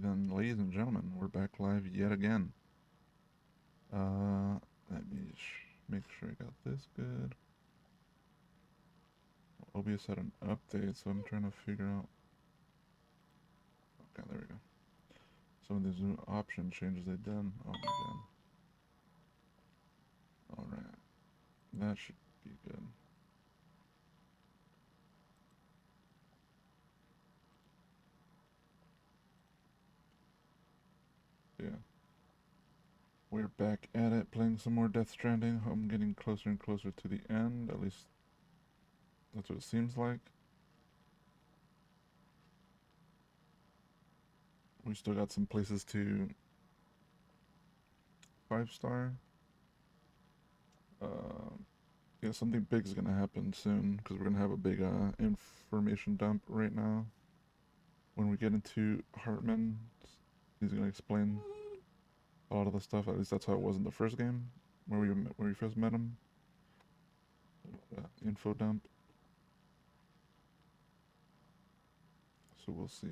Alrighty then, ladies and gentlemen, we're back live yet again. Let me make sure I got this good. OBS had an update, so I'm trying to figure out. Okay, there we go. Some of these new option changes they've done. Oh my god. Alright. That should be good. Yeah. We're back at it, playing some more Death Stranding. I'm getting closer and closer to the end, at least that's what it seems like. We still got some places to 5-star. Yeah, something big is gonna happen soon because we're gonna have a big information dump right now. When we get into Hartman, he's gonna explain a lot of the stuff. At least that's how it was in the first game, where we first met him. Info dump. So we'll see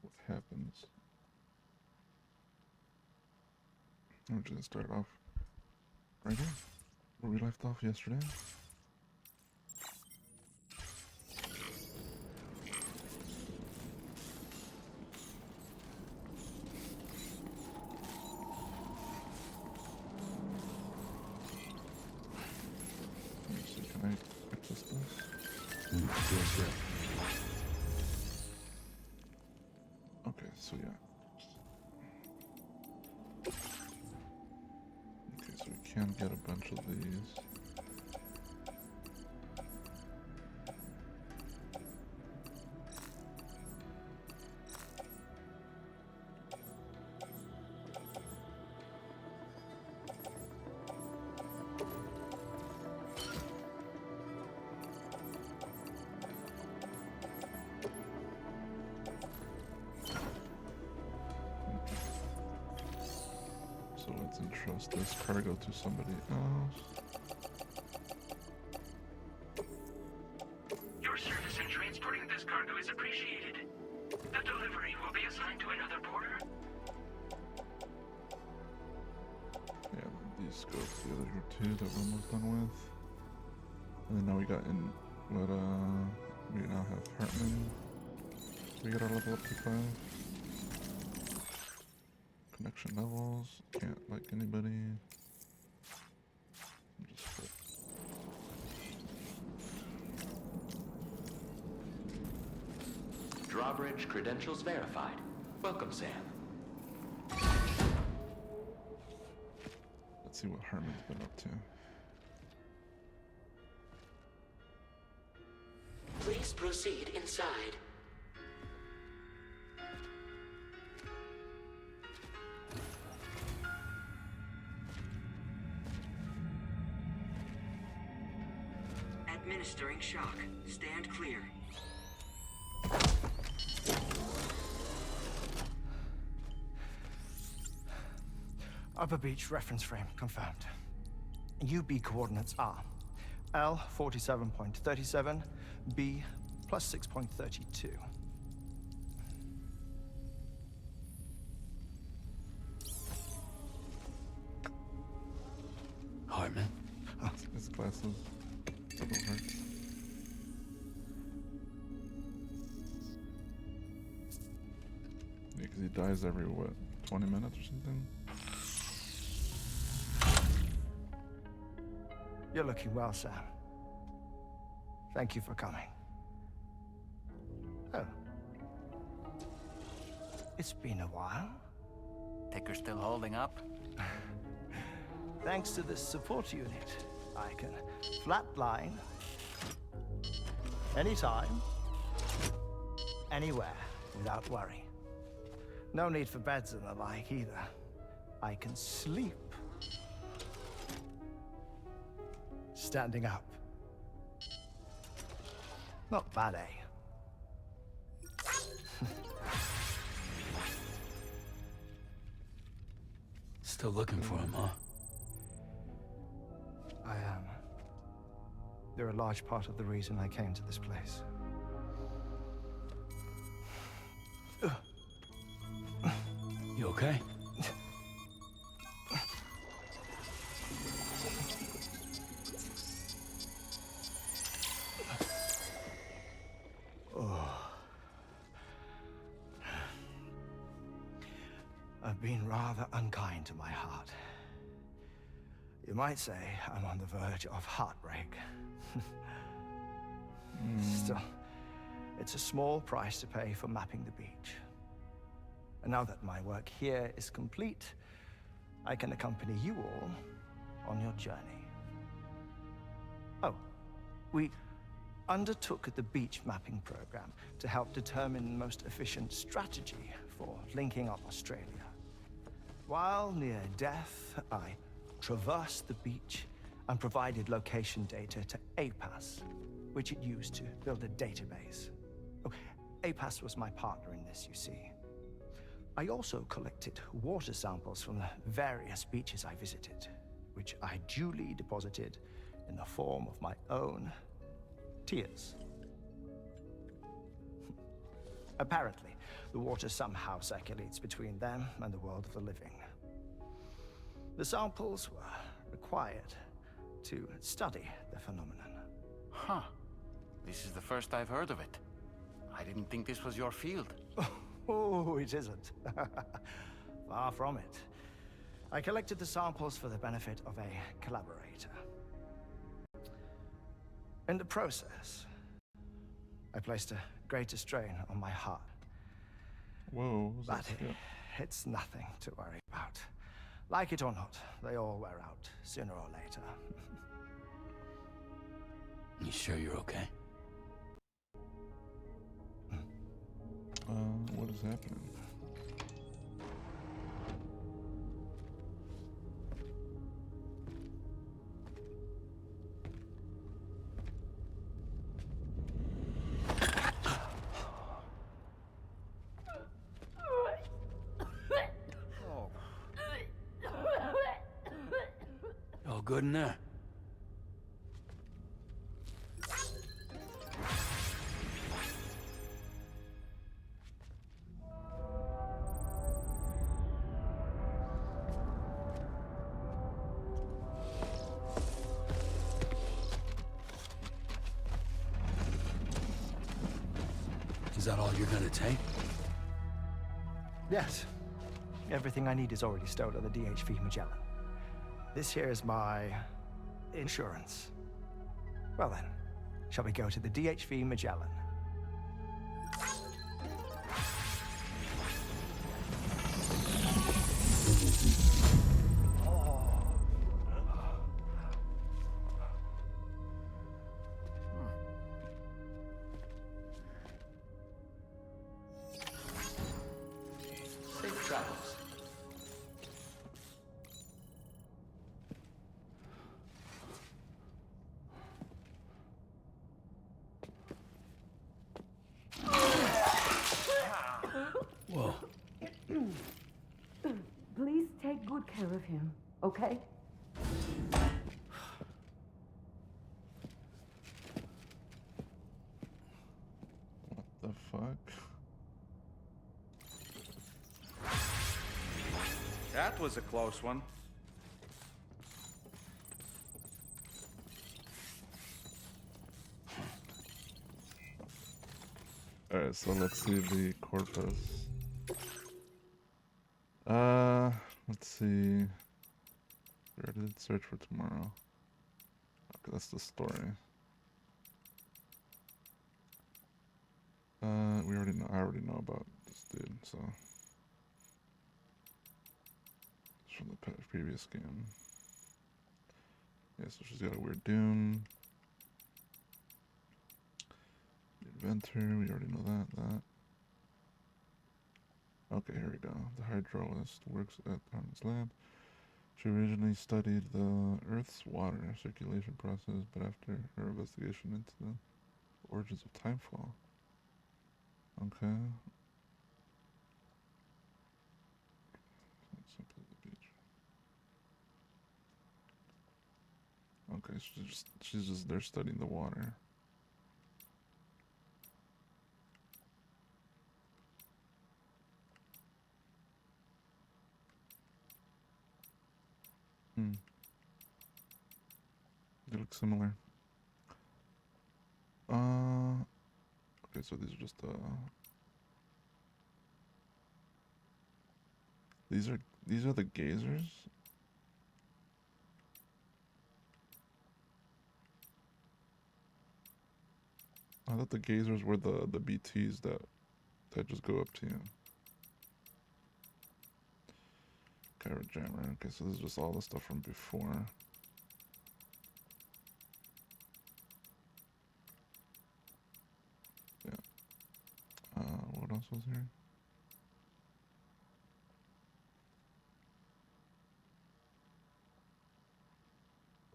what happens. I'm just gonna start off right here, where we left off yesterday. Let me see, can I access this? Yes, Okay, so yeah. Okay, so we can get a bunch of these. So let's entrust this cargo to somebody else. Your service in transporting this cargo is appreciated. The delivery will be assigned to another porter. Yeah, these go to the other two that we're almost done with. And then now we got in what we now have Hartman. We got our level up to 5. Connection levels, can't like anybody. Just flip. Drawbridge credentials verified. Welcome, Sam. Let's see what Hartman's been up to. Please proceed inside. Administering shock. Stand clear. Upper Beach reference frame confirmed. UB coordinates are L 47.37, B plus 6.32. Hartman? His glasses. Double hearts. Yeah, because he dies every, what, 20 minutes or something? You're looking well, Sam. Thank you for coming. Oh. It's been a while. Ticker still holding up? Thanks to this support unit, I can flatline anytime, anywhere, without worry. No need for beds and the like either. I can sleep standing up. Not bad, eh? Still looking for him, huh? I am. They're a large part of the reason I came to this place. You okay? I've been rather unkind to my heart. You might say I'm on the verge of heartbreak. Still, it's a small price to pay for mapping the beach. And now that my work here is complete, I can accompany you all on your journey. Oh, we undertook the beach mapping program to help determine the most efficient strategy for linking up Australia. While near death, I traversed the beach and provided location data to APAS, which it used to build a database. Oh, APAS was my partner in this, you see. I also collected water samples from the various beaches I visited, which I duly deposited in the form of my own tears. Apparently, the water somehow circulates between them and the world of the living. The samples were required to study the phenomenon. Huh. This is the first I've heard of it. I didn't think this was your field. Oh, it isn't. Far from it. I collected the samples for the benefit of a collaborator. In the process, I placed a greater strain on my heart. Whoa, what was But that skip? it's nothing to worry about. Like it or not, they all wear out sooner or later. You sure you're okay? What is happening? All good in there? Is that all you're gonna take? Yes. Everything I need is already stowed on the DHV Magellan. This here is my insurance. Well then, shall we go to the DHV Magellan? Safe travels. Whoa. Please take good care of him, okay? The fuck? That was a close one. Alright, so let's see the corpus. Let's see. Threaded search for tomorrow. Okay, that's the story. We already know. I already know about this dude, so it's from the previous game. Yeah, so she's got a weird doom. The inventor, we already know that. Okay, here we go. The hydrologist works at Harmon's lab. She originally studied the Earth's water circulation process, but after her investigation into the origins of timefall. Okay. Simple as the beach. Okay, she's just there studying the water. Hmm. They look similar. Okay, so these are just these are the gazers. I thought the gazers were the BTs that just go up to you. Carrot jammer. Okay, so this is just all the stuff from before. Yeah. What else was here?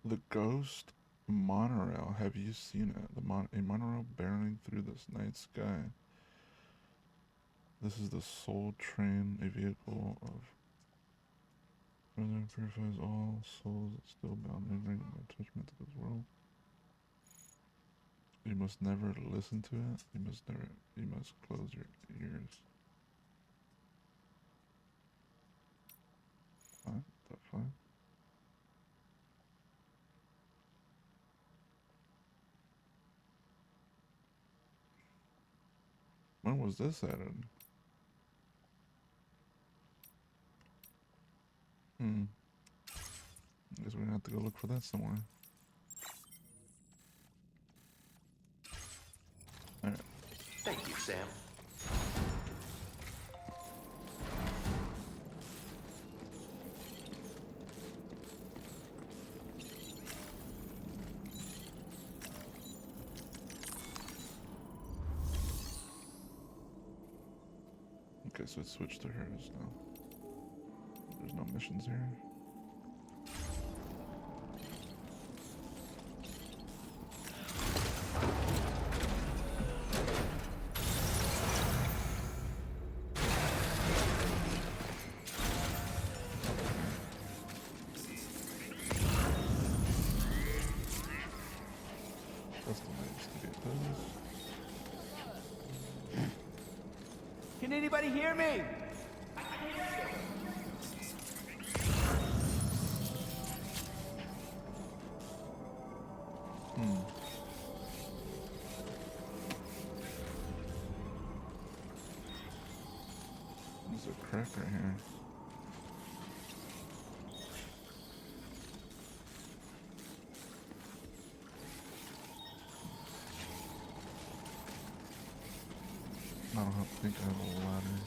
The ghost monorail. Have you seen it? A monorail barreling through this night sky. This is the soul train, a vehicle of further purifies all souls still bound in attachment to this world. You must never listen to it. You must close your ears. What the fuck? When was this added? Guess we're gonna have to go look for that somewhere. Alright. Thank you, Sam. Okay, so it switched to hers now. There's no missions here. That's the nice to get those. Can anybody hear me? There's a crack right here. I don't think I have a ladder.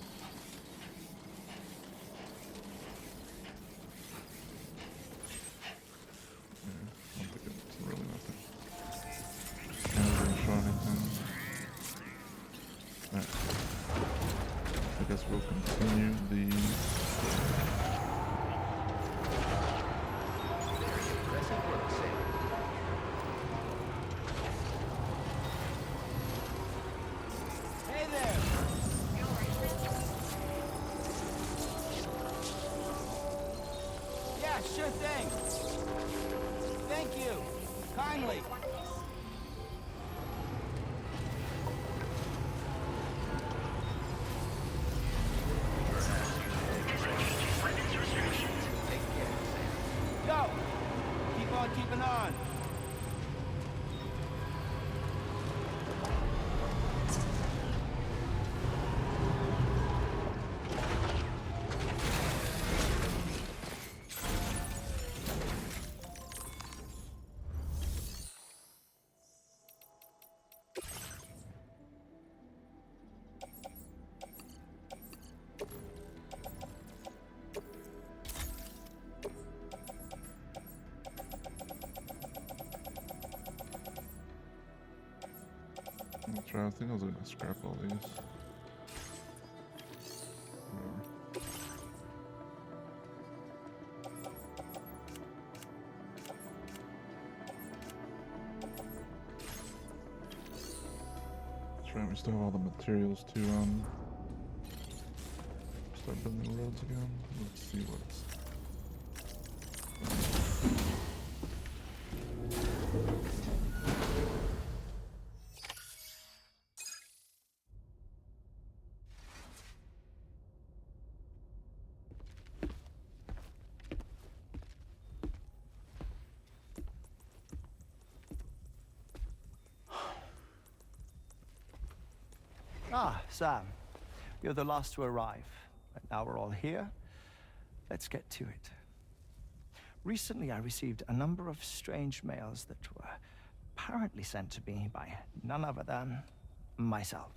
Yeah, I don't think it's really nothing. Can't really show anything. Alright. I guess we'll continue the... Hey there! Yeah, sure thing. Thank you. Kindly. Go! Keep on keeping on. I'll try. I think I was gonna scrap all these. Whatever. That's right, we still have all the materials to start building roads again. Let's see what's... Ah, Sam. You're the last to arrive. And now we're all here. Let's get to it. Recently, I received a number of strange mails that were apparently sent to me by none other than myself.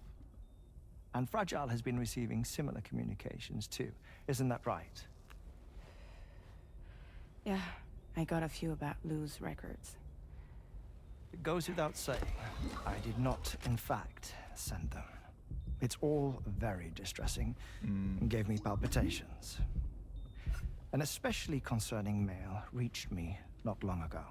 And Fragile has been receiving similar communications too. Isn't that right? Yeah, I got a few about Lou's records. It goes without saying, I did not, in fact, send them. It's all very distressing and gave me palpitations. An especially concerning mail reached me not long ago.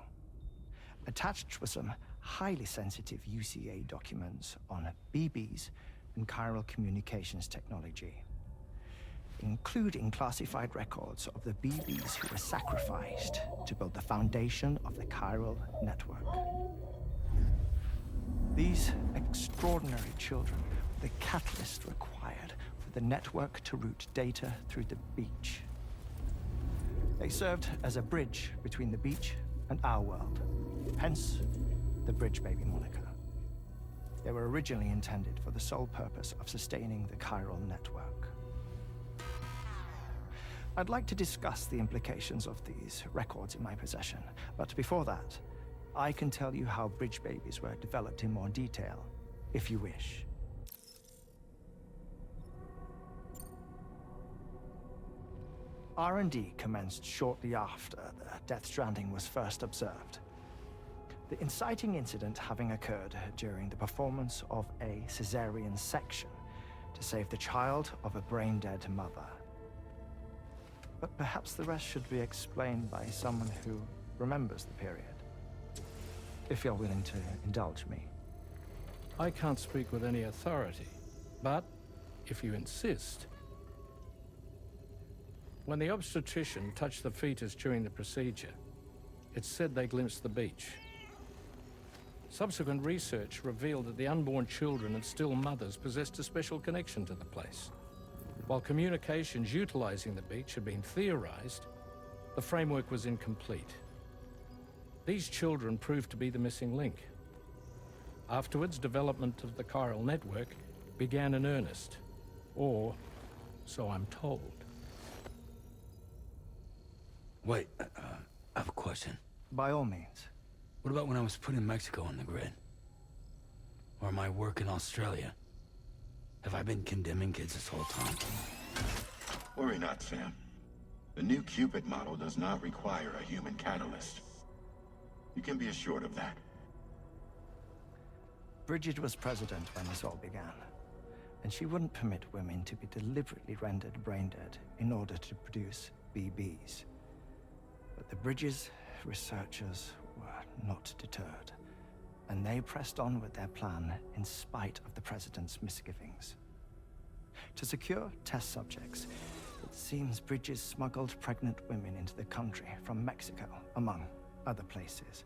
Attached were some highly sensitive UCA documents on BBs and chiral communications technology, including classified records of the BBs who were sacrificed to build the foundation of the chiral network. These extraordinary children were the catalyst required for the network to route data through the beach. They served as a bridge between the beach and our world, hence the Bridge Baby moniker. They were originally intended for the sole purpose of sustaining the chiral network. I'd like to discuss the implications of these records in my possession, but before that, I can tell you how Bridge Babies were developed in more detail, if you wish. R&D commenced shortly after the Death Stranding was first observed. The inciting incident having occurred during the performance of a cesarean section to save the child of a brain-dead mother. But perhaps the rest should be explained by someone who remembers the period. If you're willing to indulge me. I can't speak with any authority, but if you insist. When the obstetrician touched the fetus during the procedure, it's said they glimpsed the beach. Subsequent research revealed that the unborn children and still mothers possessed a special connection to the place. While communications utilizing the beach had been theorized, the framework was incomplete. These children proved to be the missing link. Afterwards, development of the chiral network began in earnest, or so I'm told. Wait, I have a question. By all means. What about when I was putting Mexico on the grid? Or my work in Australia? Have I been condemning kids this whole time? Worry not, Sam. The new Cupid model does not require a human catalyst. You can be assured of that. Bridget was president when this all began, and she wouldn't permit women to be deliberately rendered brain-dead in order to produce BBs. But the Bridges researchers were not deterred, and they pressed on with their plan in spite of the president's misgivings. To secure test subjects, it seems Bridges smuggled pregnant women into the country from Mexico, among other places.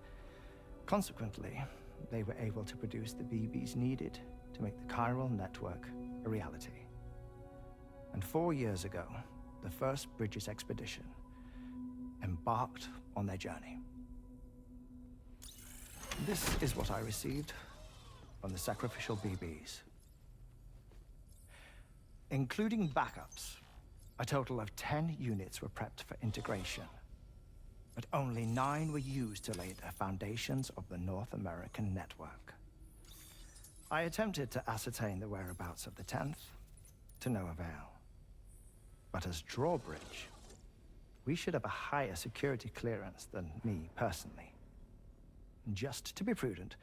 Consequently, they were able to produce the BBs needed to make the chiral network a reality. And 4 years ago, the first Bridges expedition embarked on their journey. This is what I received from the sacrificial BBs. Including backups, a total of 10 units were prepped for integration, but only 9 were used to lay the foundations of the North American network. I attempted to ascertain the whereabouts of the 10th, to no avail. But as drawbridge, we should have a higher security clearance than me personally. Just to be prudent,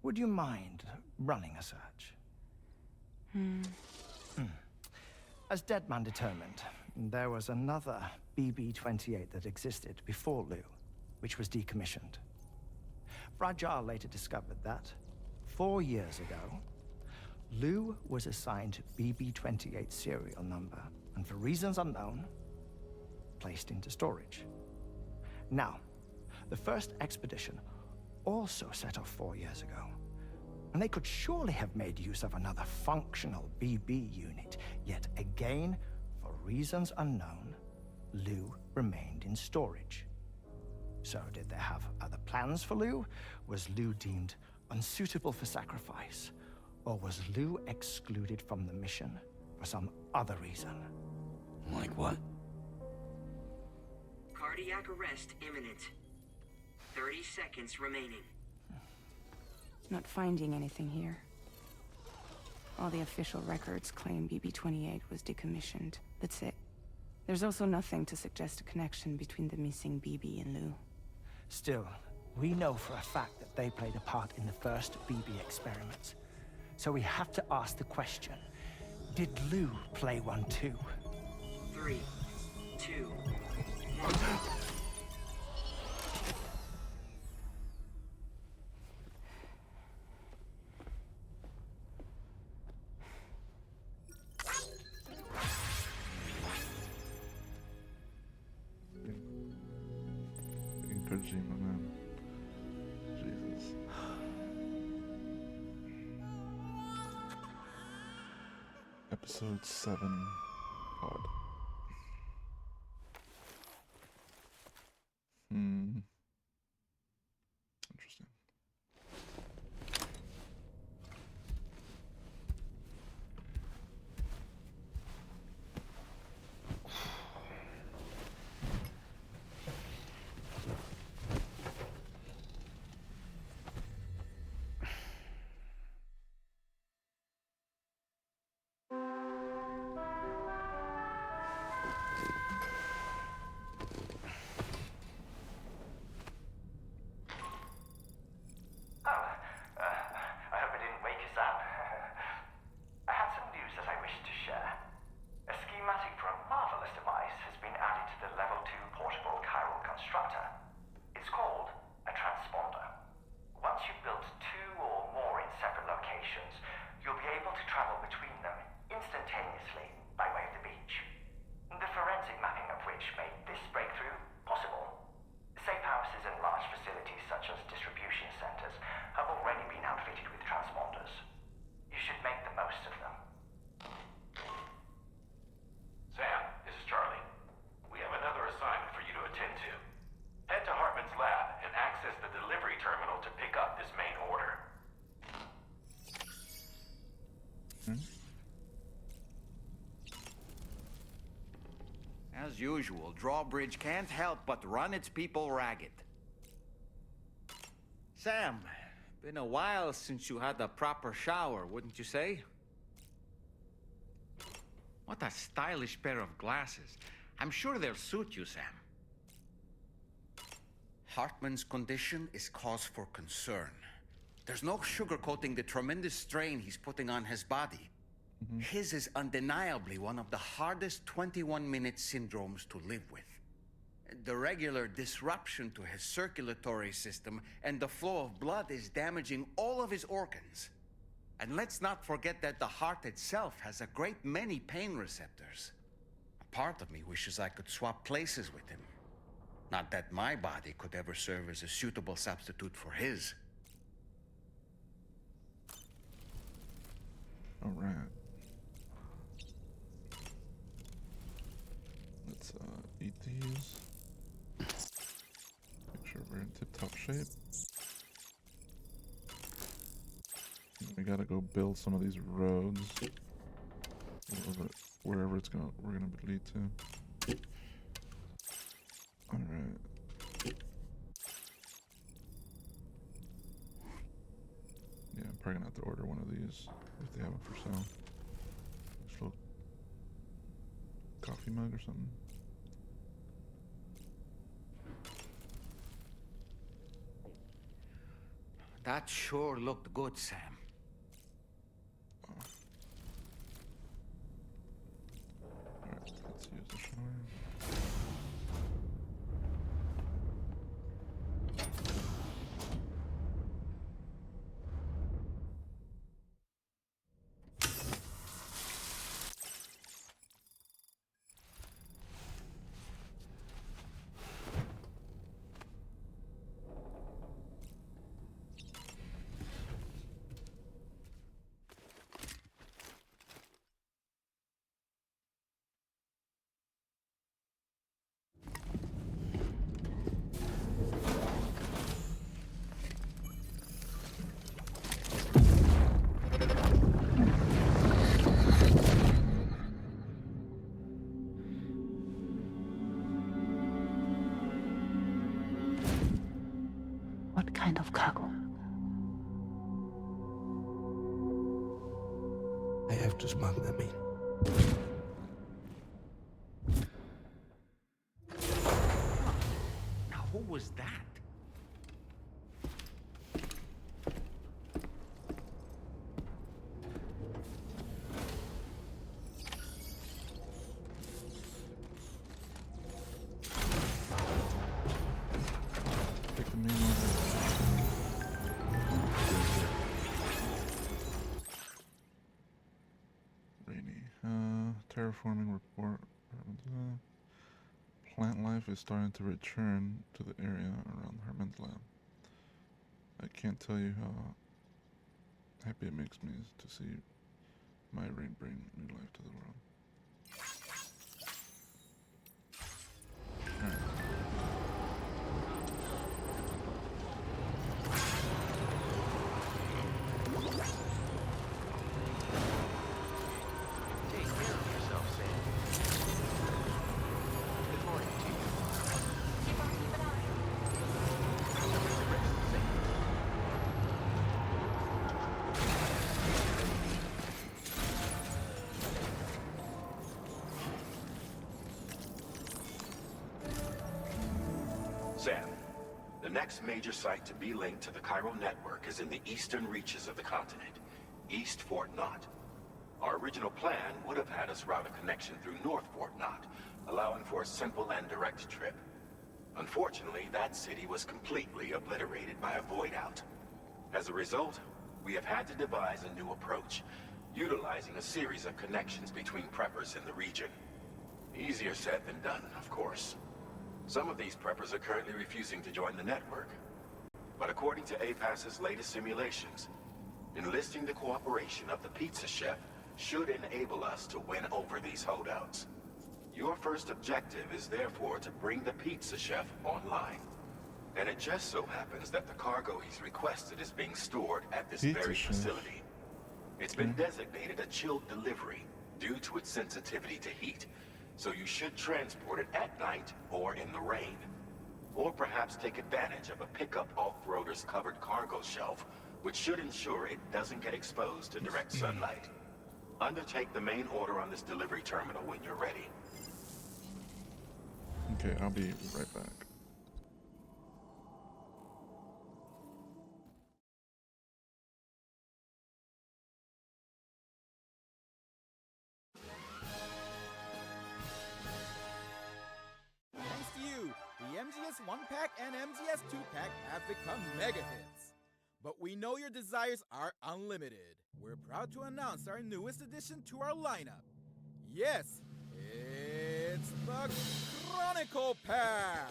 would you mind running a search? As Deadman determined, there was another BB-28 that existed before Lou, which was decommissioned. Fragile later discovered that, 4 years ago, Lou was assigned BB-28 serial number, and for reasons unknown, placed into storage. Now, the first expedition also set off 4 years ago, and they could surely have made use of another functional BB unit, yet again, for reasons unknown, Lou remained in storage. So did they have other plans for Lou? Was Lou deemed unsuitable for sacrifice? Or was Lou excluded from the mission for some other reason? Like what? Cardiac arrest imminent. 30 seconds remaining. Not finding anything here. All the official records claim BB-28 was decommissioned. That's it. There's also nothing to suggest a connection between the missing BB and Lou. Still, we know for a fact that they played a part in the first BB experiments. So we have to ask the question, did Lou play one too? 3, 2, 1. Kojima, man. Jesus. Episode 7. Pod. Interesting. I hope I didn't wake us up. I had some news that I wished to share. A schematic for a marvelous device has been added to the Level 2 portable chiral constructor. It's called a transponder. Once you've built 2 or more in separate locations, you'll be able to travel between them instantaneously by way of the beach. The forensic mapping of which made this breakthrough possible. Safe houses and large facilities such as distribution centers have already been outfitted with transponders. You should make the most of them. Sam, this is Charlie. We have another assignment for you to attend to. Head to Hartman's lab and access the delivery terminal to pick up this main order. As usual, Drawbridge can't help but run its people ragged. Sam, been a while since you had a proper shower, wouldn't you say? What a stylish pair of glasses. I'm sure they'll suit you, Sam. Hartman's condition is cause for concern. There's no sugarcoating the tremendous strain he's putting on his body. His is undeniably one of the hardest 21-minute syndromes to live with. The regular disruption to his circulatory system and the flow of blood is damaging all of his organs. And let's not forget that the heart itself has a great many pain receptors. A part of me wishes I could swap places with him. Not that my body could ever serve as a suitable substitute for his. All right. Let's eat these. Make sure we're in tip-top shape. We gotta go build some of these roads. Wherever it's we're gonna lead to. All right. Yeah, I'm probably gonna have to order one of these if they have them for sale. This little coffee mug or something. That sure looked good, Sam. Alright, let's use the shower. shipment of cargo. I have to smuggle them in. Now, who was that? Take the main order. Rainy. Terraforming report. Plant life is starting to return to the area around Herman's lab. I can't tell you how happy it makes me to see my rain bring new life to the world. Alright. Take care of yourself, Sam. Good morning to you. Keep an eye. Rest safe. Sam, the next major site to be linked to the chiral network is in the eastern reaches of the continent, East Fort Knott. Our original plan would have had us route a connection through North Fort Knott, allowing for a simple and direct trip. Unfortunately, that city was completely obliterated by a void out. As a result, we have had to devise a new approach, utilizing a series of connections between preppers in the region. Easier said than done, of course. Some of these preppers are currently refusing to join the network. But according to APAS's latest simulations, enlisting the cooperation of the pizza chef should enable us to win over these holdouts. Your first objective is therefore to bring the pizza chef online. And it just so happens that the cargo he's requested is being stored at this Pizza very chef. facility. It's been designated a chilled delivery due to its sensitivity to heat, so you should transport it at night or in the rain. Or perhaps take advantage of a pickup off-roader's covered cargo shelf, which should ensure it doesn't get exposed to direct sunlight. Undertake the main order on this delivery terminal when you're ready. Okay, I'll be right back. Thanks to you, the MGS 1-pack and MGS 2-pack have become mega hits. But we know your desires are unlimited. We're proud to announce our newest addition to our lineup. Yes, it's the Chronicle Pack!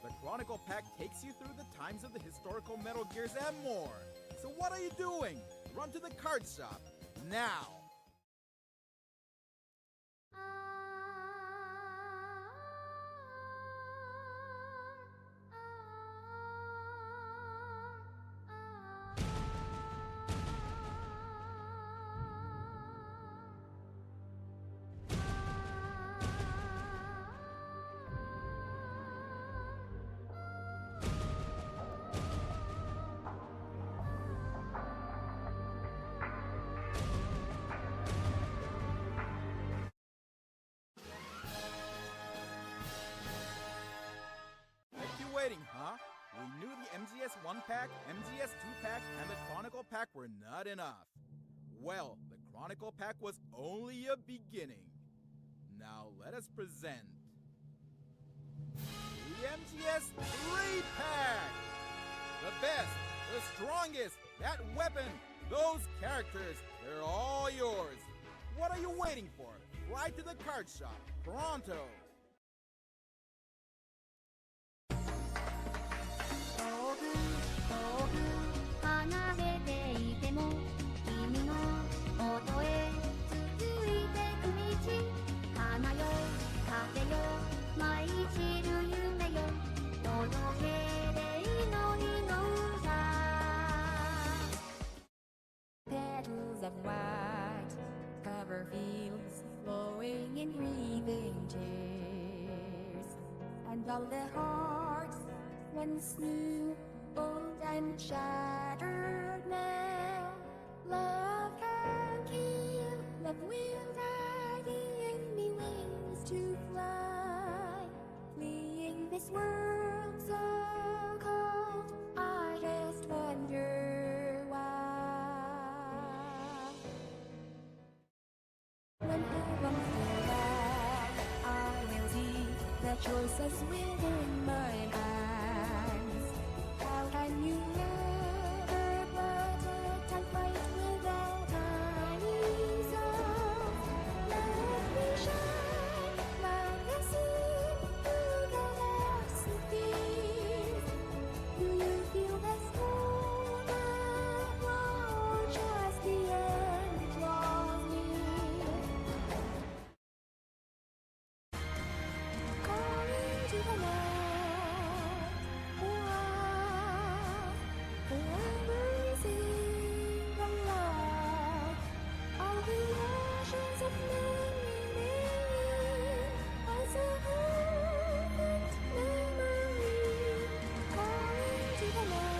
The Chronicle Pack takes you through the times of the historical Metal Gears and more. So what are you doing? Run to the card shop, now! Waiting, huh? We knew the MGS 1-pack, MGS 2-pack, and the Chronicle Pack were not enough. Well, the Chronicle Pack was only a beginning. Now let us present the MGS 3-pack! The best, the strongest, that weapon, those characters, they're all yours. What are you waiting for? Fly to the card shop, pronto! 離れていても君の元へ続いてく道花よ風よ舞い散る夢よ届けで祈りの歌 Petals of white cover fields flowing in grieving tears and all the hearts run smooth old and shattered now. Love can kill, love will die. Give me wings to fly, fleeing this world so cold. I just wonder why. When heaven will die, I will see the choices within my eyes. How can you never protect and fight without any souls? Let me shine like the sun through the lost fears. Do you feel the storm that watch as the end draws near? Calling to the light, forever sing the light of the oceans of memory, as a perfect memory. Calling to the light.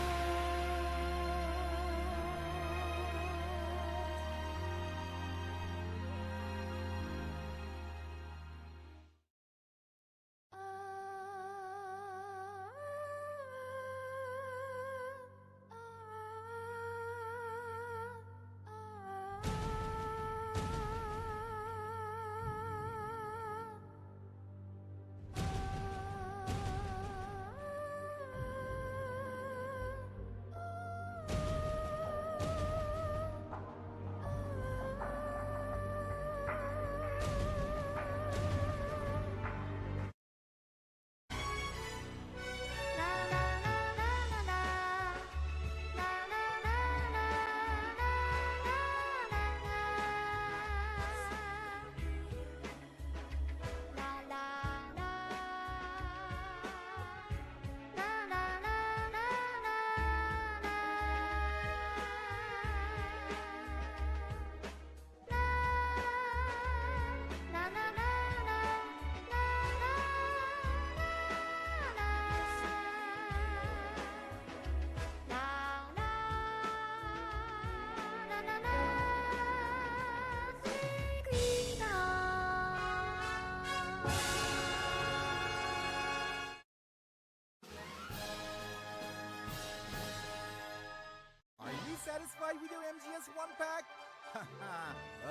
Are you satisfied with your MGS 1-pack?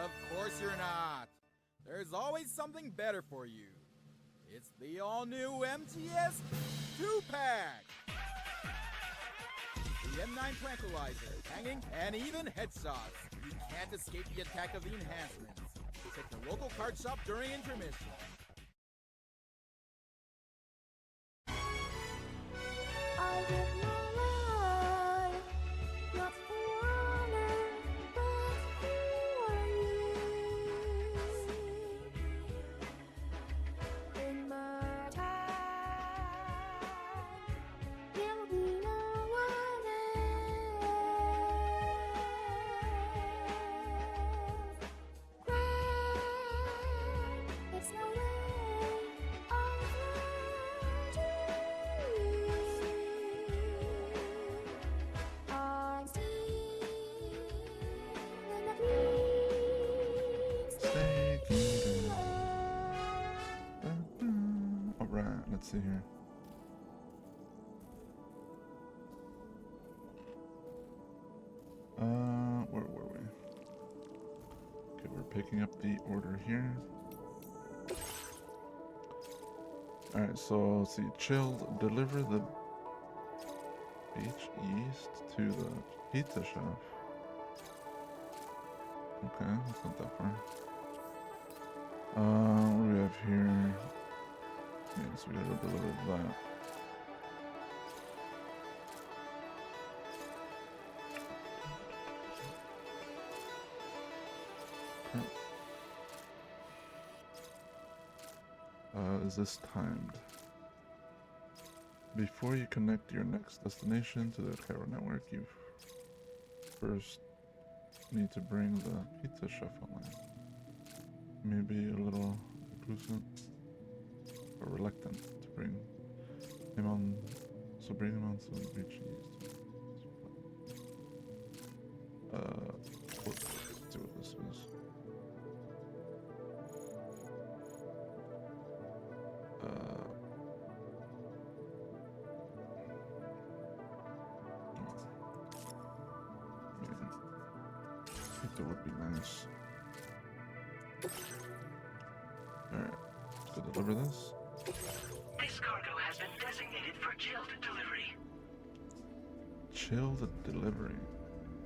Of course you're not. There's always something better for you. It's the all-new MGS 2-pack. The M9 tranquilizer, hanging, and even headshots. You can't escape the attack of the enhancements. Check the local card shop during intermission. I give my life, not for honor, but for you. In my time, there'll be no one else. Cry, it's no way I've learned to I'm still in the dreams. Alright, let's see here. Where were we? Okay, we're picking up the order here. Alright, so let's see. Chill, deliver the beach yeast to the pizza shop. Okay, that's not that far. What do we have here? Yes, we gotta deliver that. Is this timed? Before you connect your next destination to the Cairo network, you first need to bring the pizza chef online. Maybe a little reclusive or reluctant to bring him on, so bring him on some beach yeast. Let's see what this is. That would be nice. Alright, so deliver this. This cargo has been designated for chilled delivery. Chilled delivery.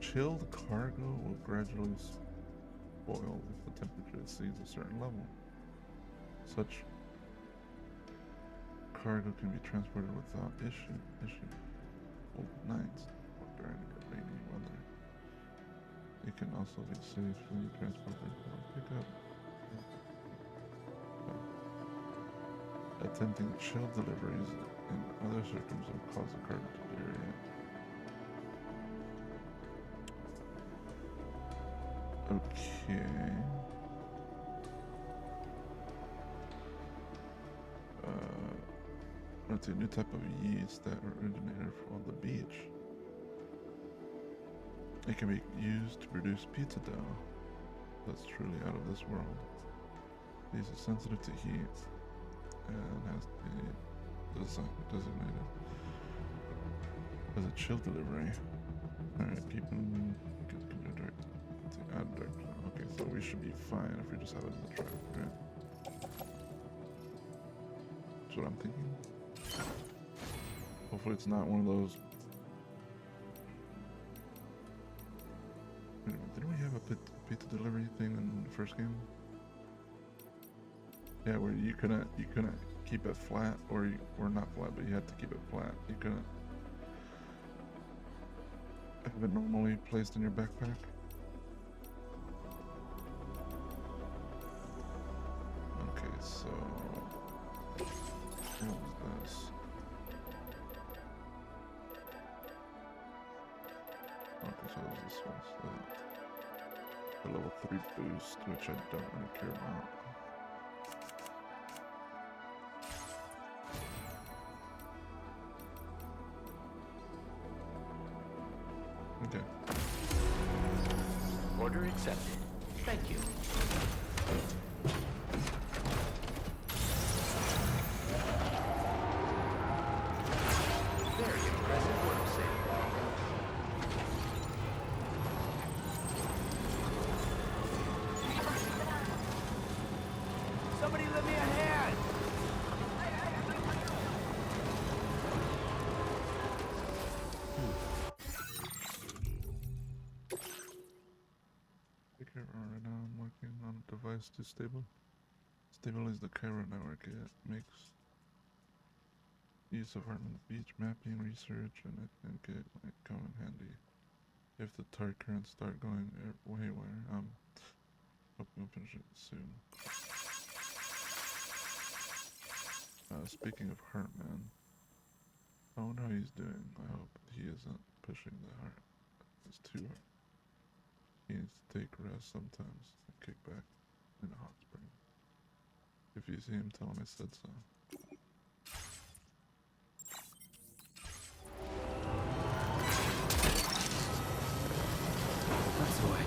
Chilled cargo will gradually spoil if the temperature exceeds a certain level. Such cargo can be transported without issue. Overnight or during rainy weather. It can also be safely transported for pickup. Attempting chilled deliveries in other circumstances will cause the cargo to deteriorate. Okay. Let's see, a new type of yeast that originated from the beach. It can be used to produce pizza dough that's truly out of this world. These are sensitive to heat and has been designated as a chill delivery. Alright, keep them direct. Add direct. Okay, so we should be fine if we just have it in the truck, right? That's what I'm thinking. Hopefully it's not one of those. Wait a minute, didn't we have a pizza delivery thing in the first game? Yeah, where you couldn't keep it flat, or not flat, but you had to keep it flat. You couldn't have it normally placed in your backpack. Okay, so what was this? Okay, so this was the level 3 boost, which I don't really care about. Okay. Order accepted. Thank you. Very impressive work, Sam. Somebody lend me a hand! Right now I'm working on a device to stabilize the Cairo network. It makes use of Hartman's beach mapping research, and I think it might come in handy if the tide currents start going haywire. Hoping we'll finish it soon. Speaking of Hartman, I wonder how he's doing. I hope he isn't pushing the heart. It's too hard. He needs to take rest sometimes and kick back in a hot spring. If you see him, tell him I said so. That's the way.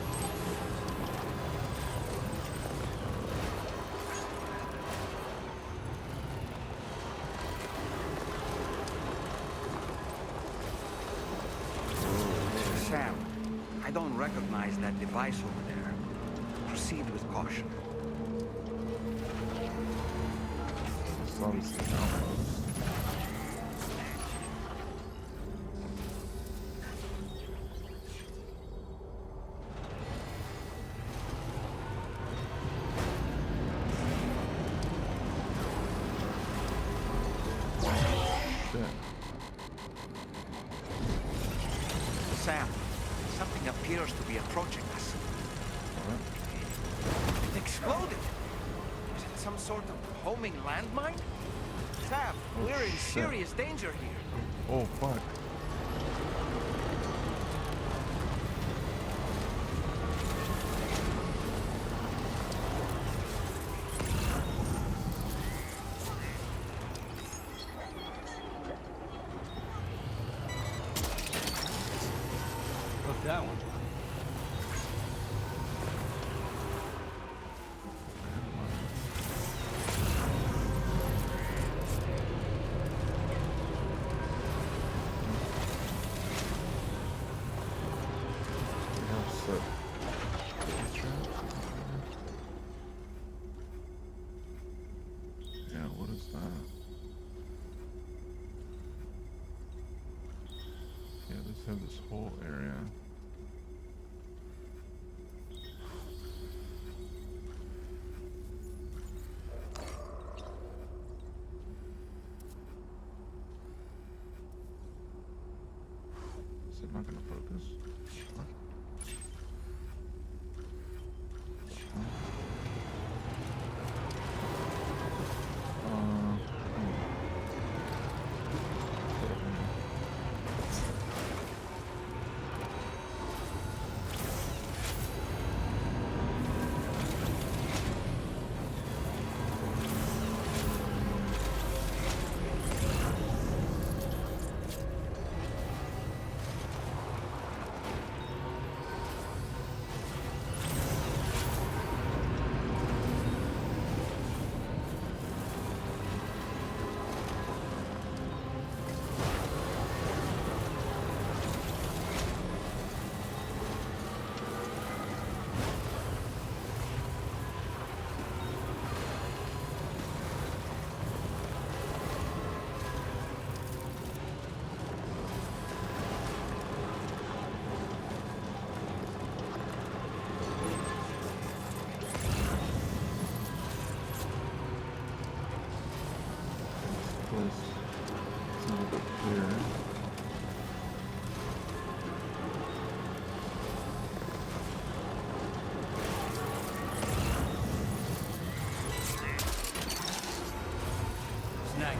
Sam, I don't recognize that device over there. Proceed with caution. Sam, something appears to be approaching us. It exploded! Is it some sort of homing landmine? Sam, we're in serious danger here. Oh, fuck. Look, that one. have this whole area. Is it not gonna focus? What? It's a little bit clearer. Snag.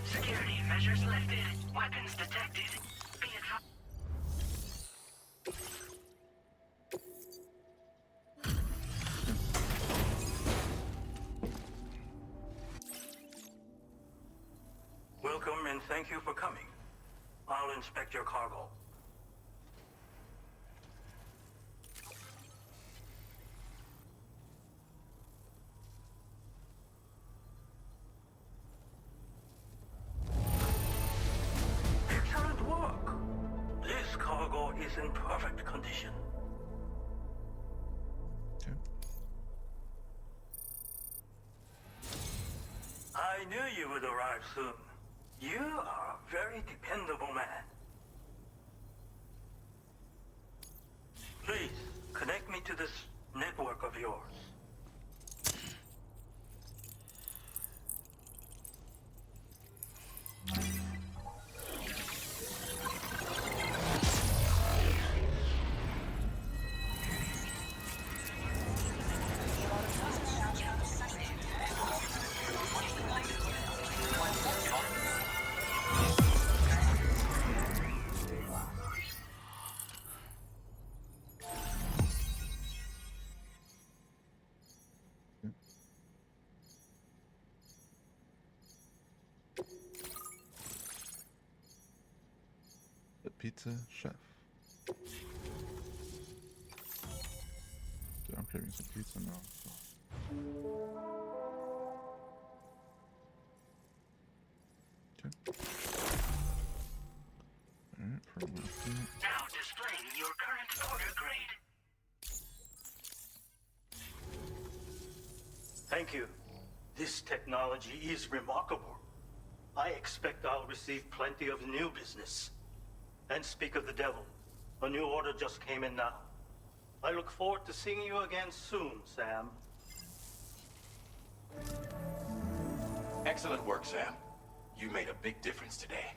Security measures lifted. Weapons detected. Be advised. Welcome and thank you for coming. I'll inspect your cargo. Excellent work. This cargo is in perfect condition. Okay. I knew you would arrive soon. You are a very dependable man. Please, connect me to this network of yours. The pizza chef. Dude, I'm craving some pizza now. So. Okay. Alright, for my food. Now displaying your current order grade. Thank you. This technology is remarkable. I expect I'll receive plenty of new business. And speak of the devil, a new order just came in now. I look forward to seeing you again soon, Sam. Excellent work, Sam. You made a big difference today.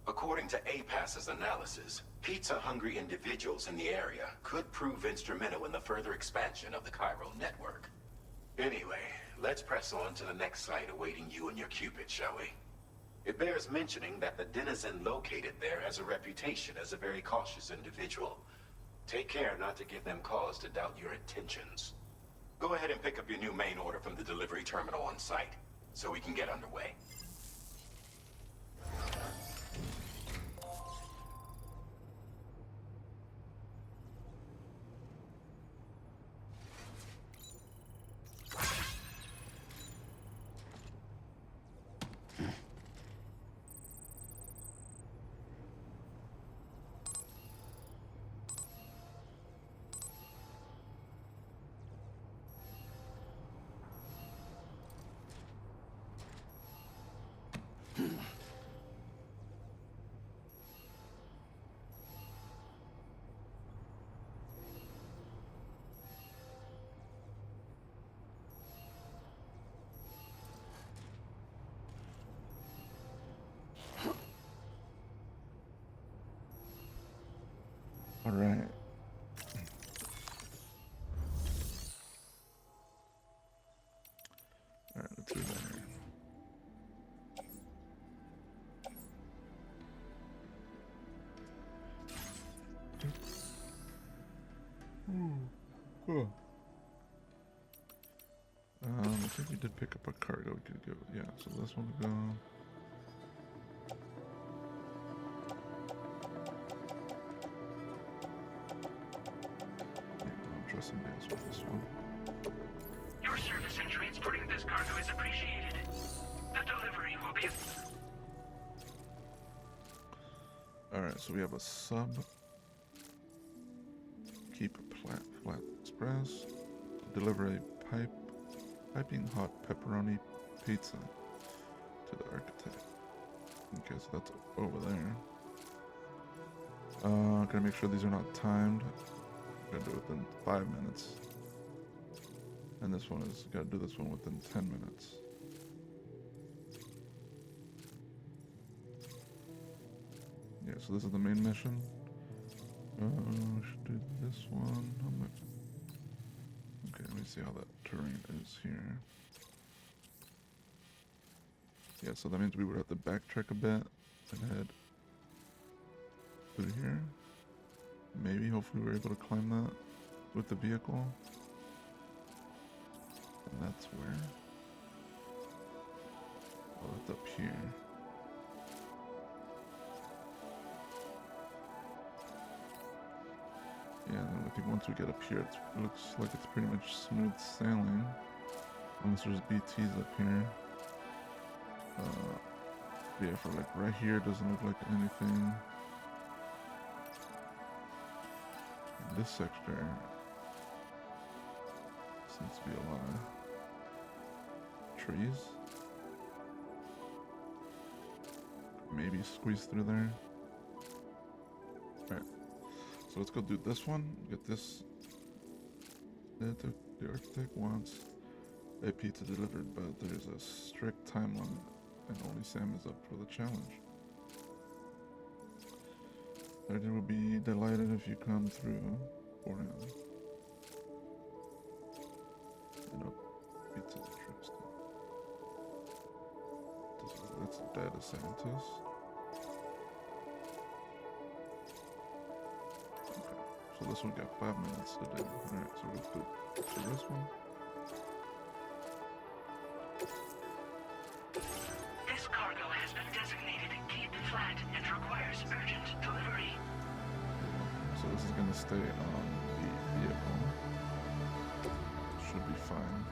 According to APAS's analysis, pizza-hungry individuals in the area could prove instrumental in the further expansion of the Cairo network. Anyway, let's press on to the next site awaiting you and your Cupid, shall we? It bears mentioning that the denizen located there has a reputation as a very cautious individual. Take care not to give them cause to doubt your intentions. Go ahead and pick up your new main order from the delivery terminal on site, so we can get underway. All right. All right, let's do that here. Cool. I think we did pick up a cargo. We could go. Yeah, so this one will go. I'm trusting gas with this one. Your service in transporting this cargo is appreciated. The delivery will be... Alright, so we have a sub. Keep flat express. Deliver a piping hot pepperoni pizza to the architect. Okay, so that's over there. Gotta make sure these are not timed. Gotta do it within 5 minutes. And this one is, gotta do this one within 10 minutes. Yeah, so this is the main mission. We should do this one. How much? Okay, let me see how that terrain is here. Yeah, so that means we would have to backtrack a bit and head through here. Maybe, hopefully we're able to climb that with the vehicle. And that's where? Oh, that's up here. Yeah, and I think once we get up here, it looks like it's pretty much smooth sailing. Unless there's BTs up here. Yeah, for like right here, it doesn't look like anything. In this sector seems to be a lot of trees. Maybe squeeze through there. Alright. So let's go do this one. Get this. The architect wants a pizza delivered, but there's a strict time limit, and only Sam is up for the challenge. Sergeant will be delighted if you come through for him. You know, pizza interesting. That's a data scientist. So this one got 5 minutes to do. Alright, so let's go to this one. This cargo has been designated Keep Flat and requires urgent delivery. So this is gonna stay on the vehicle. Should be fine.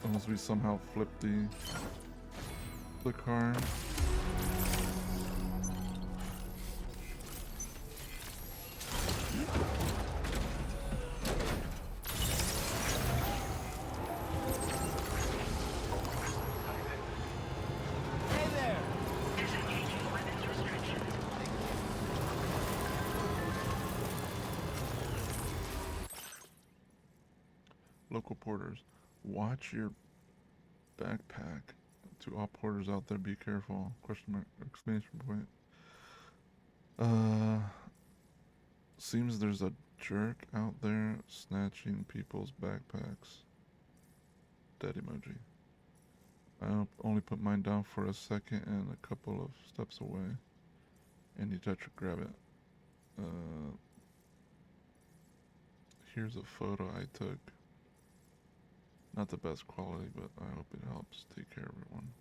Unless we somehow flip the car. Local porters, watch your backpack. To all porters out there, be careful. Question mark, exclamation point. Seems there's a jerk out there snatching people's backpacks. Dead emoji. I only put mine down for a second and a couple of steps away. And you touch or grab it. Here's a photo I took. Not the best quality, but I hope it helps take care of everyone.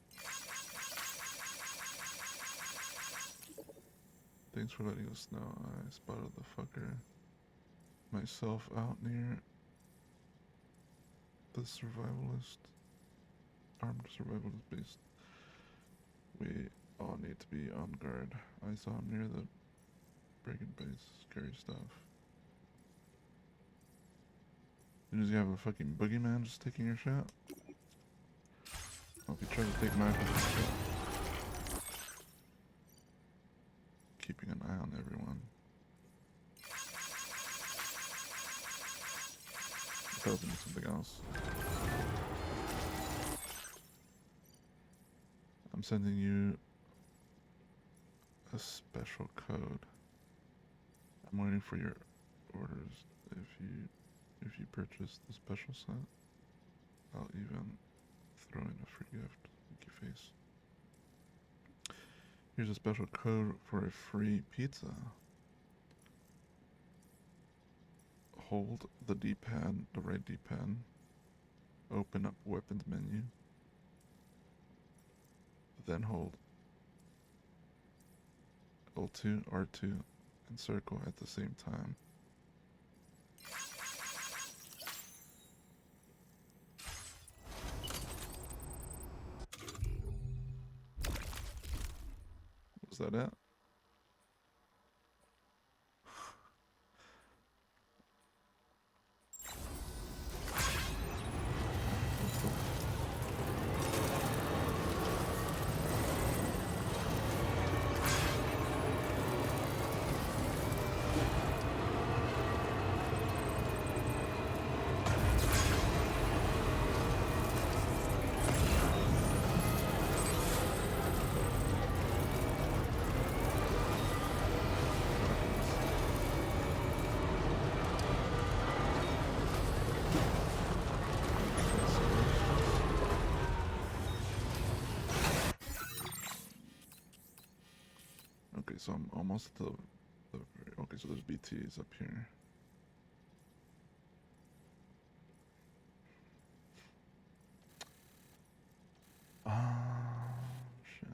Thanks for letting us know. I spotted the fucker myself out near the survivalist, armed survivalist base. We all need to be on guard. I saw him near the brigand base. Scary stuff. You just have a fucking boogeyman just taking your shot? Well, if he tries to take my shot. Keeping an eye on everyone. I thought it was something else. I'm sending you a special code. I'm waiting for your orders. If you purchase the special set, I'll even throw in a free gift. Winky face. Here's a special code for a free pizza. Hold the D-pad, the right D-pad. Open up weapons menu. Then hold L2, R2, and circle at the same time. Was that it? Okay, so I'm almost at the okay, so there's BTs up here. Shit.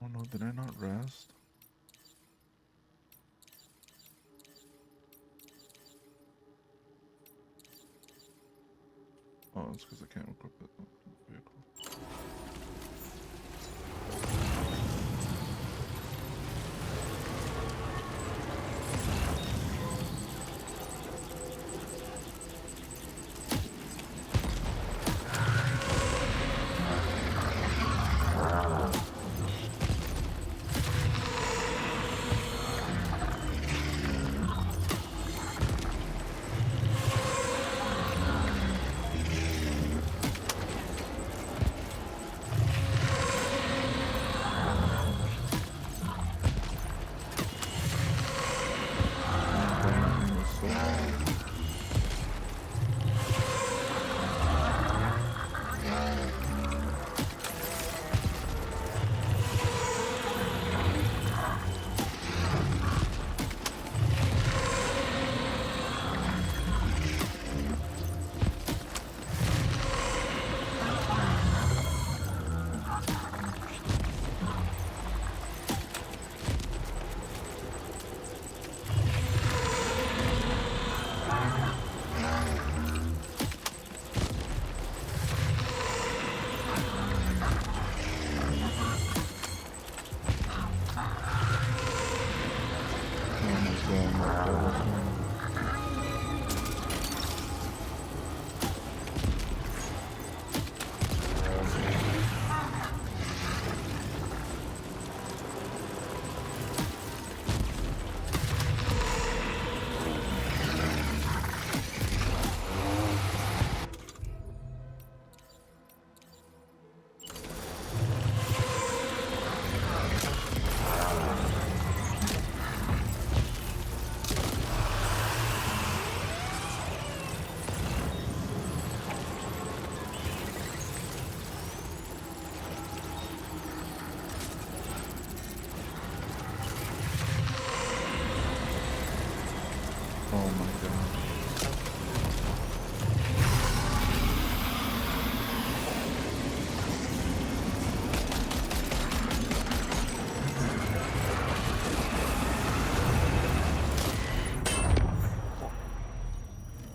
Oh no, did I not rest? Oh, it's because I can't equip it. Vehicle.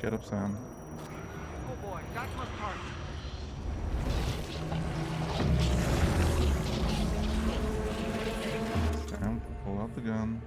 Get up, Sam. Oh boy, that must hurt. Sam, pull out the gun.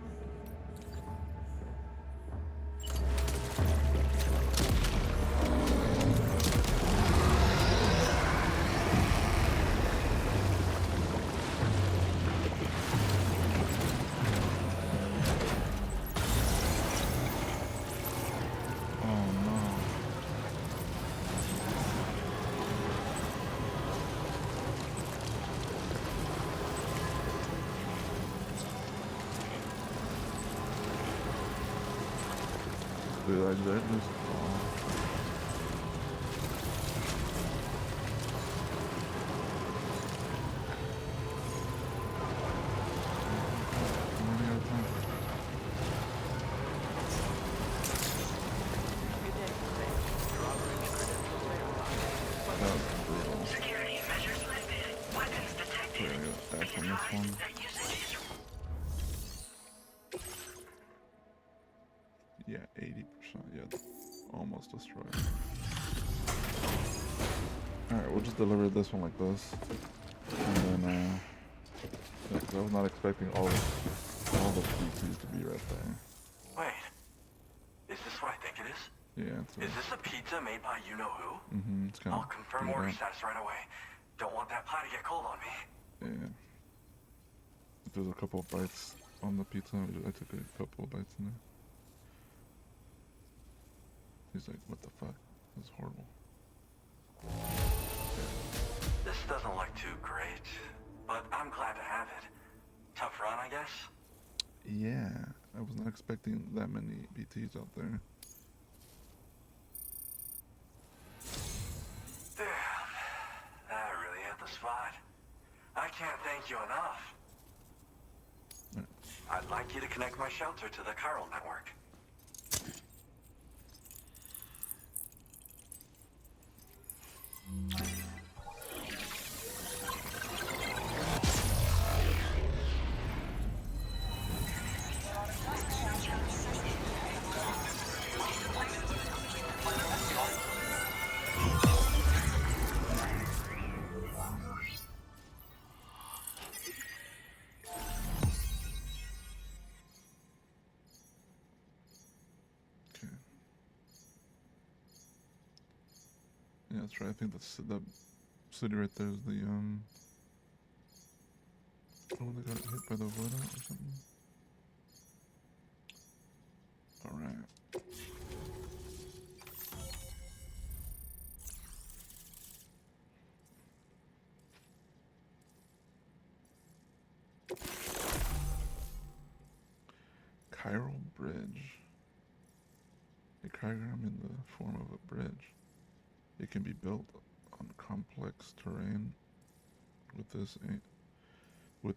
Dude, I just... Security measures lifted. Weapons detected. Be advised that usage is... Yeah, 80%. Yeah, almost destroyed. Alright, we'll just deliver this one like this. And then, yeah, 'cause I was not expecting all the PCs to be right there. Wait. Is this what I think it is? Yeah, Is this a pizza made by you-know-who? it's kind of... I'll confirm order status right away. Don't want that pie to get cold on me. Yeah. There's a couple of bites on the pizza. I took a couple of bites in there. He's like, what the fuck? This is horrible. This doesn't look too great, but I'm glad to have it. Tough run, I guess? Yeah, I was not expecting that many BTs out there. Damn, that really hit the spot. I can't thank you enough. I'd like you to connect my shelter to the chiral network. Yeah, that's right. I think that's the city right there is the oh, they got hit by the void out or something. All right. Chiral bridge. A chirogram in the form of a bridge. It can be built on complex terrain with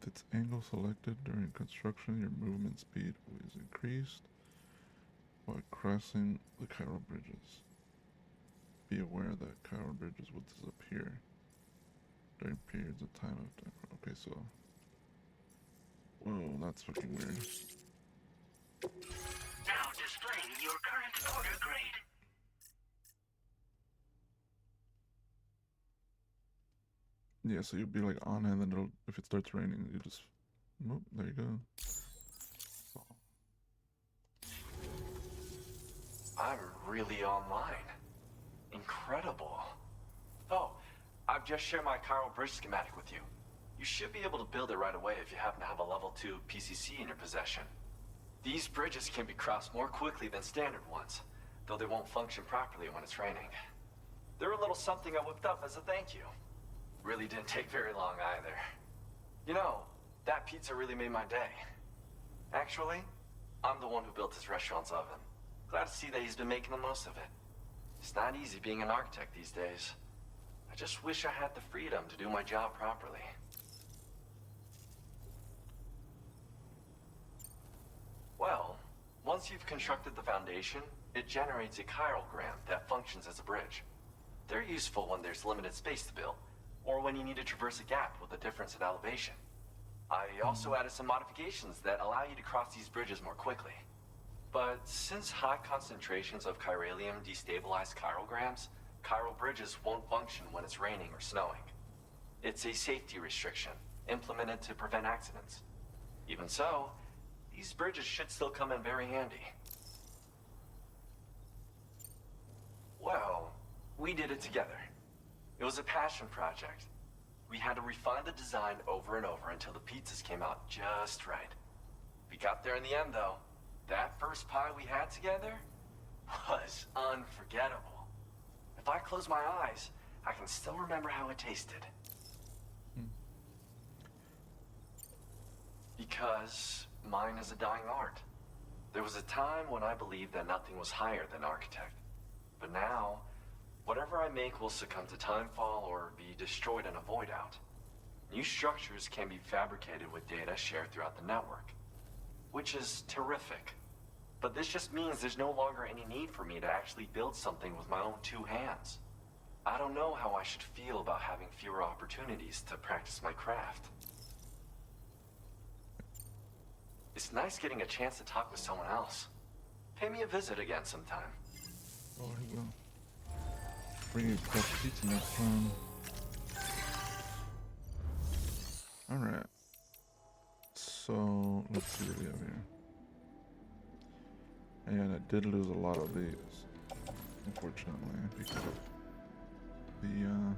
its angle selected during construction. Your movement speed is increased while crossing the chiral bridges. Be aware that chiral bridges will disappear during periods of time of... Okay, so... Whoa, that's fucking weird. Now displaying your current order grade. Yeah, so you'll be like on it, and then it'll, if it starts raining, you just... Oh, there you go. I'm really online. Incredible. Oh, I've just shared my chiral bridge schematic with you. You should be able to build it right away if you happen to have a level 2 PCC in your possession. These bridges can be crossed more quickly than standard ones, though they won't function properly when it's raining. They're a little something I whipped up as a thank you. Really didn't take very long either. You know, that pizza really made my day. Actually, I'm the one who built his restaurant's oven. Glad to see that he's been making the most of it. It's not easy being an architect these days. I just wish I had the freedom to do my job properly. Well, once you've constructed the foundation, it generates a chirogram that functions as a bridge. They're useful when there's limited space to build, or when you need to traverse a gap with a difference in elevation. I also added some modifications that allow you to cross these bridges more quickly. But since high concentrations of chiralium destabilize chirograms, chiral bridges won't function when it's raining or snowing. It's a safety restriction, implemented to prevent accidents. Even so, these bridges should still come in very handy. Well, we did it together. It was a passion project. We had to refine the design over and over until the pizzas came out just right. We got there in the end, though. That first pie we had together was unforgettable. If I close my eyes, I can still remember how it tasted. Because mine is a dying art. There was a time when I believed that nothing was higher than architect. But now, whatever I make will succumb to timefall or be destroyed in a void out. New structures can be fabricated with data shared throughout the network, which is terrific. But this just means there's no longer any need for me to actually build something with my own two hands. I don't know how I should feel about having fewer opportunities to practice my craft. It's nice getting a chance to talk with someone else. Pay me a visit again sometime. Oh, I will. Bring you fresh pizza next time. Alright. So, let's see what we have here. And I did lose a lot of these, unfortunately, because of the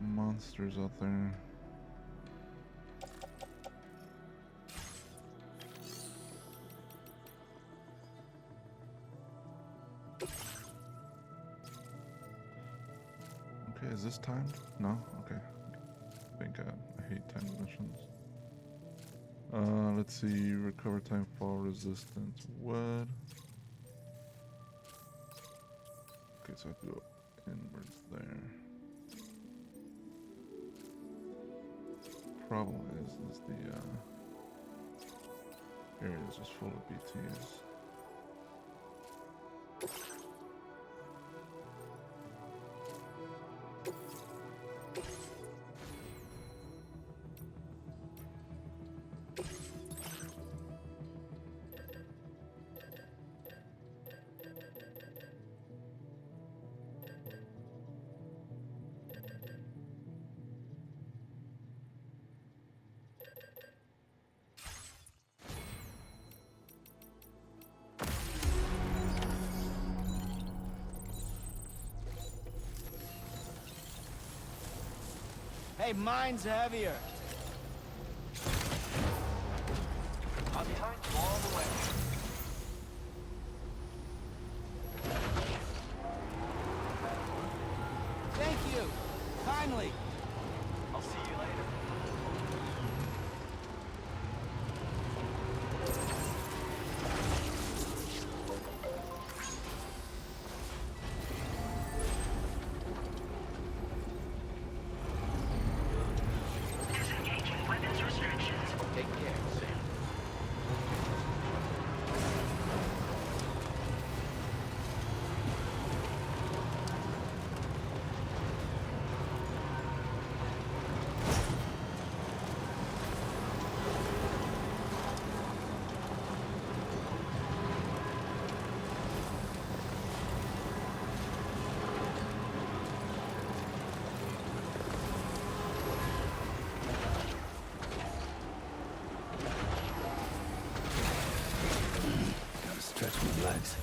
monsters out there. Okay, is this timed? No? Okay. Thank God. I hate timed missions. Let's see. Recover time, fall resistance. What? Okay, so I have to go inwards there. Problem is the area is just full of BTs. Hey, mine's heavier. I'll be behind you all the way. Thank you. Kindly. I'll see you later. Disengaging weapons restrictions. Take care, Sam. Gotta stretch my legs.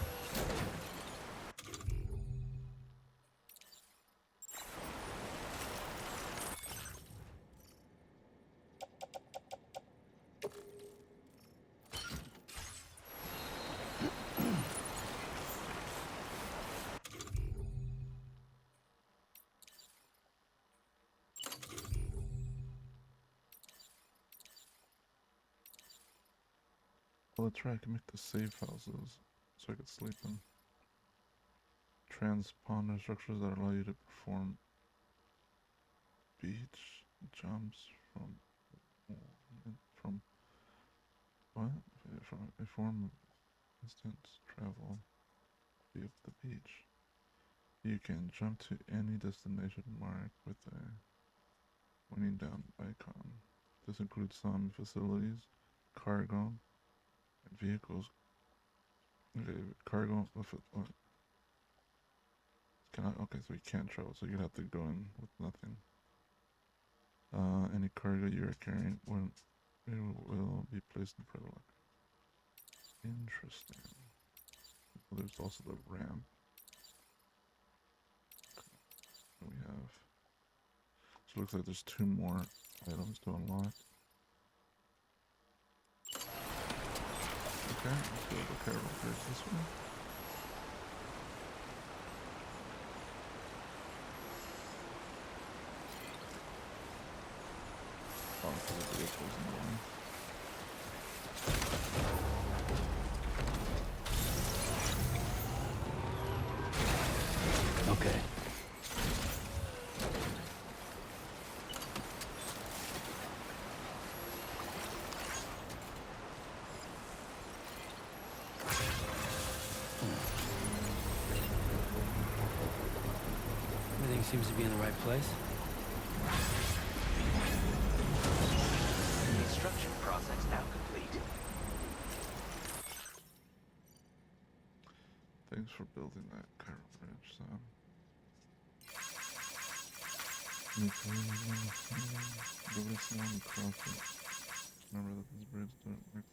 Well, let's try. I can make the safe houses so I could sleep in. Transponder structures that allow you to perform beach jumps from what? From a form of instant travel via the beach. You can jump to any destination marked with a pointing down icon. This includes some facilities, cargo, and vehicles. Okay, cargo. Okay, so we can't travel, so you'd have to go in with nothing. Any cargo you are carrying will be placed in private locker. Interesting. Well, there's also the ramp. We have. So it looks like there's 2 more items to unlock. Okay, let's go to the cargo first. This one. Oh, so the vehicle's in the way. seems to be in the right place. Construction process now complete. Thanks for building that Cairo Bridge, Sam. Go to Sam and cross it. Remember that this bridge don't work.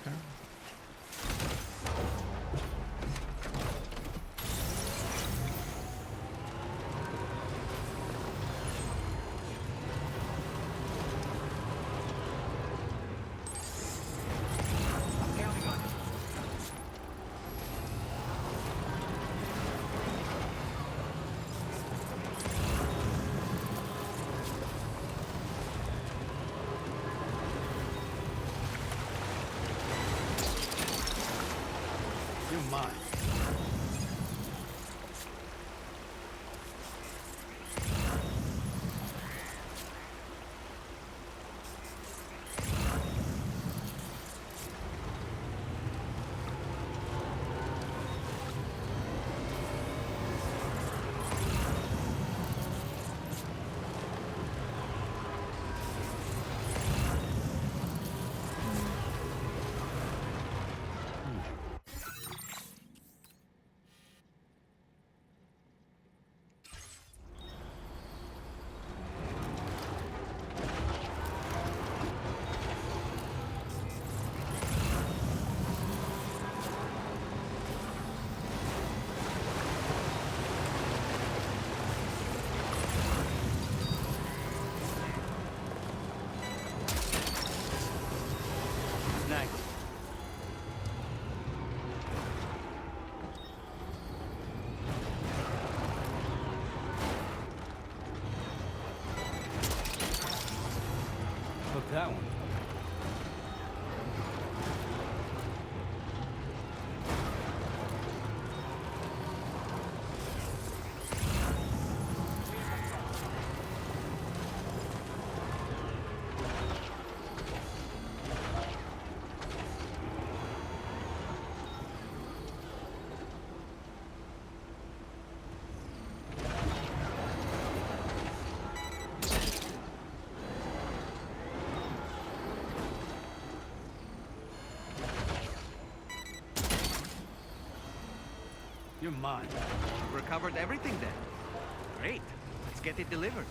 Okay. You're mine. Next. Hook that one. You're mine. Recovered everything then. Great. Let's get it delivered.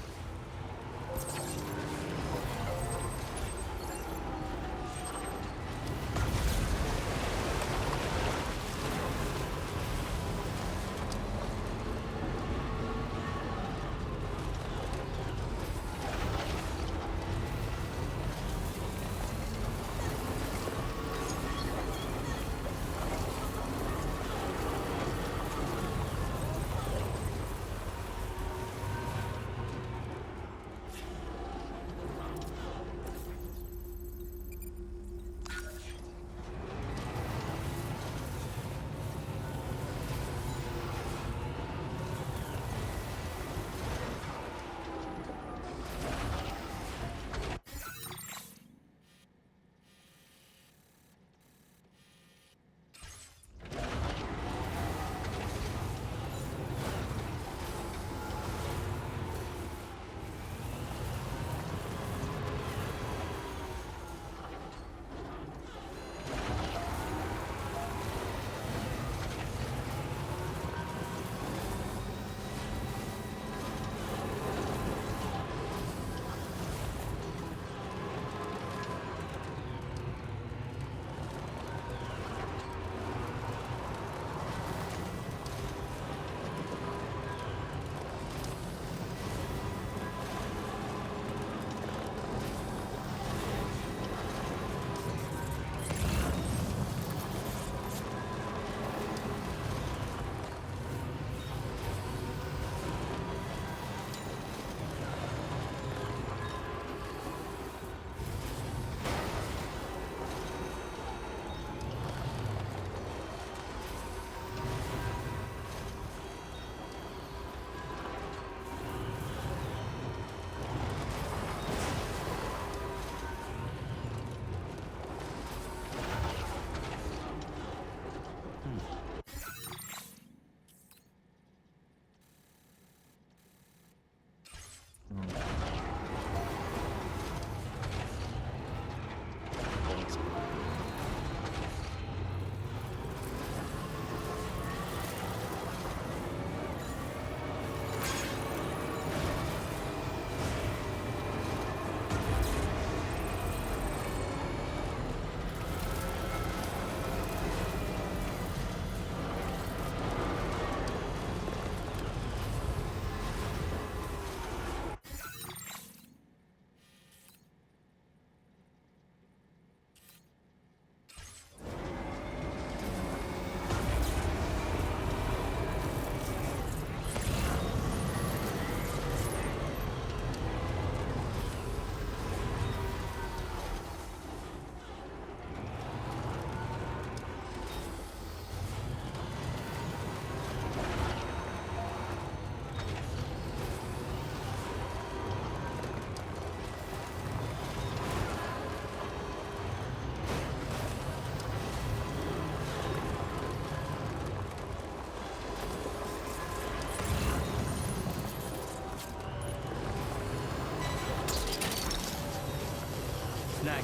Snag.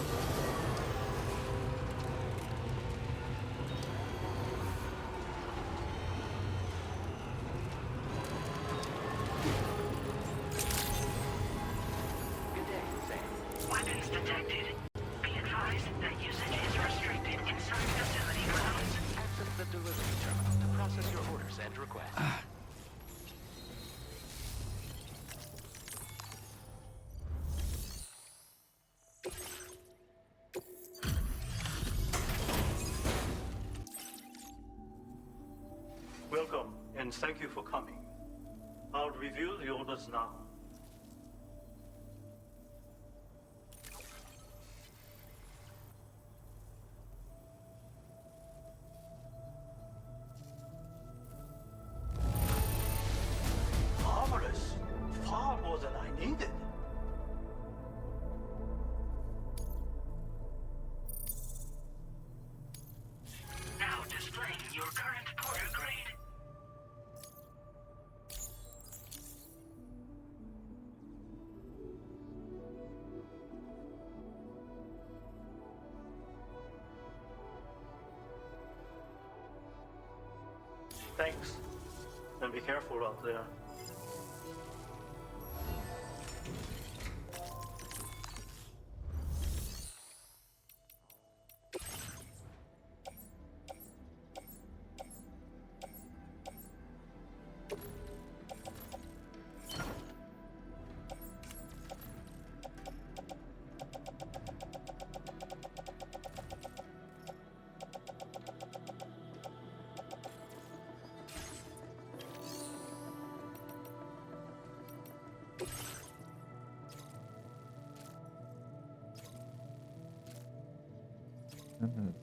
Weapons detected. Be advised that usage is restricted inside facility grounds. Access the delivery terminal to process your orders and requests. Welcome, and thank you for coming. I'll review the orders now. Marvelous! Far more than I needed. Now displaying your current porter grade. Thanks. And be careful out there.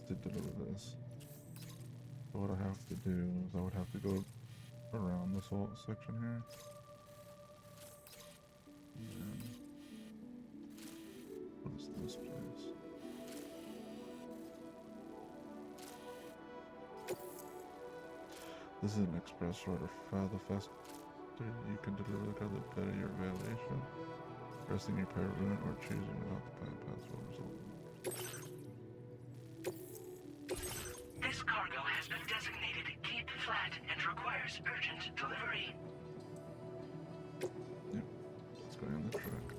To deliver this. So what I have to do is I would have to go around this whole section here. And then what is this place? This is an express order. The faster you can deliver the car, the better your evaluation. Pressing your power button or choosing without the pass will result. This cargo has been designated Keep Flat and requires urgent delivery. Yep. Let's go on the truck.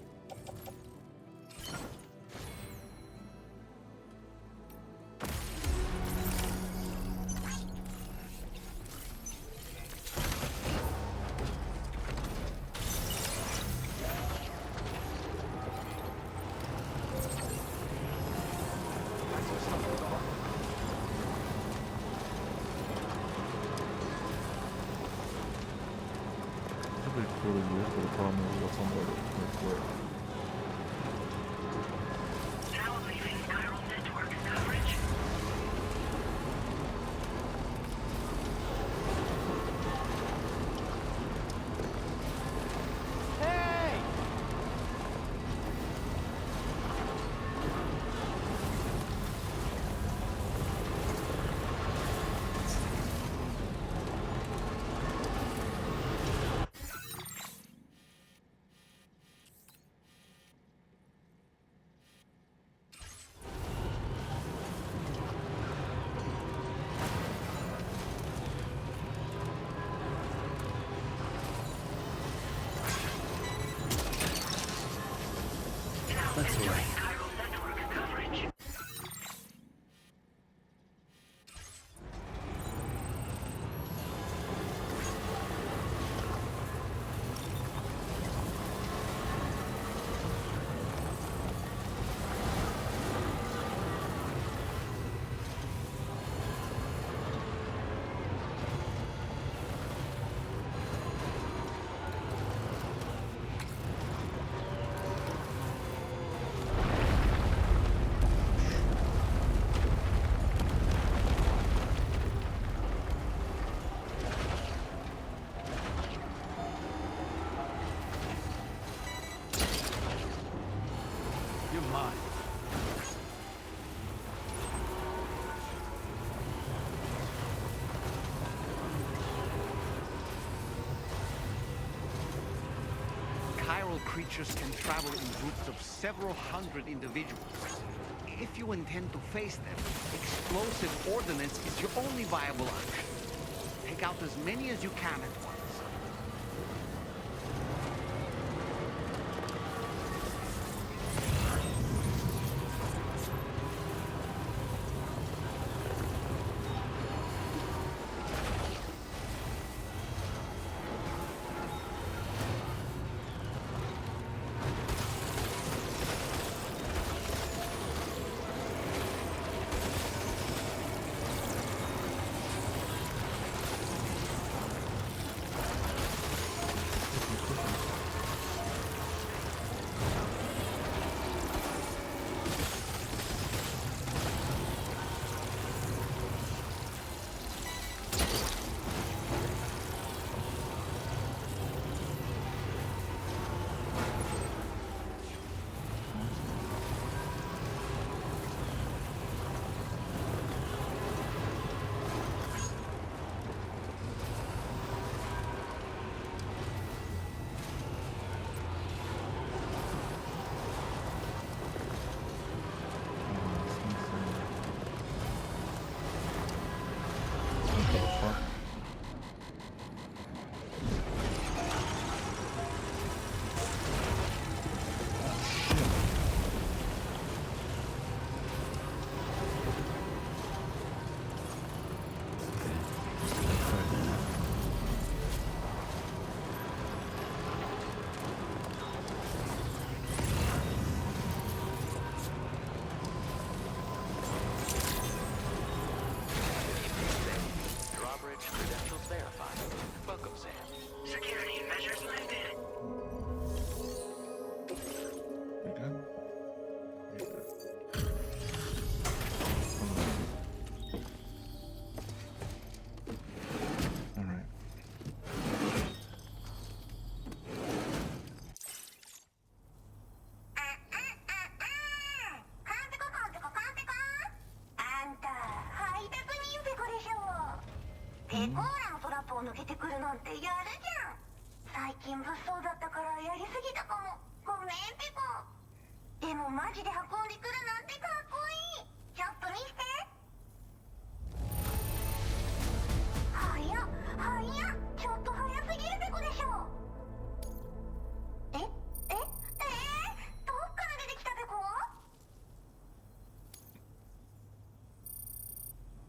Pretty cool to use, but the problem is what's on the network. Now leaving chiral network coverage. Hey! mine. Chiral creatures can travel in groups of several hundred individuals. If you intend to face them, explosive ordnance is your only viable option. Take out as many as you can at once.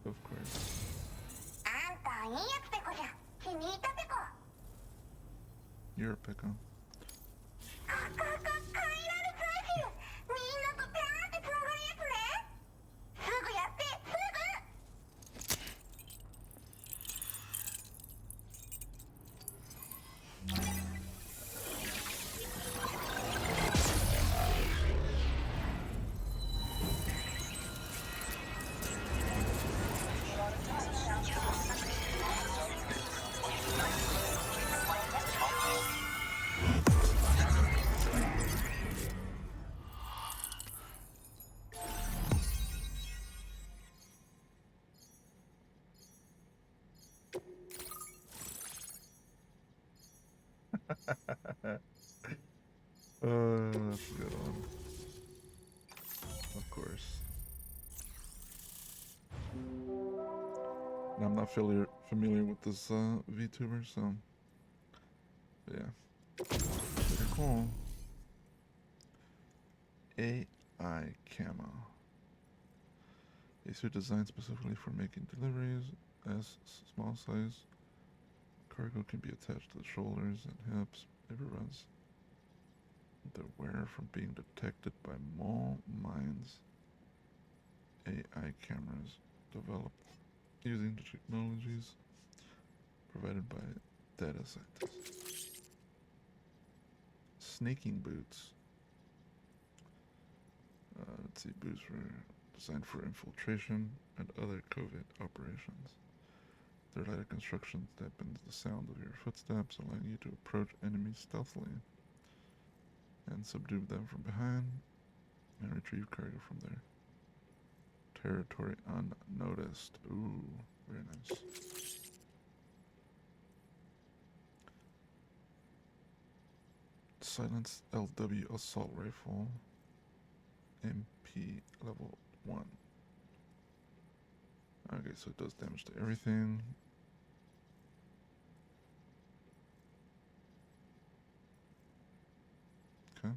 Of course. You're a pickle. That's a good one. Of course. Now, I'm not familiar with this VTuber, so yeah. Pretty cool. AI camo. A suit designed specifically for making deliveries. As small size cargo can be attached to the shoulders and hips. It prevents the wearer from being detected by mole mines. AI cameras developed using the technologies provided by data scientists. Snaking boots. Let's see, boots were designed for infiltration and other covert operations. Their lighter construction dampens the sound of your footsteps, allowing you to approach enemies stealthily and subdue them from behind. And retrieve cargo from there. Territory unnoticed. Ooh, very nice. Silence LW assault rifle. MP level 1. Okay, so it does damage to everything. Okay.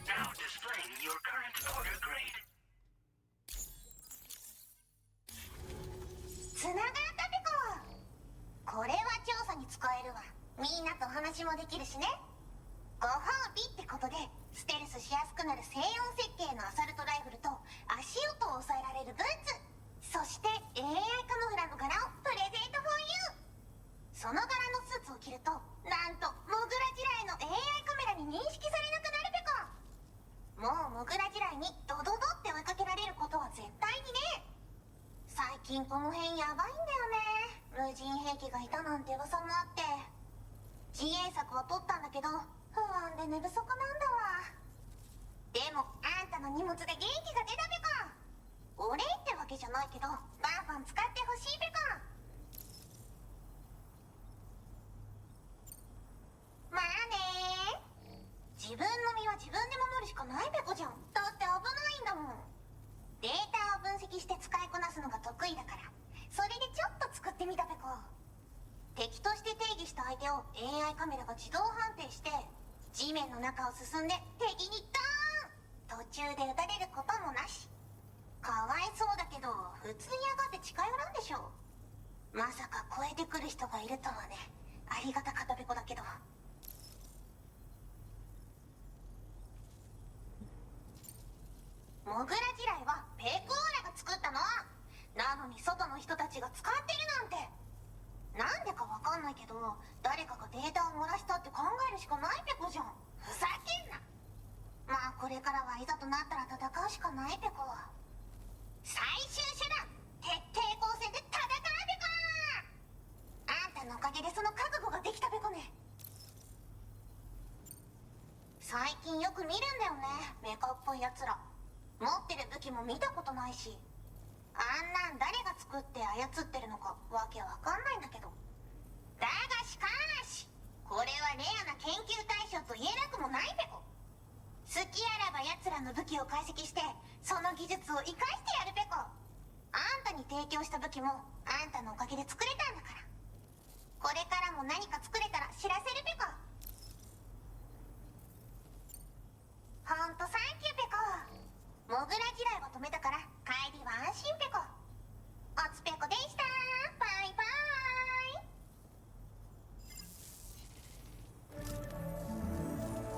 Now displaying your current order grade. つながったペコ。これは調査に使えるわ。みんなと話もできるしね。ご褒美ってことでステルスしやすくなる静音設計のアサルトライフルと足音を抑えられるブーツ、そして AI カモフラの柄をプレゼント for you。 その柄のスーツを着るとなんとモグラ地雷の AI カメラに認識されなくなるペコ。もうモグラ地雷にドドドって追いかけられることは絶対にね。最近この辺やばいんだよね。無人兵器がいたなんて噂もあって、自衛策は取ったんだけど不安で寝不足なんだわ。でもあんたの荷物で元気が出たペコ。お礼ってわけじゃないけどバンバン使ってほしいペコ。まあねー。自分の身は自分で守るしかないペコじゃん。だって危ないんだもん。データを分析して使いこなすのが得意だから、それでちょっと作ってみたペコ。敵として定義した相手を AI カメラが自動判定して地面の中を進んで敵にドーン。途中で撃たれることもなし。かわいそうだけど普通に上がって近寄らんでしょ。まさか超えてくる人がいるとはね。ありがたかったペコだけど。モグラ地雷はペコーラが作ったの。なのに外の人たちが使ってるなんて。なんでかわかんないけど誰かがデータを漏らしたって考えるしかないペコじゃん。ふざけんな。まあこれからはいざとなったら戦うしかないペコ。最終手段、徹底抗戦で戦うペコ。あんたのおかげでその覚悟ができたペコね。最近よく見るんだよね、メカっぽいやつら。持ってる武器も見たことないし、あんなん誰が作って操ってるのかわけわかんないんだけど。だがしかしこれはレアな研究対象と言えなくもないペコ。好きあらば奴らの武器を解析してその技術を生かしてやるペコ。あんたに提供した武器もあんたのおかげで作れたんだから。これからも何か作れたら知らせるペコ。ほんとサンキューペコ。モグラ地雷を止めたから帰りは安心ペコ。おつペコでした。バイバ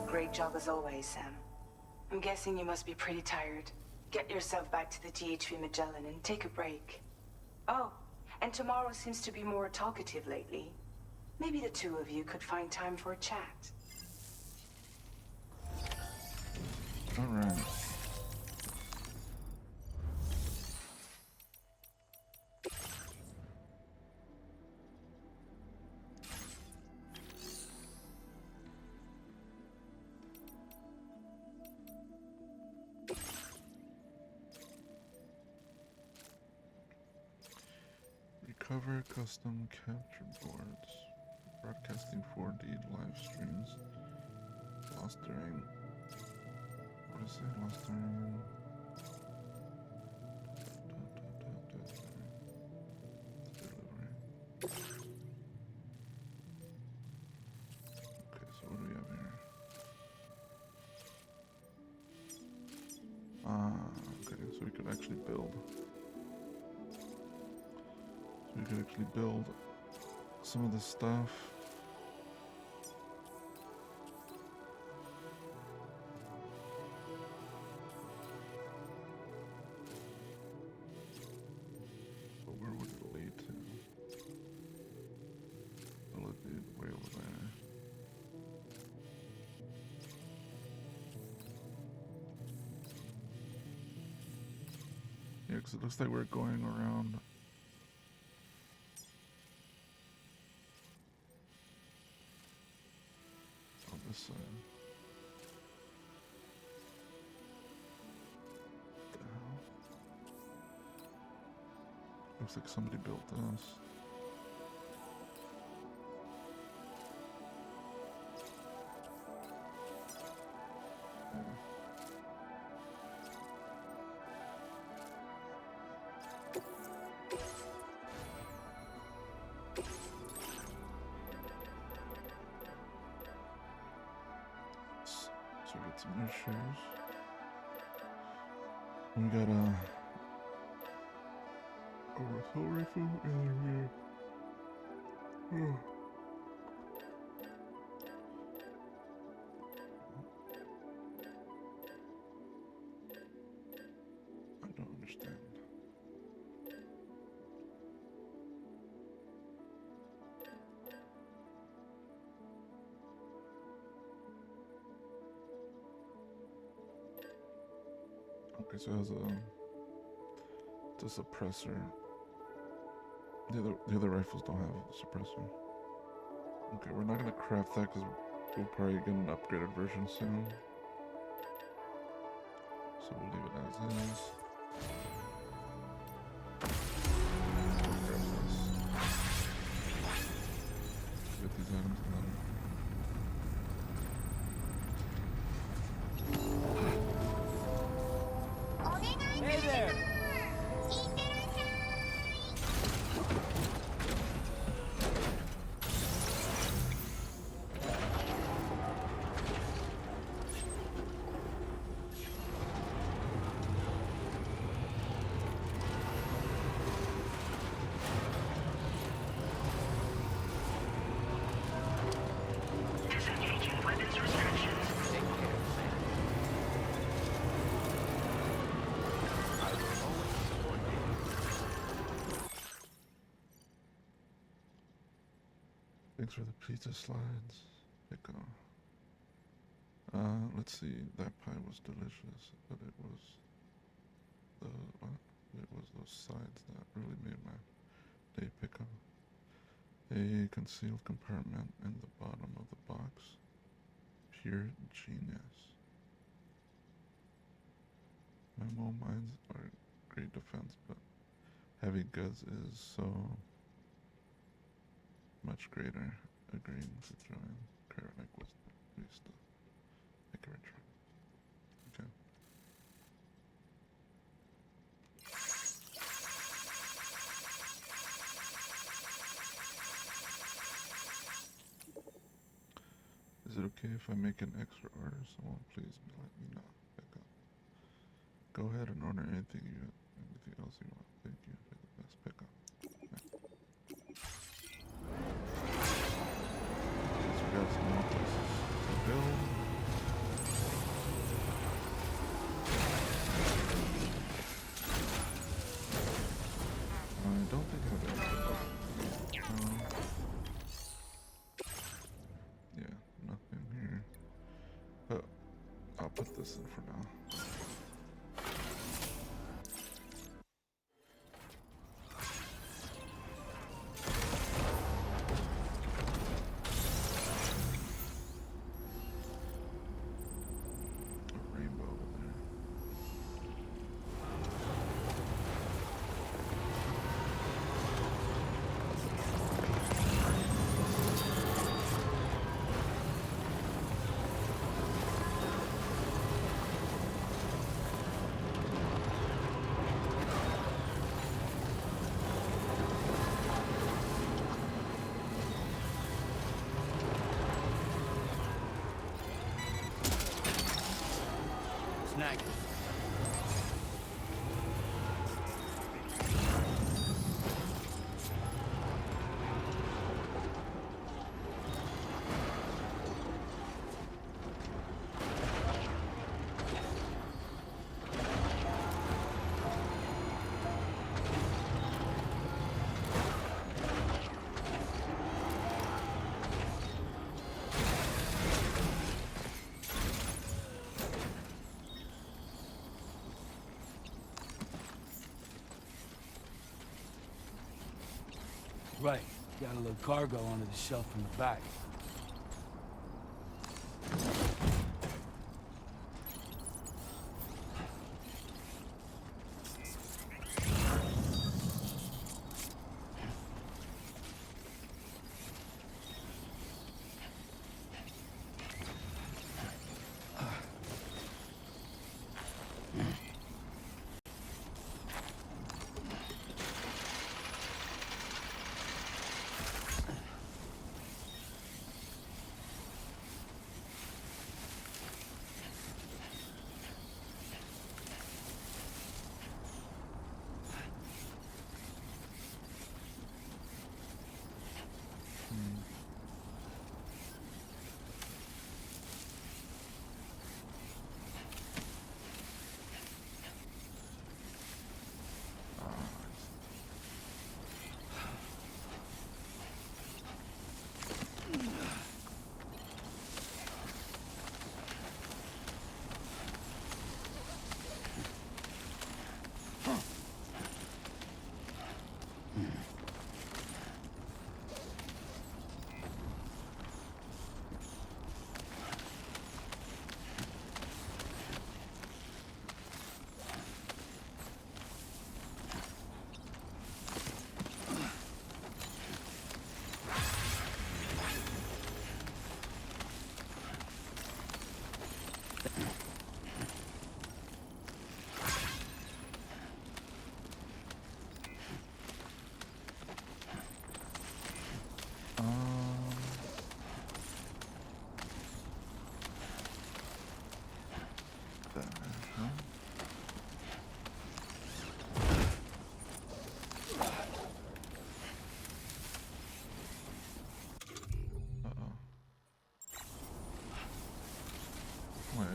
イ。 Great job as always, Sam. I'm guessing you must be pretty tired. Get yourself back to the GHV Magellan and take a break. Oh, and tomorrow seems to be more talkative lately. Maybe the two of you could find time for a chat. Alright. Recover custom capture boards. Broadcasting 4D live streams. Lost during. What is it? Lost during. Delivery. Okay, so what do we have here? Okay, so we could actually build. So we could actually build some of this stuff. But where would it lead to? Will it be way over there? Yeah, because it looks like we're going around. On this side. Looks like somebody built this. So we got some new shoes. We got a assault rifle and then I don't understand. Okay, so it has a suppressor. The other rifles don't have a suppressor. Okay, we're not gonna craft that because we'll probably get an upgraded version soon. So we'll leave it as is. We'll grab this. Get these items and then Hey there! Disengaging weapons restrictions. Take care, Sam. I will always support you. thanks for the pizza slides. Pick on. Let's see. That pie was delicious, but it was those sides that really made my day pick up. A concealed compartment in the bottom of the box. Pure genius. Memo mines are great defense, but heavy goods is so much greater. Agreeing to join. Karanic was the least to make a return. Okay. Is it okay if I make an extra order? Someone please let me know. Pick up. Go ahead and order anything else you want. Thank you for the best pickup. So we got some more places to build. I don't think I have anything. Yeah, nothing here. But I'll put this in for now. A rainbow over there. Snag it. Right. Got a little cargo under the shelf in the back.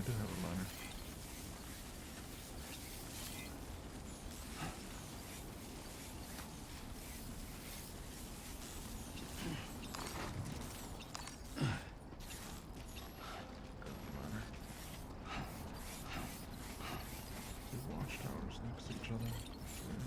do have a miner. Watchtowers next to each other. Yeah.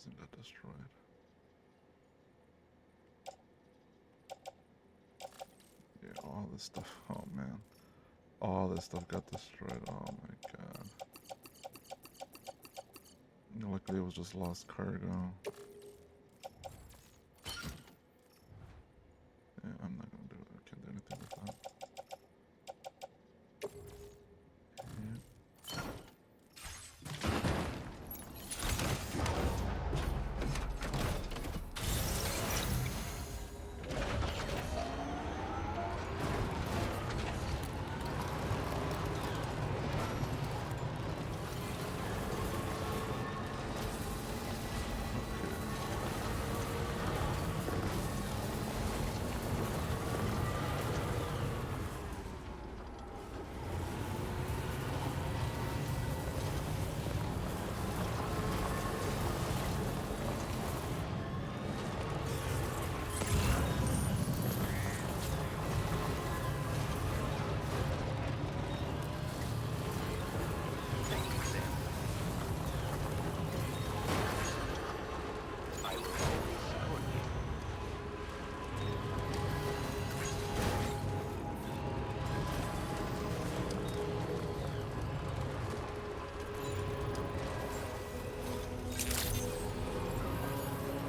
It got destroyed. Yeah, all this stuff. Oh man. All this stuff got destroyed. Oh my god. Luckily it was just lost cargo. Yeah, I'm not gonna do it. I can't do anything with that.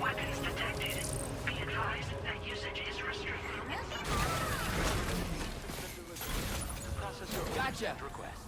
Weapons detected. Be advised that usage is restricted. Process your gotcha. Requests.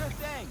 Sure thing.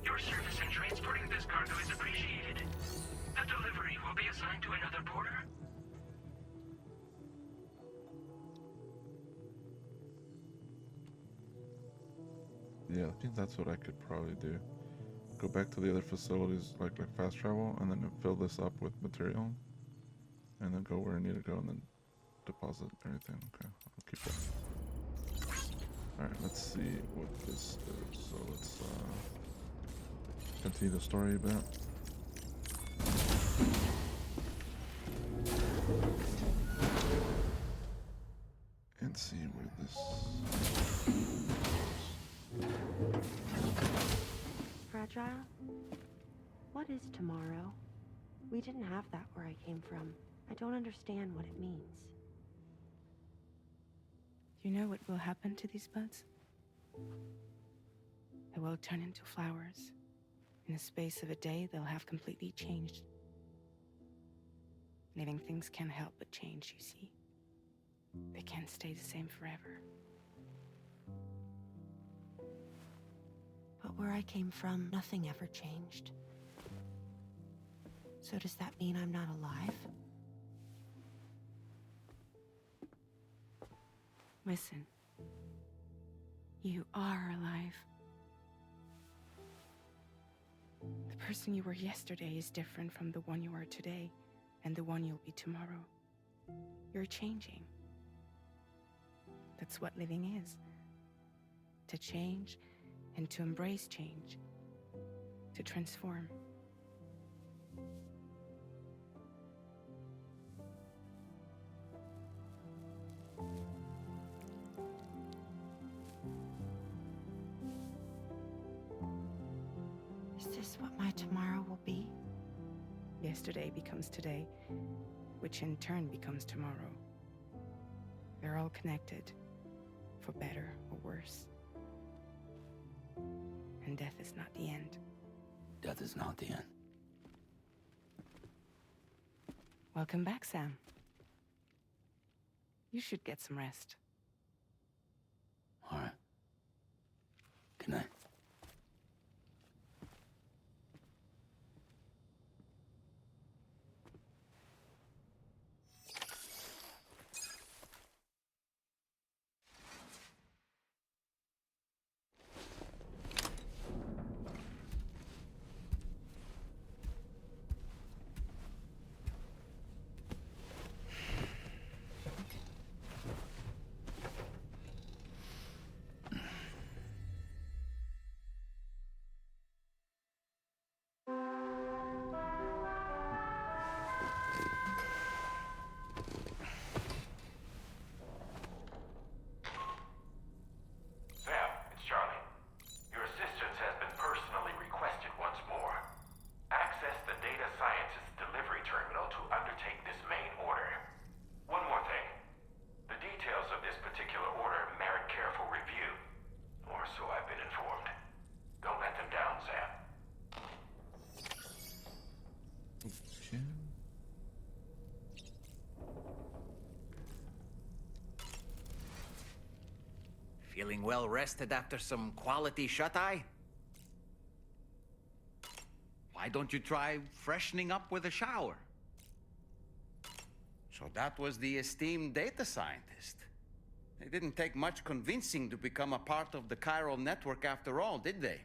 Your service in transporting this cargo is appreciated. The delivery will be assigned to another porter. Yeah, I think that's what I could probably do. Go back to the other facilities, like fast travel, and then fill this up with material, and then go where I need to go, and then deposit everything. Okay, I'll keep that. All right, let's see what this is. So let's continue the story a bit. And see where this Fragile? What is tomorrow? We didn't have that where I came from. I don't understand what it means. You know what will happen to these buds? They will turn into flowers. In the space of a day, they'll have completely changed. Living things can't help but change, you see. They can't stay the same forever. But where I came from, nothing ever changed. So does that mean I'm not alive? Listen. You are alive. The person you were yesterday is different from the one you are today, and the one you'll be tomorrow. You're changing. That's what living is. To change and to embrace change. To transform. Is this what my tomorrow will be? Yesterday becomes today, which in turn becomes tomorrow. They're all connected, for better or worse. And death is not the end. Death is not the end. Welcome back, Sam. You should get some rest. All right. Good night. Sam, it's Charlie. Your assistance has been personally requested once more. Access the Data Sciences delivery terminal to undertake this main order. One more thing. The details of this particular order merit careful review. Or so I've been informed. Don't let them down, Sam. Okay. Feeling well rested after some quality shut-eye? Why don't you try freshening up with a shower? So that was the esteemed data scientist. It didn't take much convincing to become a part of the chiral network after all, did they?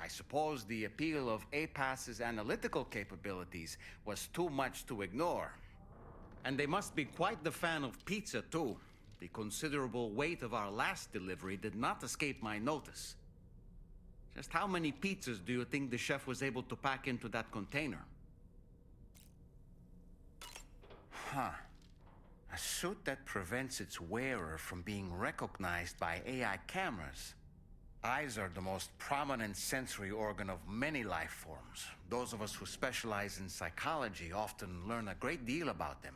I suppose the appeal of APAS's analytical capabilities was too much to ignore. And they must be quite the fan of pizza, too. The considerable weight of our last delivery did not escape my notice. Just how many pizzas do you think the chef was able to pack into that container? Huh. A suit that prevents its wearer from being recognized by AI cameras. Eyes are the most prominent sensory organ of many life forms. Those of us who specialize in psychology often learn a great deal about them.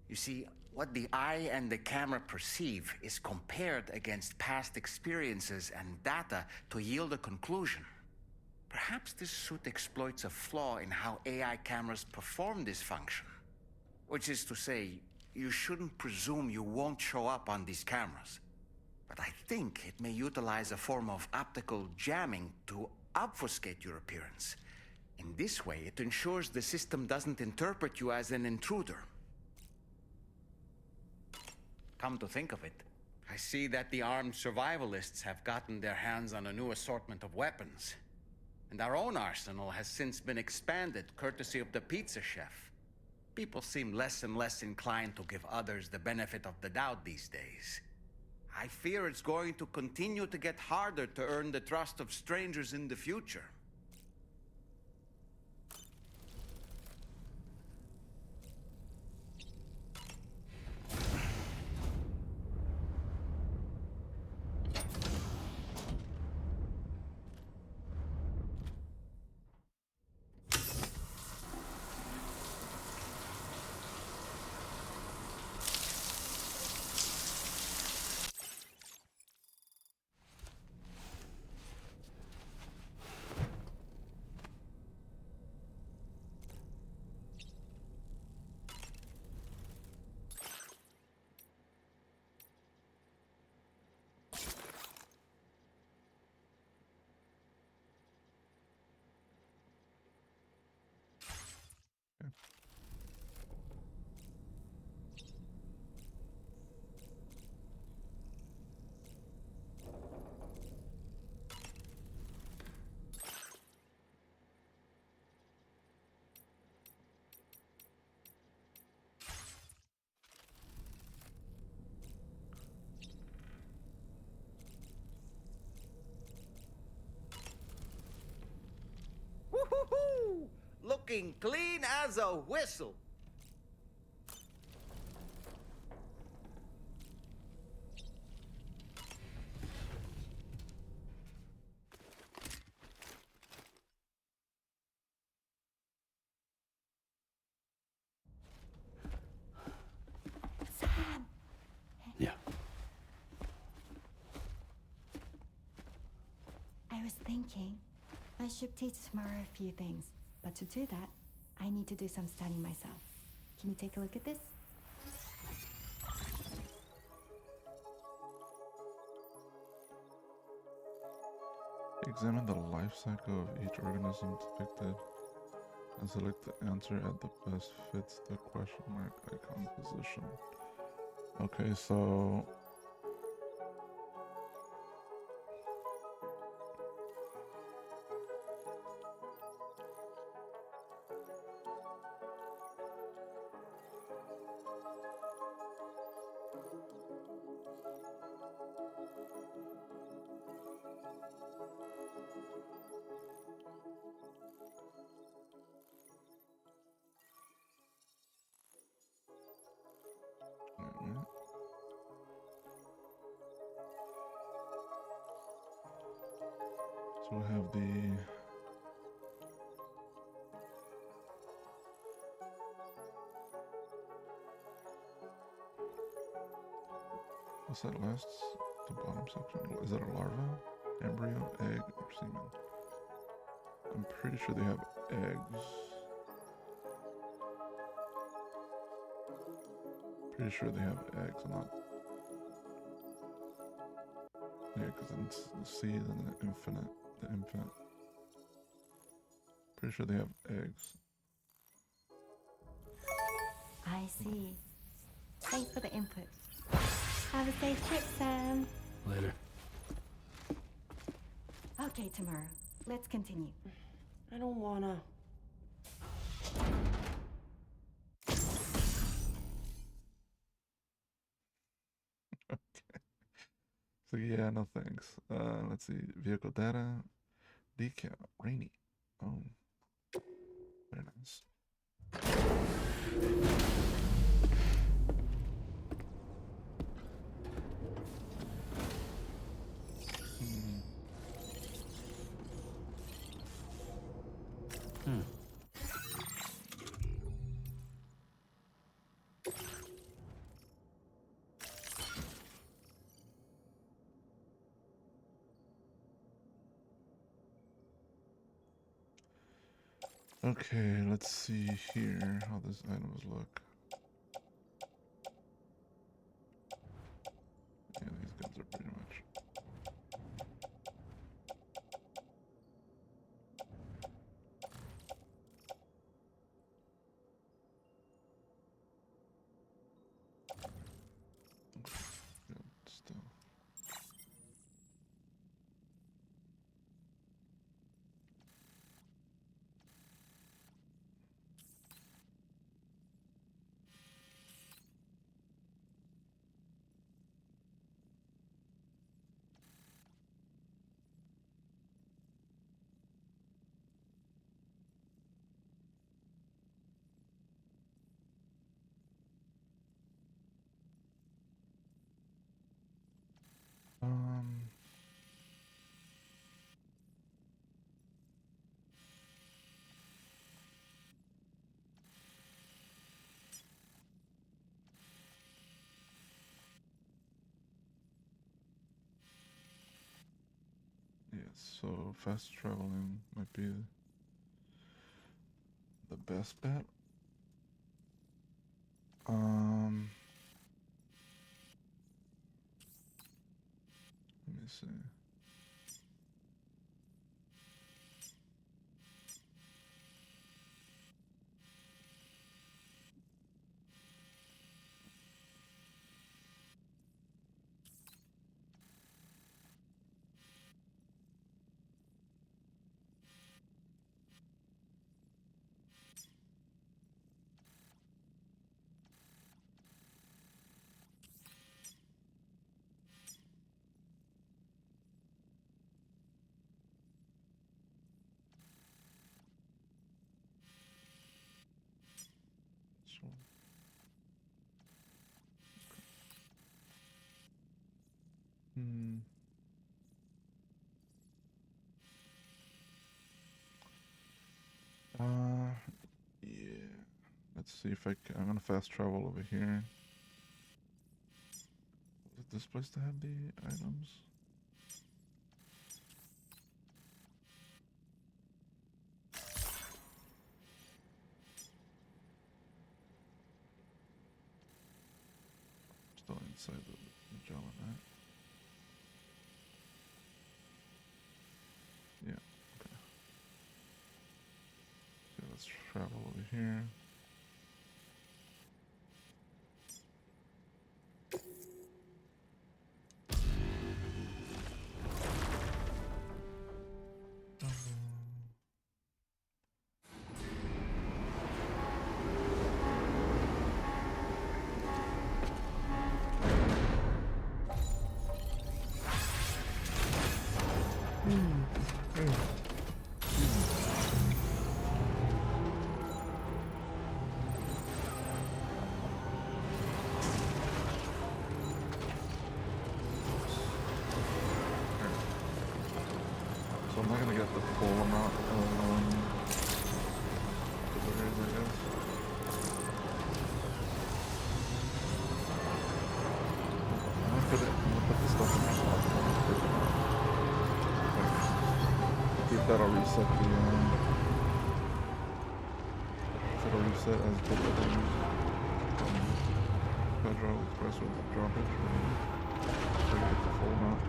You see, what the eye and the camera perceive is compared against past experiences and data to yield a conclusion. Perhaps this suit exploits a flaw in how AI cameras perform this function. Which is to say, you shouldn't presume you won't show up on these cameras. But I think it may utilize a form of optical jamming to obfuscate your appearance. In this way, it ensures the system doesn't interpret you as an intruder. Come to think of it, I see that the armed survivalists have gotten their hands on a new assortment of weapons. And our own arsenal has since been expanded courtesy of the pizza chef. People seem less and less inclined to give others the benefit of the doubt these days. I fear it's going to continue to get harder to earn the trust of strangers in the future. Woo-hoo-hoo! Looking clean as a whistle. Sam! Yeah. I was thinking, I should teach tomorrow a few things, but to do that, I need to do some studying myself. Can you take a look at this? Examine the life cycle of each organism depicted and select the answer at the best fits the question mark icon position. Okay, so we have the what's that last, the bottom section? Is that a larva, embryo, egg, or semen? I'm pretty sure they have eggs. Pretty sure they have eggs. I'm not. Yeah, because then it's the seed and the infant. Pretty sure they have eggs. I see. Thanks for the input. Have a safe trip, Sam. Later. Okay, tomorrow. Let's continue. I don't wanna. So yeah, no thanks. Let's see. Vehicle data. Decal. Rainy. Oh. Very nice. Okay, let's see here how these items look. Yeah, these guns are pretty much. Good stuff. Yeah, so fast traveling might be the best bet. Let me see. So, yeah. Let's see if I can. I'm gonna fast travel over here. Was it this place to have the items? Still inside the Magellan, right? Yeah, okay. So let's travel over here. So I'm not gonna get the full amount of deliveries, I guess. I'm gonna put the stuff in my slot. Keep that, I'll reset the so it'll reset as deliveries from Federal Express or droppage, so you get the full amount.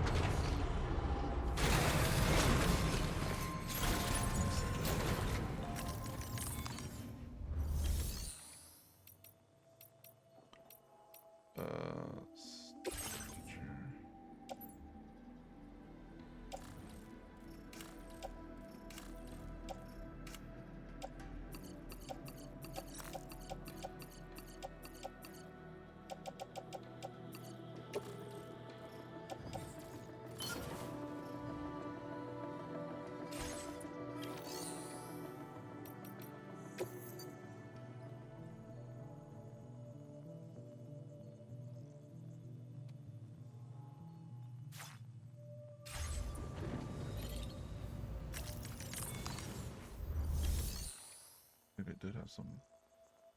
have some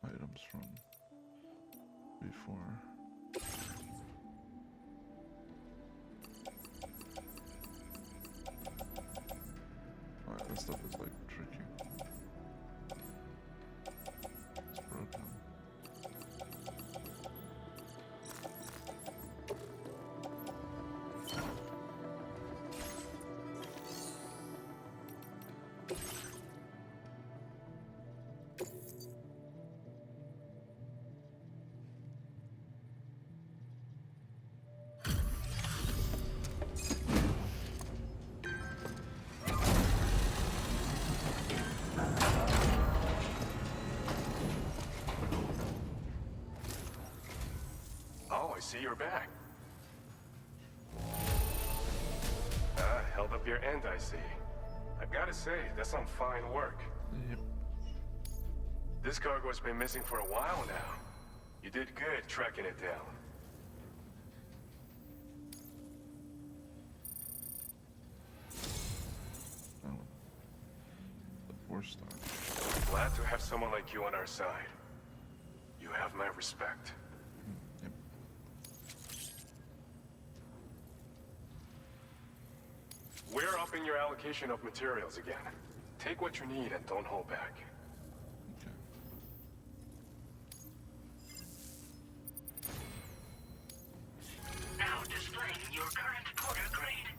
items from before. Alright, this stuff is like tricky. It's broken. I see you're back. Held up your end, I see. I've got to say, that's some fine work. Yep. This cargo's been missing for a while now. You did good tracking it down. Oh. The 4-star. Glad to have someone like you on our side. You have my respect. Yep. We're upping your allocation of materials again. Take what you need and don't hold back. Okay. Now displaying your current porter grade.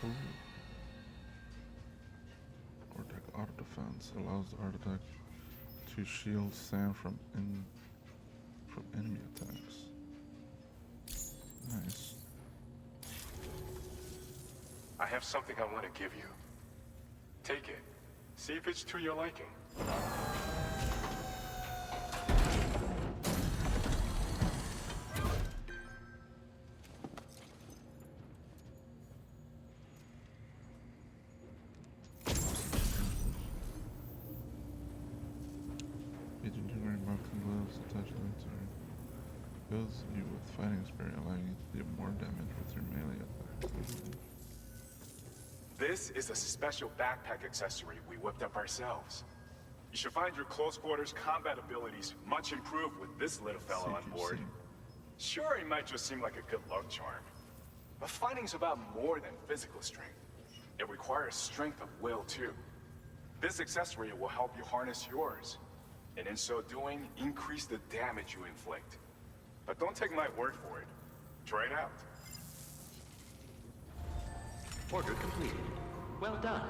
Ooh. Artifact auto defense allows the artifact to shield sand from enemy attacks. Nice. I have something I want to give you. Take it. See if it's to your liking. Agent wearing boxing gloves attached to the turret. Fills you with fighting spirit, allowing you to deal more damage with your melee attacks. This is a special backpack accessory we whipped up ourselves. You should find your close quarters combat abilities much improved with this little fella on board. Sure, it might just seem like a good luck charm, but fighting's about more than physical strength. It requires strength of will, too. This accessory will help you harness yours, and in so doing, increase the damage you inflict. But don't take my word for it. Try it out. Order completed. Well done.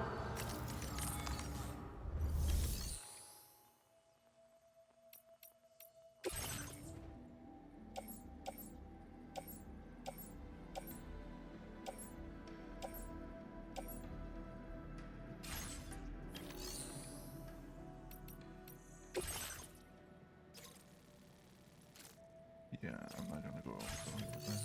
Yeah, I'm not gonna go over that.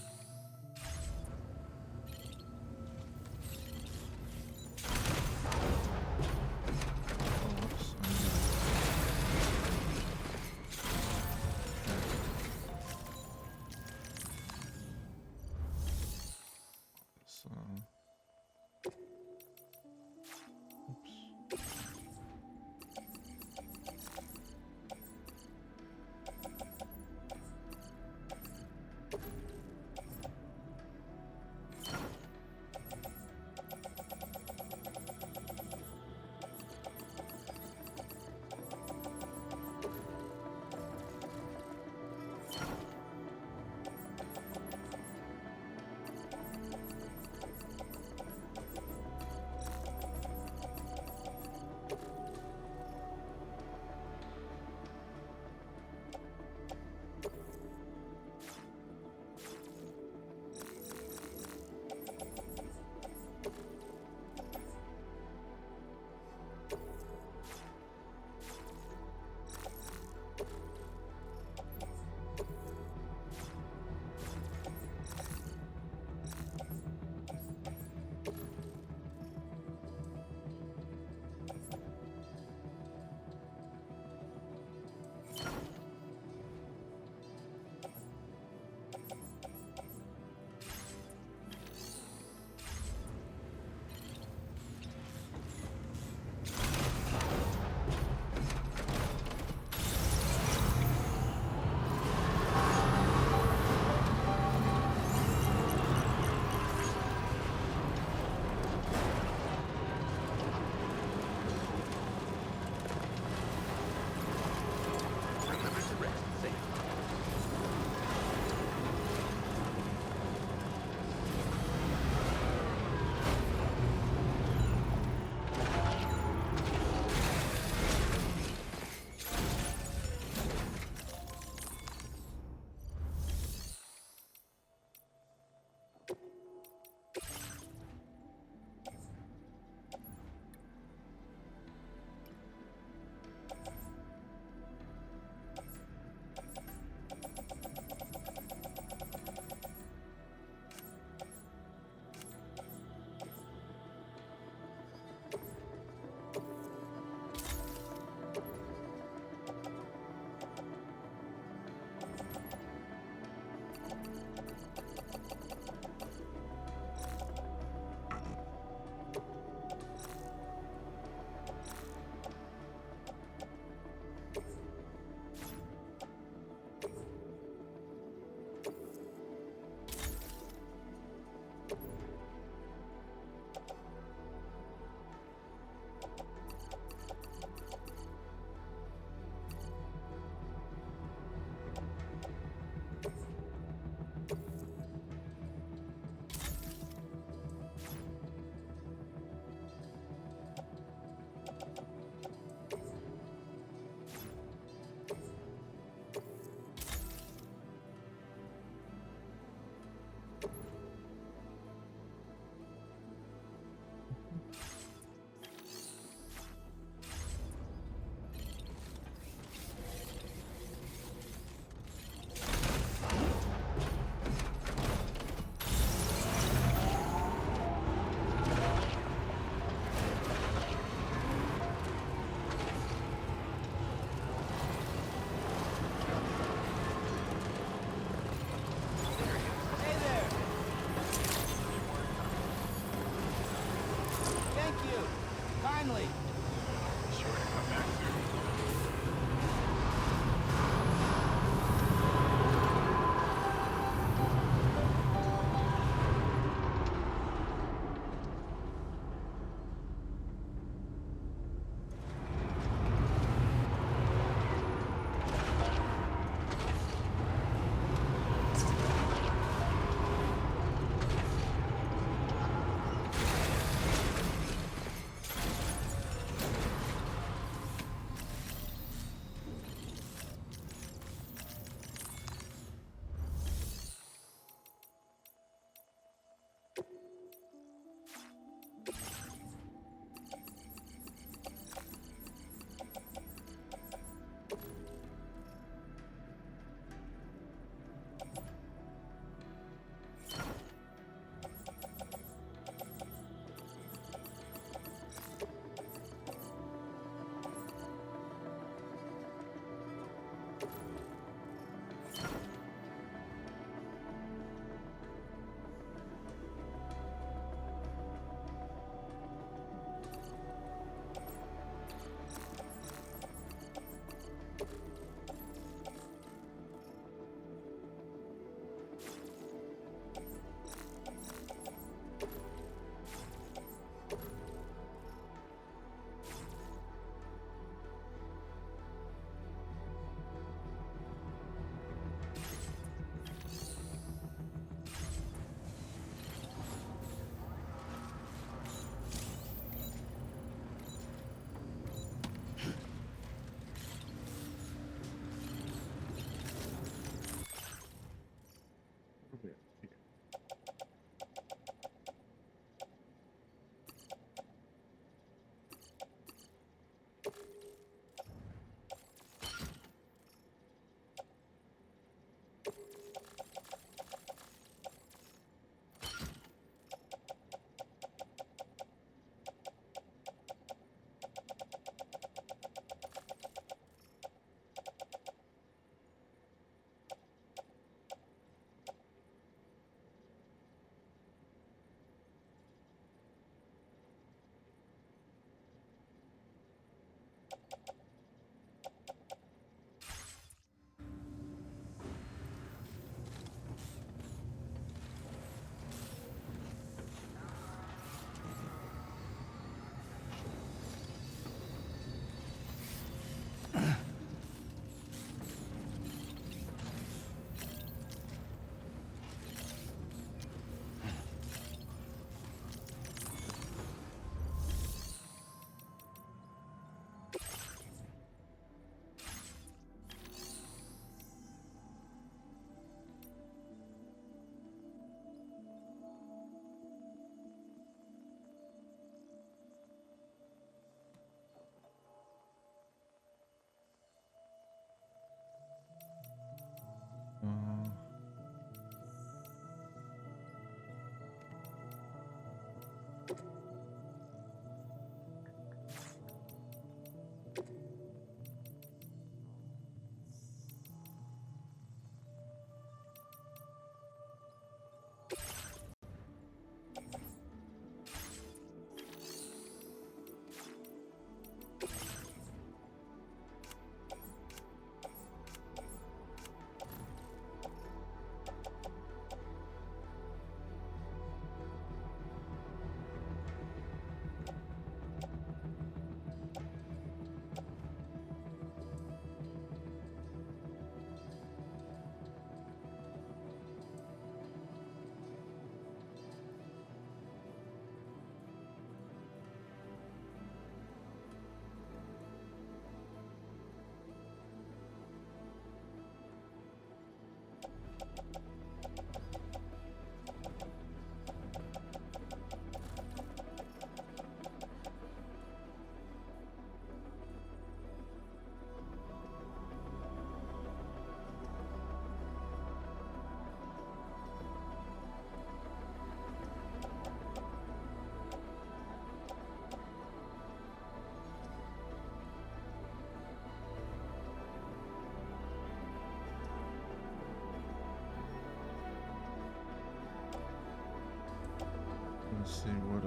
trying to see what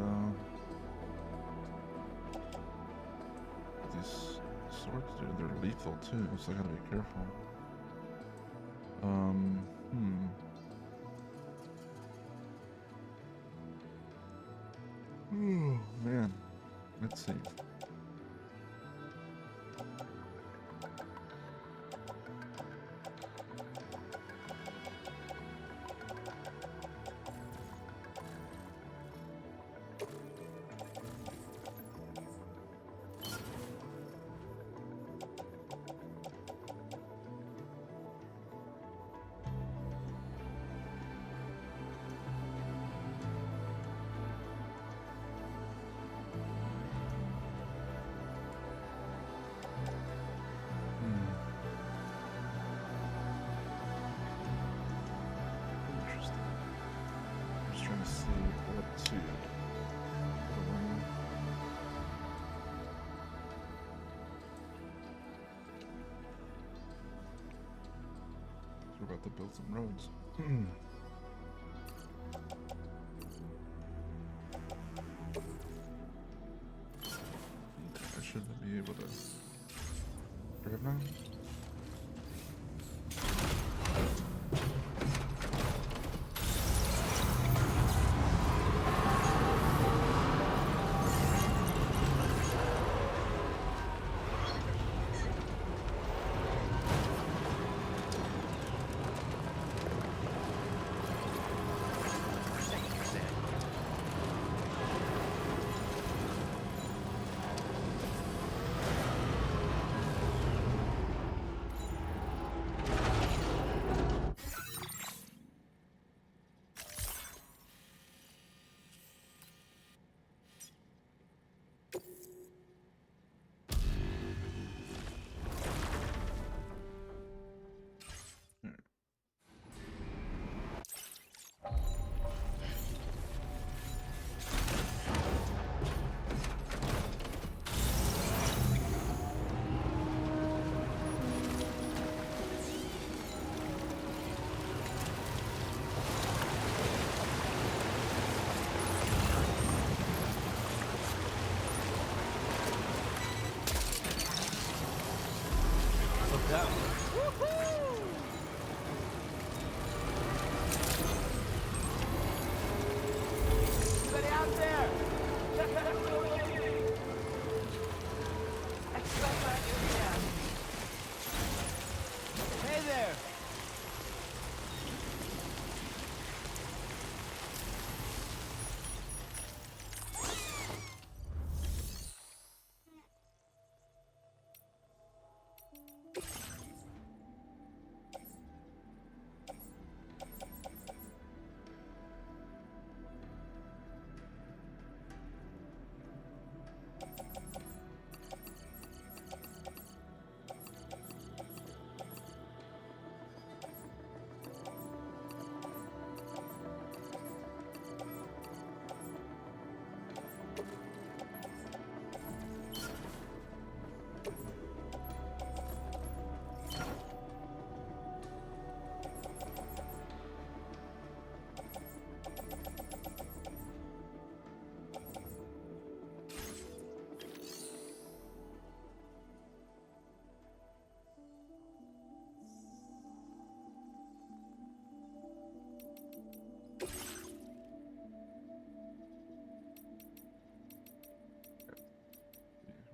these swords do. They're lethal too, so I gotta be careful. Oh man, let's see. We're about to build some roads. I should be able to drive now.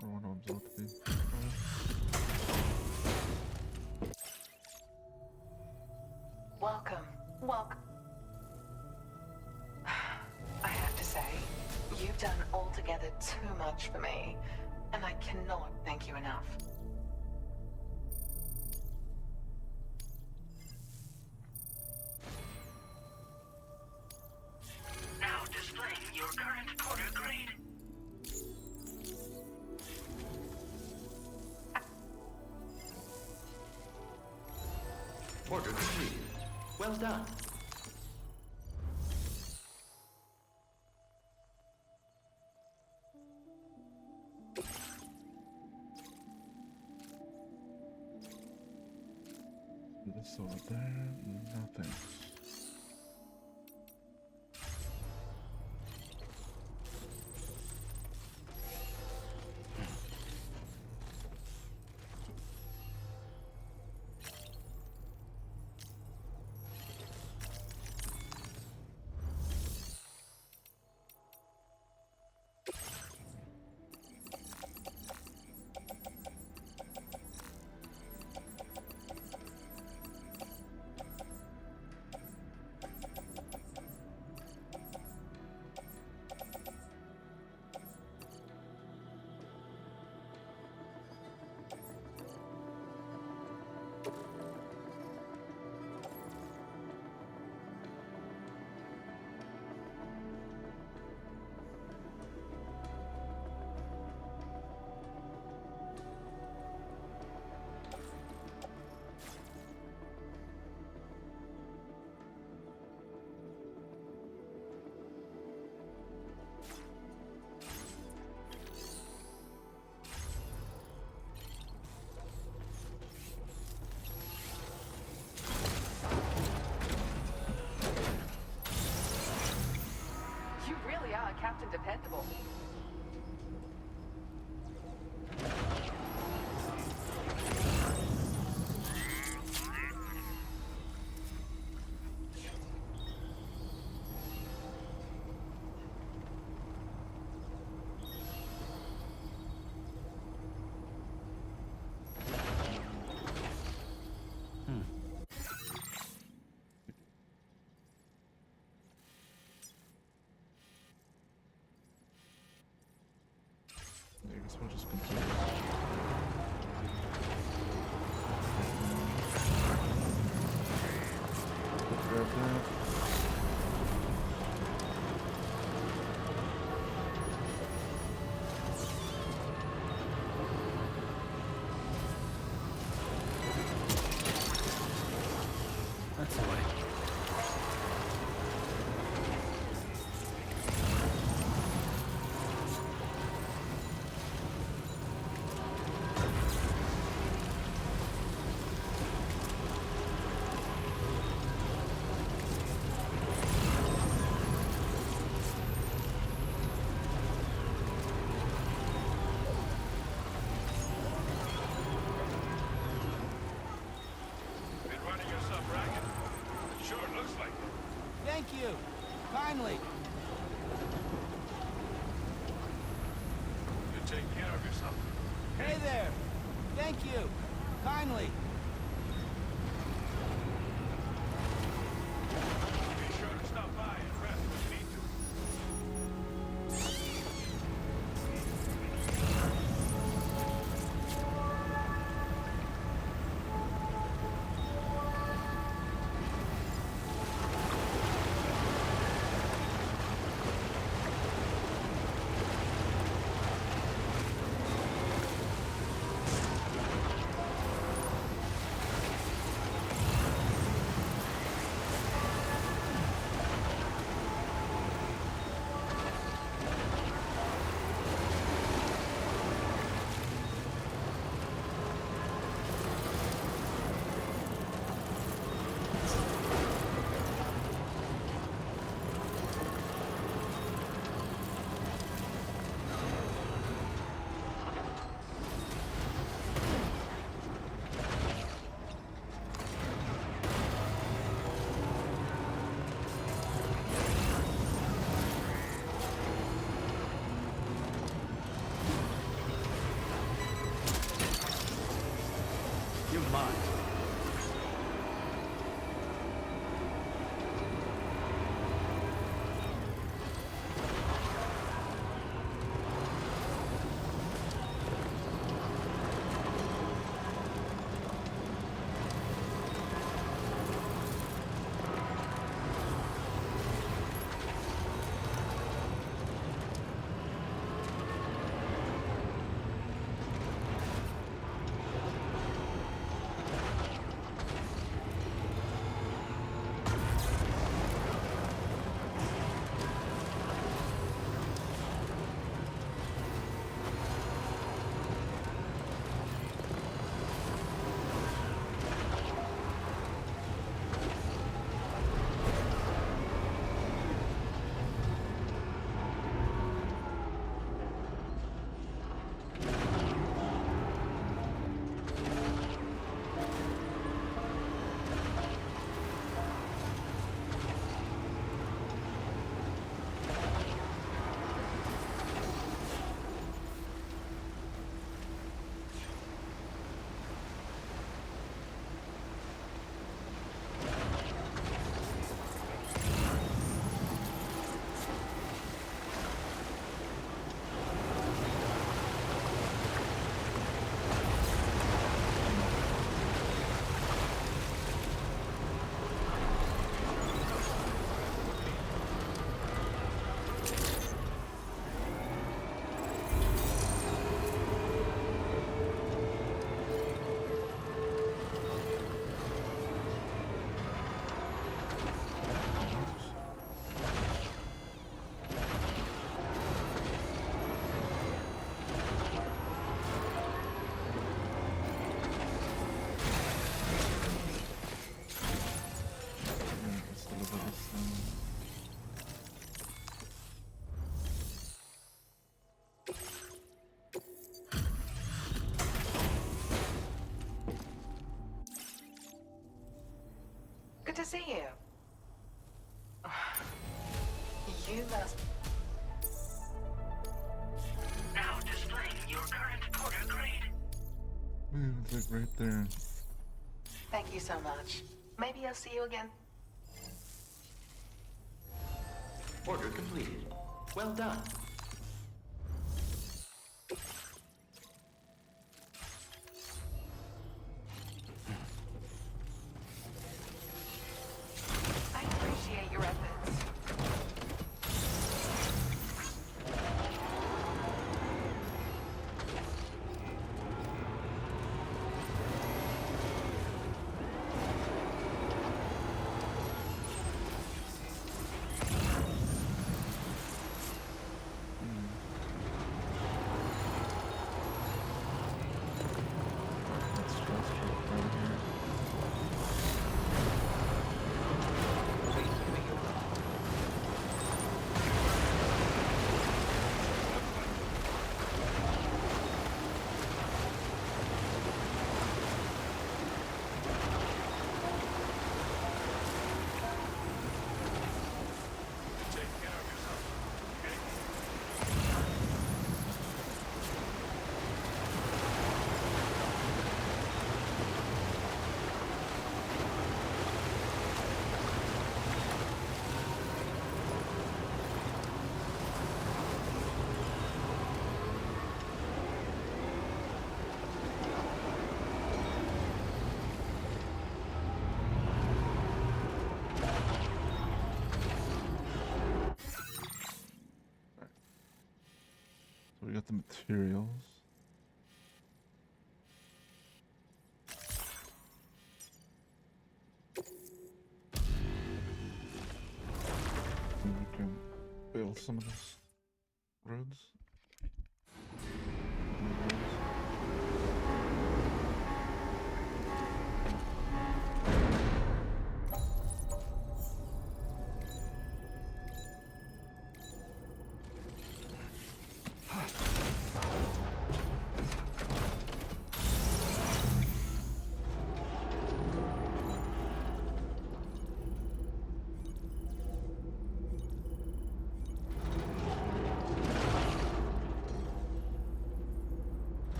I want to absorb these. Welcome. I have to say, you've done altogether too much for me, and I cannot thank you enough. Now displaying your current porter grade. Order completed. Well done. This over there, nothing. You really are Captain Dependable. Yeah, I guess we'll just continue. Grab that. That's the way. Been running yourself ragged? Sure, looks like it. Thank you. Kindly. You take care of yourself. Hey there. Thank you. Kindly. Be sure to stop by and rest if you need to. see you. You must... Now displaying your current order grade. Man, it's like right there. Thank you so much. Maybe I'll see you again. Order completed. Well done. I appreciate your efforts. So we got the materials. And we can build some of these roads.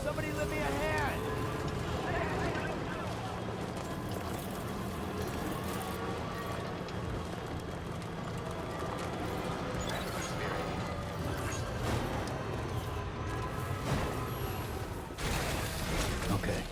Somebody lend me a hand! Okay.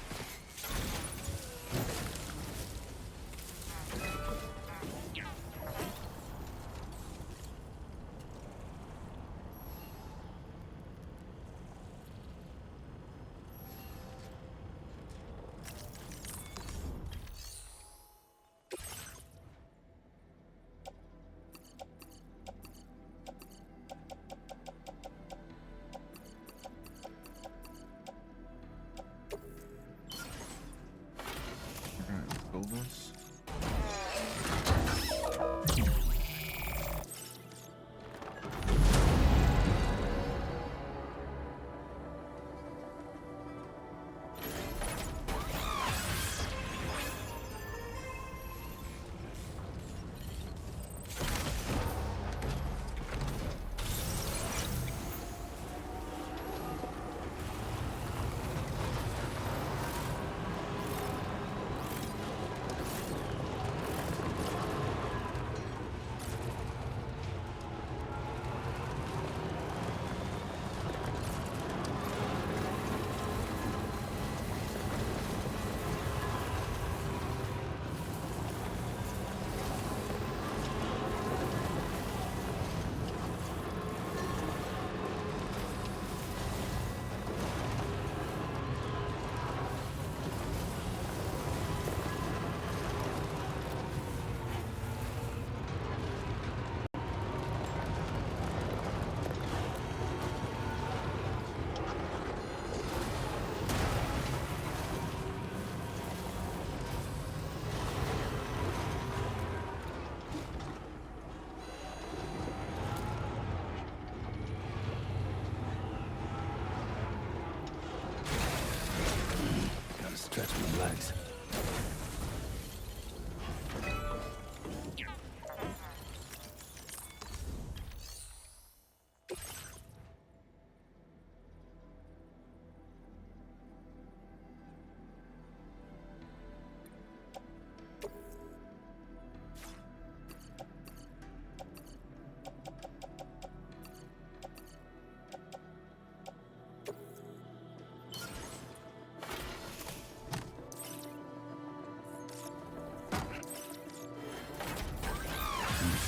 stretch my legs.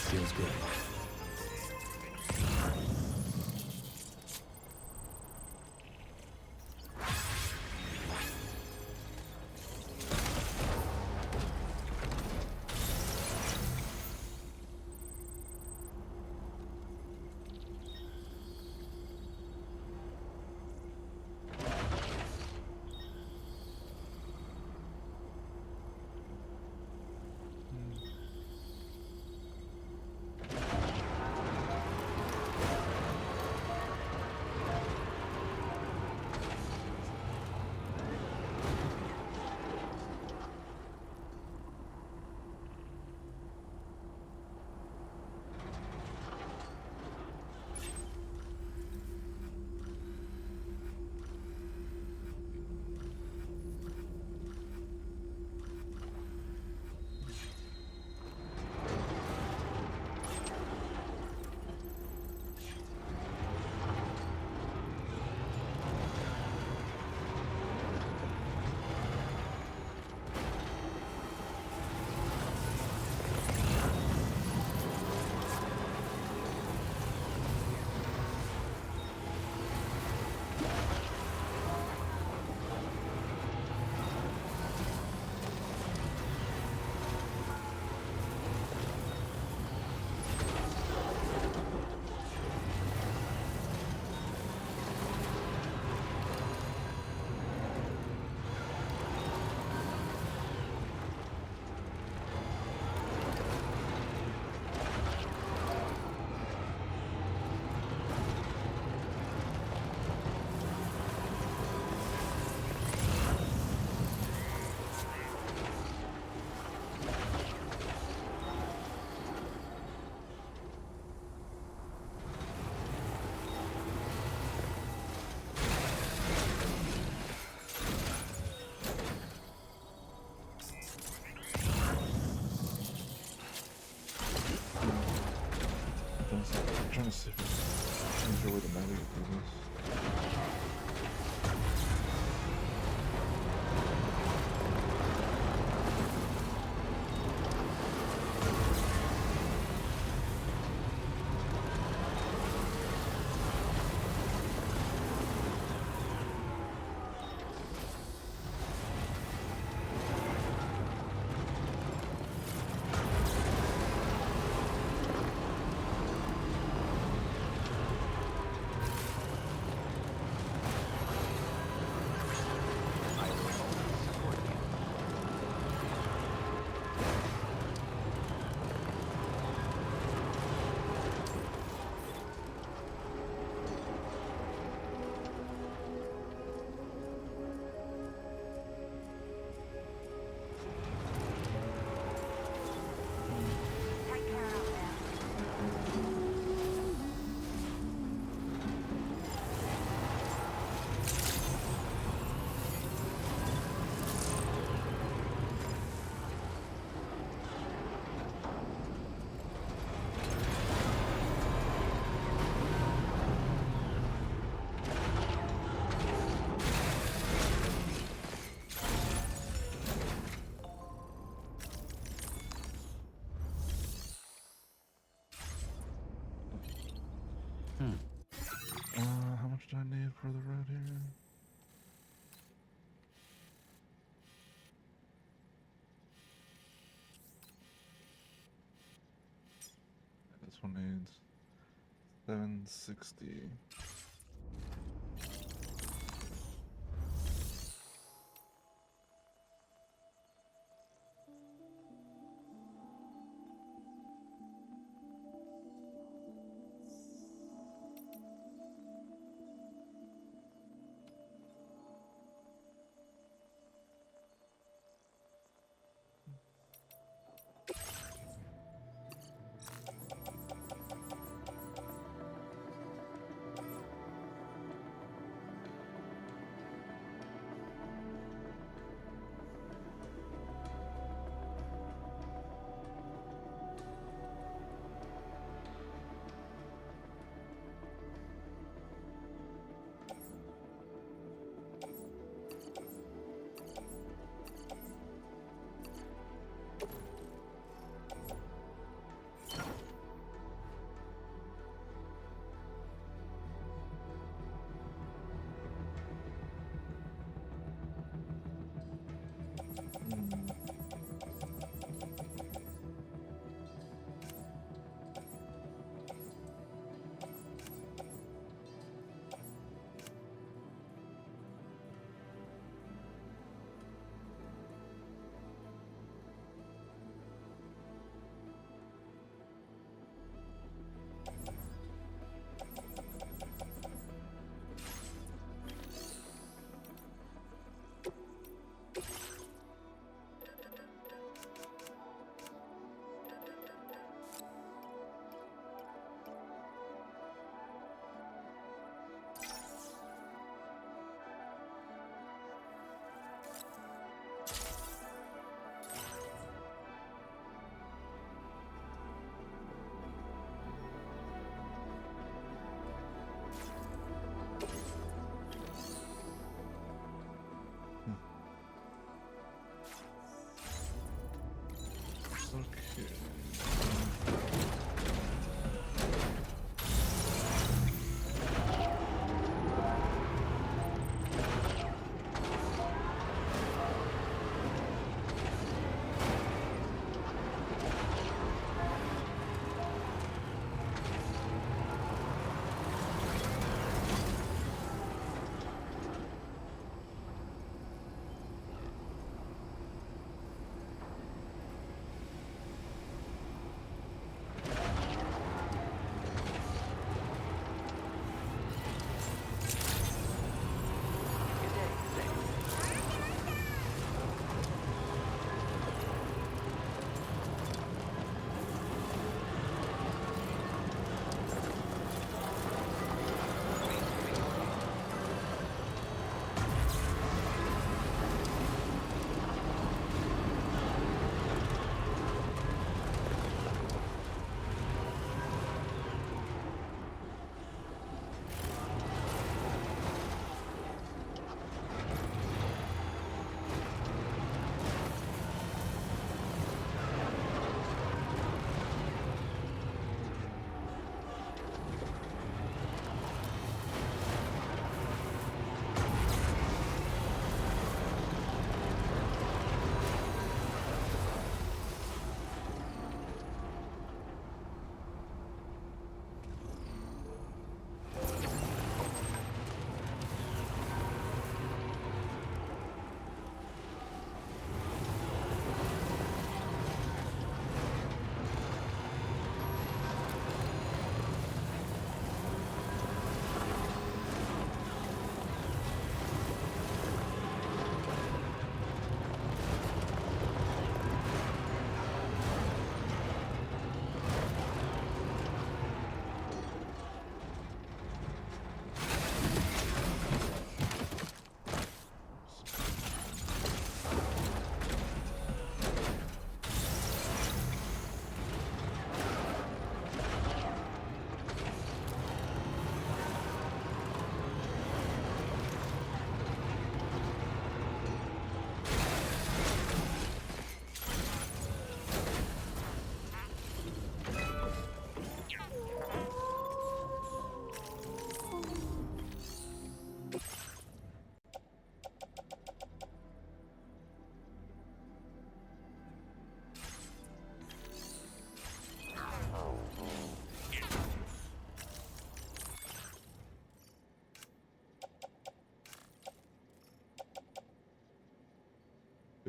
Feels good. I'm trying to see if I can figure where the navigate through this. How much do I need for the road here? This one needs 760.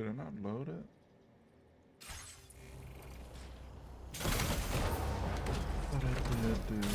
Did I not load it? What I did do.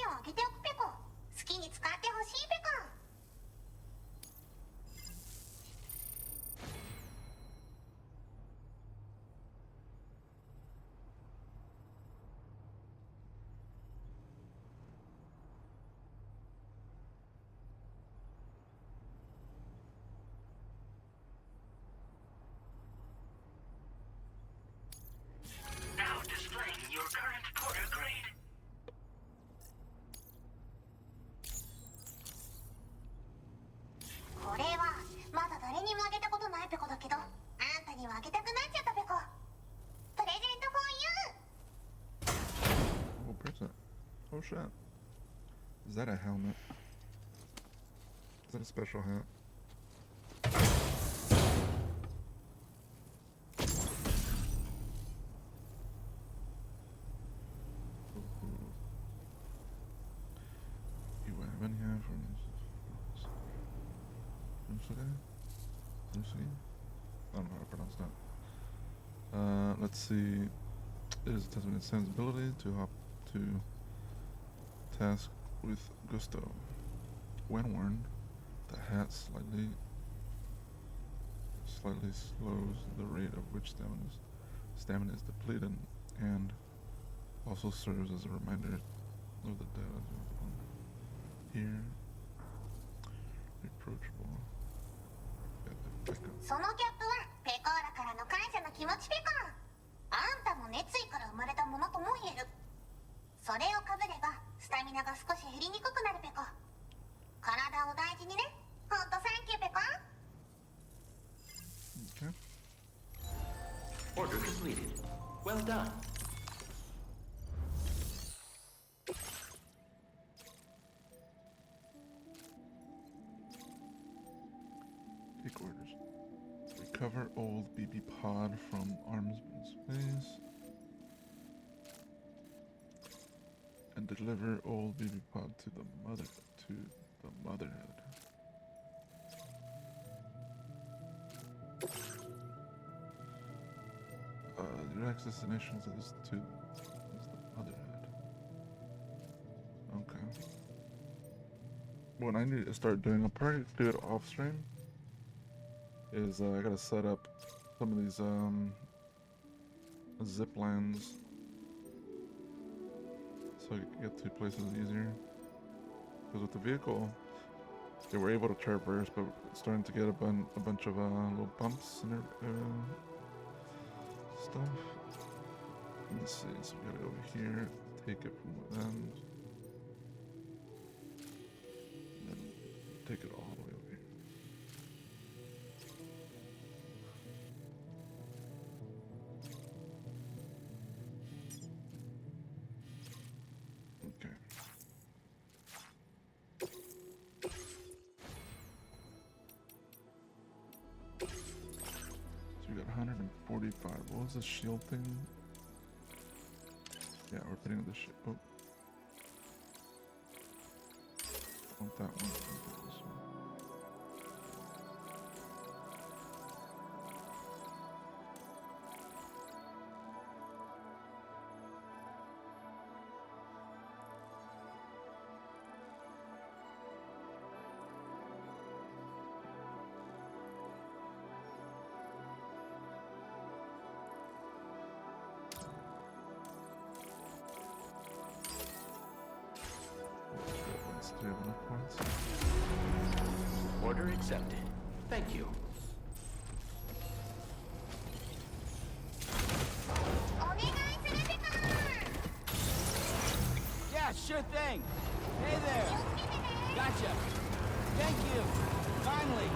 をあげておくペコ。好きに使ってほしいペコ。Now displaying your current porter grade. これはまだ誰にもあげたことないペコだけど、あんたにはあげたくなっちゃったペコ。プレゼント for you! Oh, present. Oh shit. Is that a helmet? Is that a special hat? You have any here from Lucy? I don't know how to pronounce that. Let's see. It is a testament to Sam's ability to hop to task with gusto. When worn, the hat slightly slows the rate of which stamina is depleted, and also serves as a reminder of the data here. Reproachable. Got the pickup. そのキャップはペコーラからの感謝の気持ちペコ。あんたも熱意から生まれたものとも言える。それをかぶればスタミナが少し減りにくくなるペコ。体を大事にね。ほんとサンキューペコ。 Okay. Order completed. Well done. Take orders. Recover old BB pod from Armsman's base. And deliver old BB pod to the motherhood. Your next destination is the motherhood. Okay. What I need to start doing, I'll probably do it off stream, is I gotta set up some of these zip lines so I can get to places easier. Because with the vehicle, they were able to traverse, but it's starting to get a bunch of little bumps and stuff. Let's see, so we gotta go over here, take it from one end, and then take it all the way over here. Okay. So we got 145. What was the shield thing? Yeah, we're putting the ship. Oh. I want that one. I want this one. Do you have enough points? Order accepted. Thank you. Yeah, sure thing. Hey there. Gotcha. Thank you. Finally.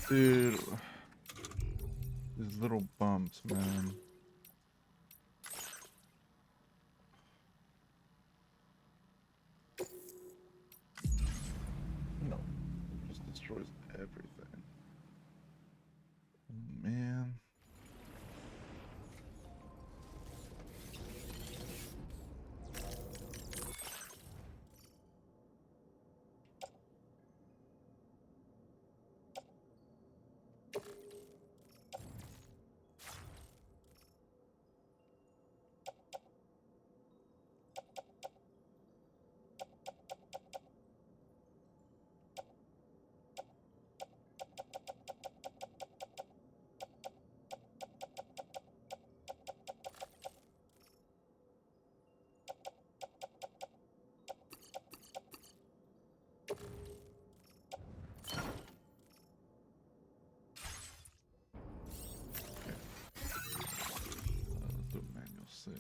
Dude, these little bumps, man. No, it just destroys everything. Oh, man. Do a manual save.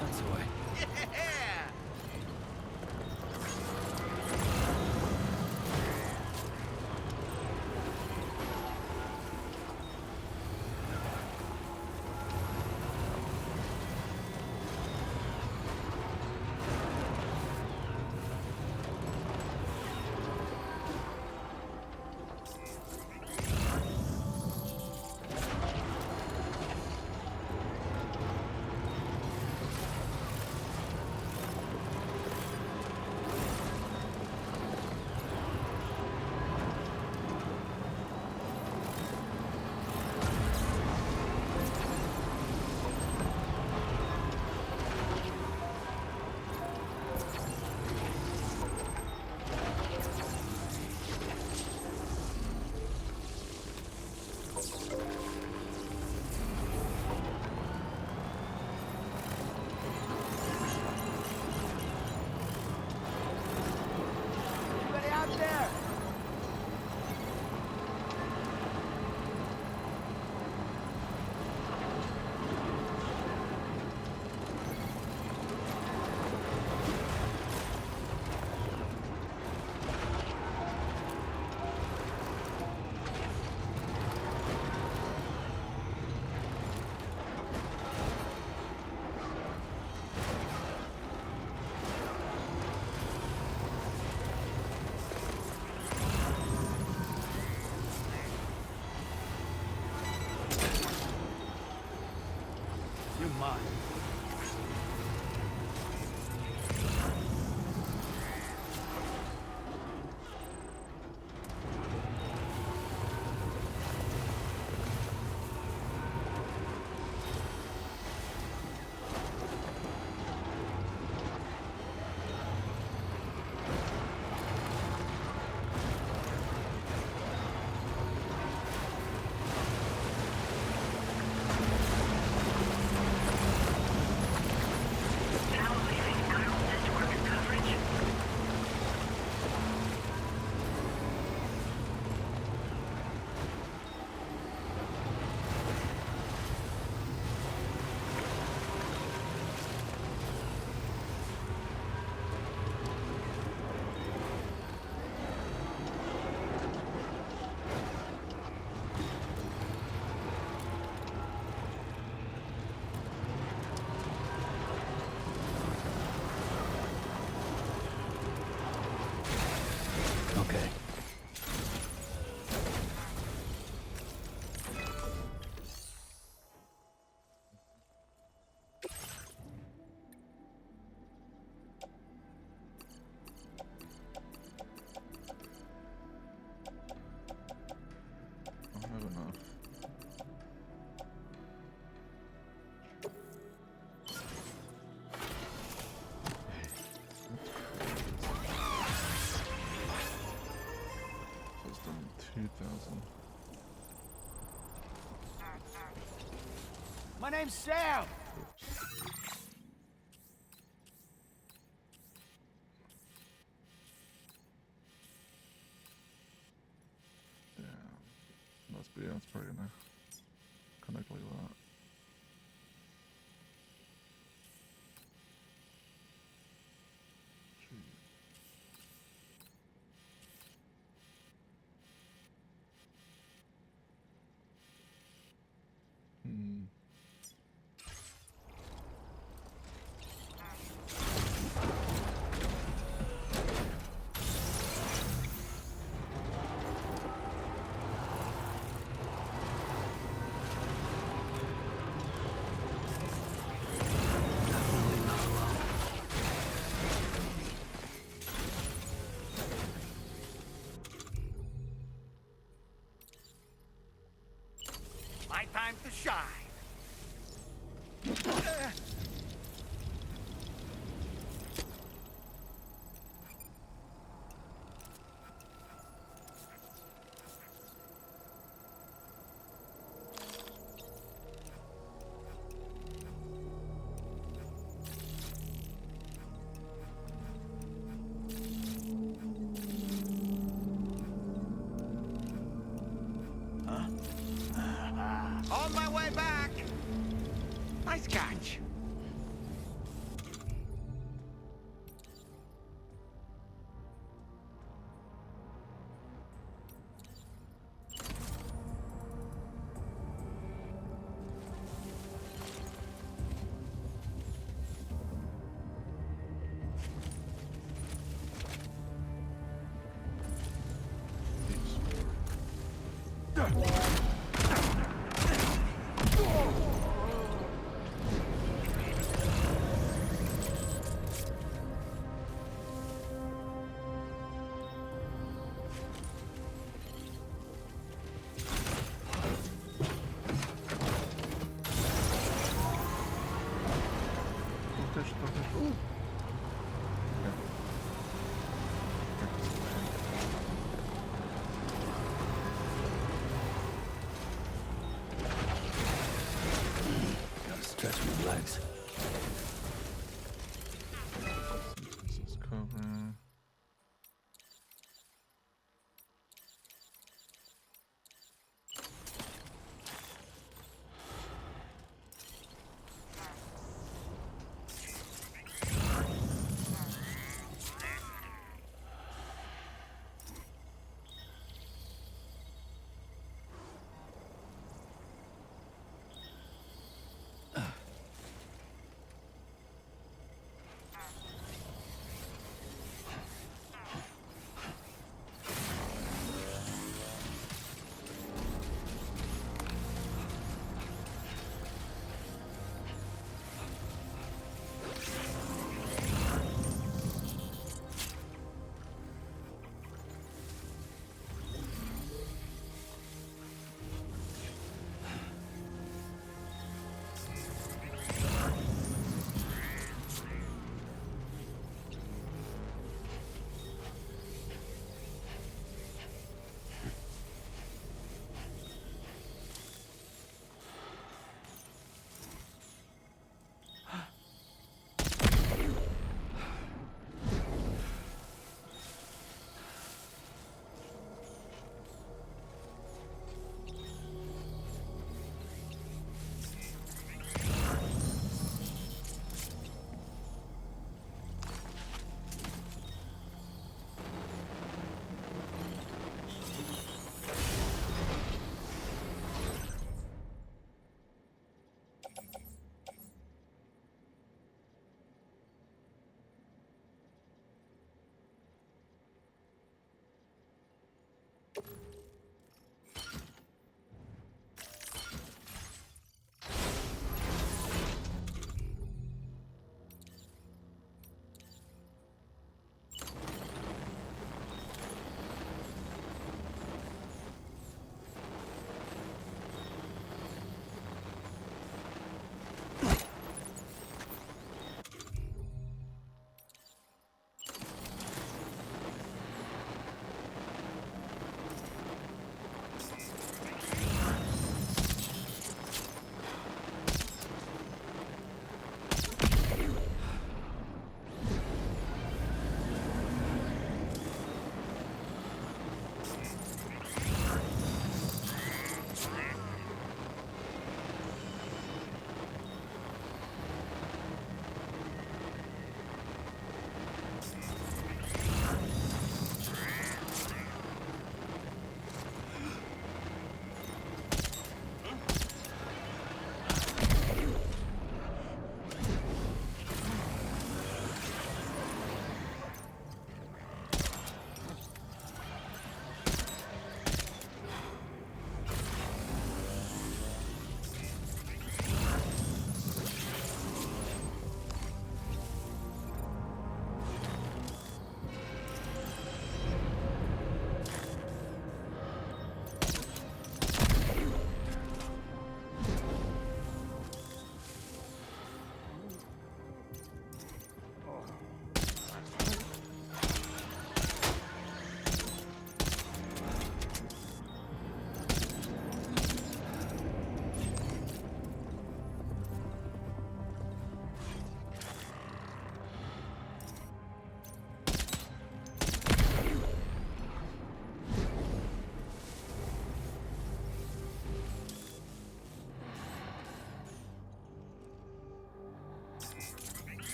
That's the way. Anybody out there? You're mine. My name's Sam. Must be, it's probably gonna connect like that. My time to shine. On my way back. Nice catch. Gotta stretch my legs. This is cover.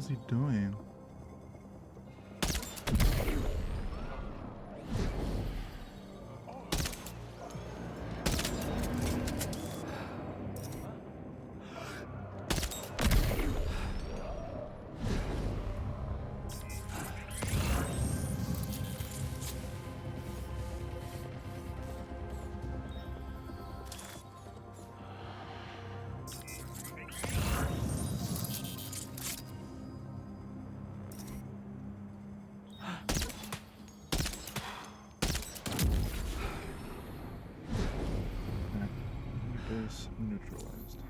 he doing? Base neutralized.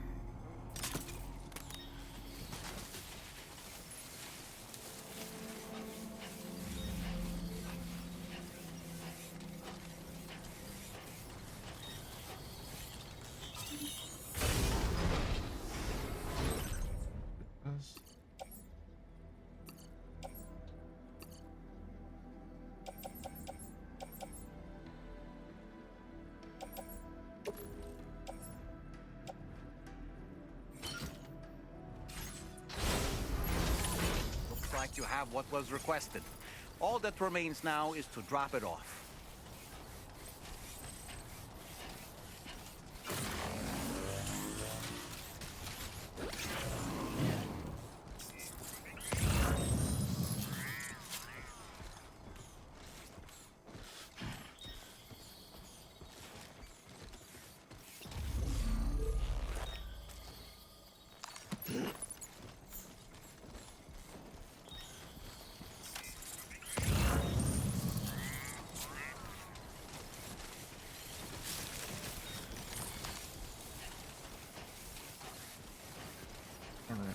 Yes. Looks like you have what was requested. All that remains now is to drop it off. Alright.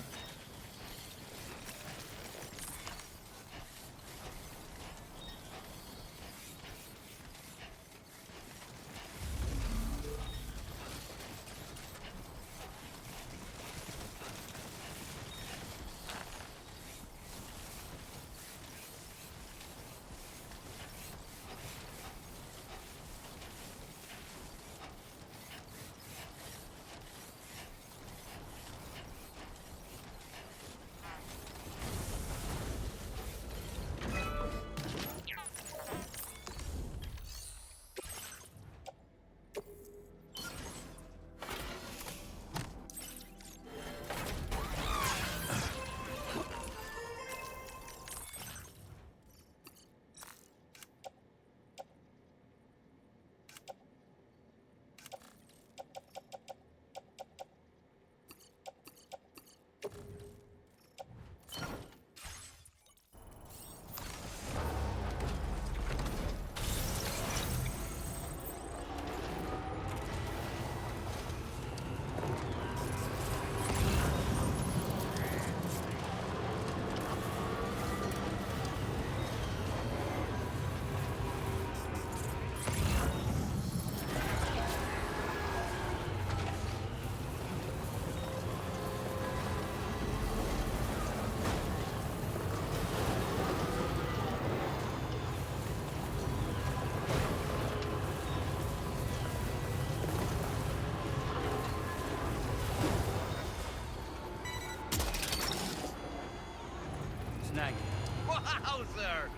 Snag it. Wowzer!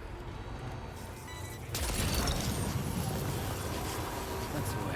That's the way.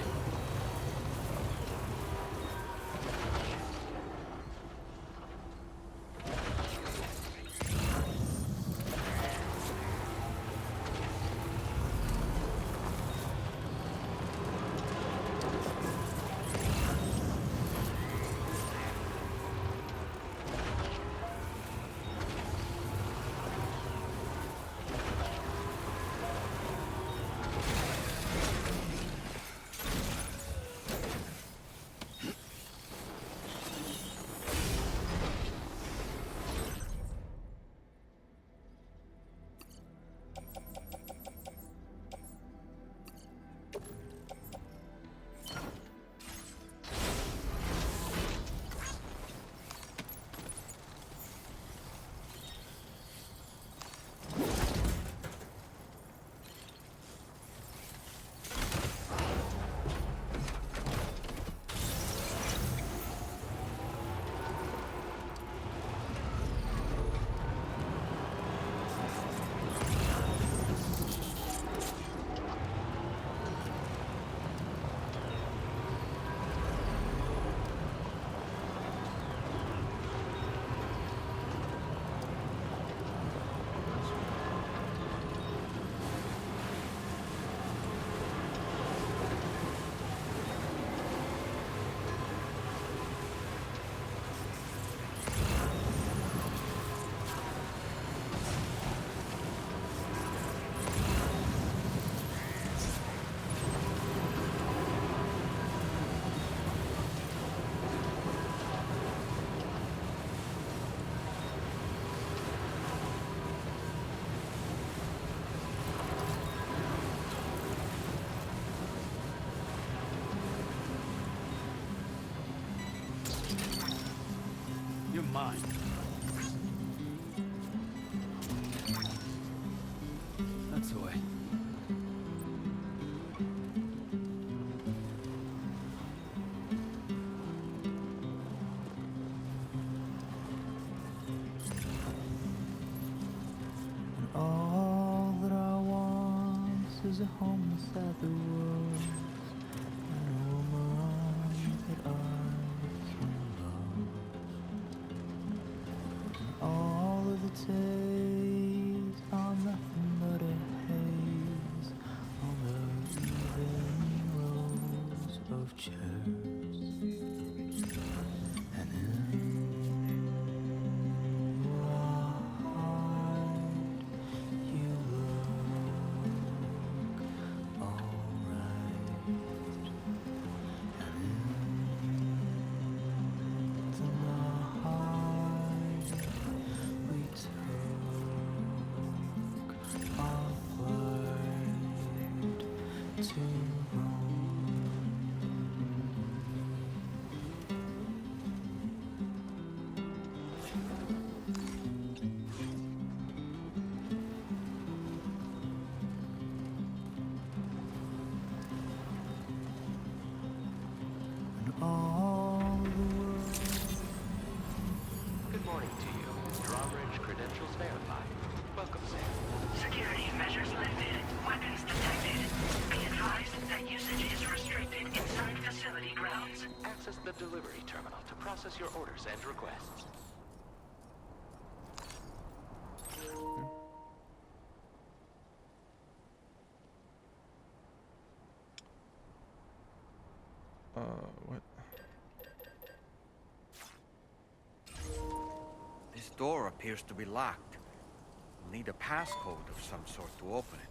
mine. That's the way. All that I want is a home inside the world and a woman that I can love. And all of the days are nothing but a haze on the even rows of chairs. And in your heart, you look alright. And into the heart, we took our flight to Rome. All the world. Good morning to you. Drawbridge credentials verified. Welcome, Sam. Security measures lifted. Weapons detected. Be advised that usage is restricted inside facility grounds. Access the delivery terminal to process your orders and requests. What? This door appears to be locked. We'll need a passcode of some sort to open it.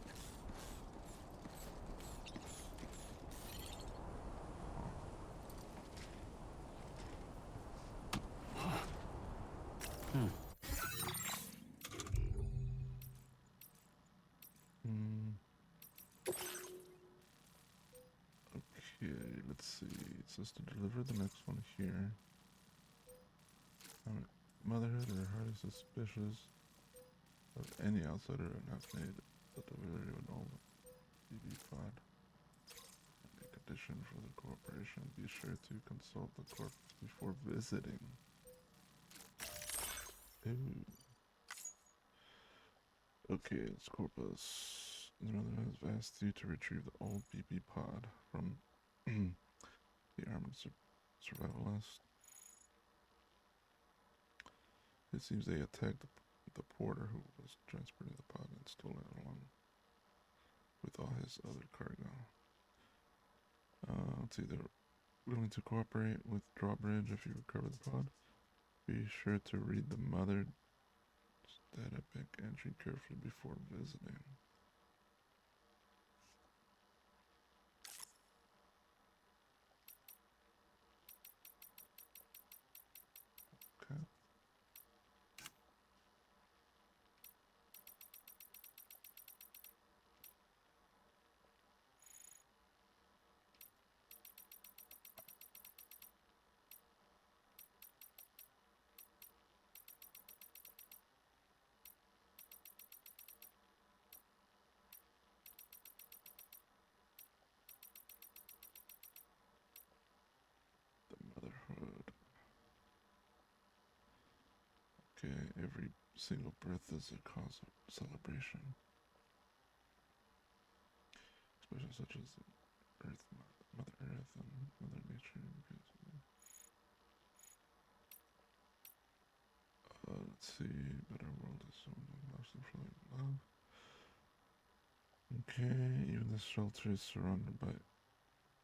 Okay, let's see. It says to deliver the next one here. Motherhood or highly suspicious of any outsider and have made the delivery of an old BB pod. A condition for the corporation. Be sure to consult the corp before visiting. Ooh. Okay, it's Corpus. His mother has asked you to retrieve the old BB pod from the armored survivalist. It seems they attacked the porter who was transporting the pod and stole it along with all his other cargo. Let's see, they're willing to cooperate with Drawbridge if you recover the pod. Be sure to read the mother data bank entry carefully before visiting. Okay. Motherhood. Okay, every single birth is a cause of celebration. Expressions such as Earth, Mother Earth, and Mother Nature. Let's see, better world is so mostly full of love. Okay, even this shelter is surrounded by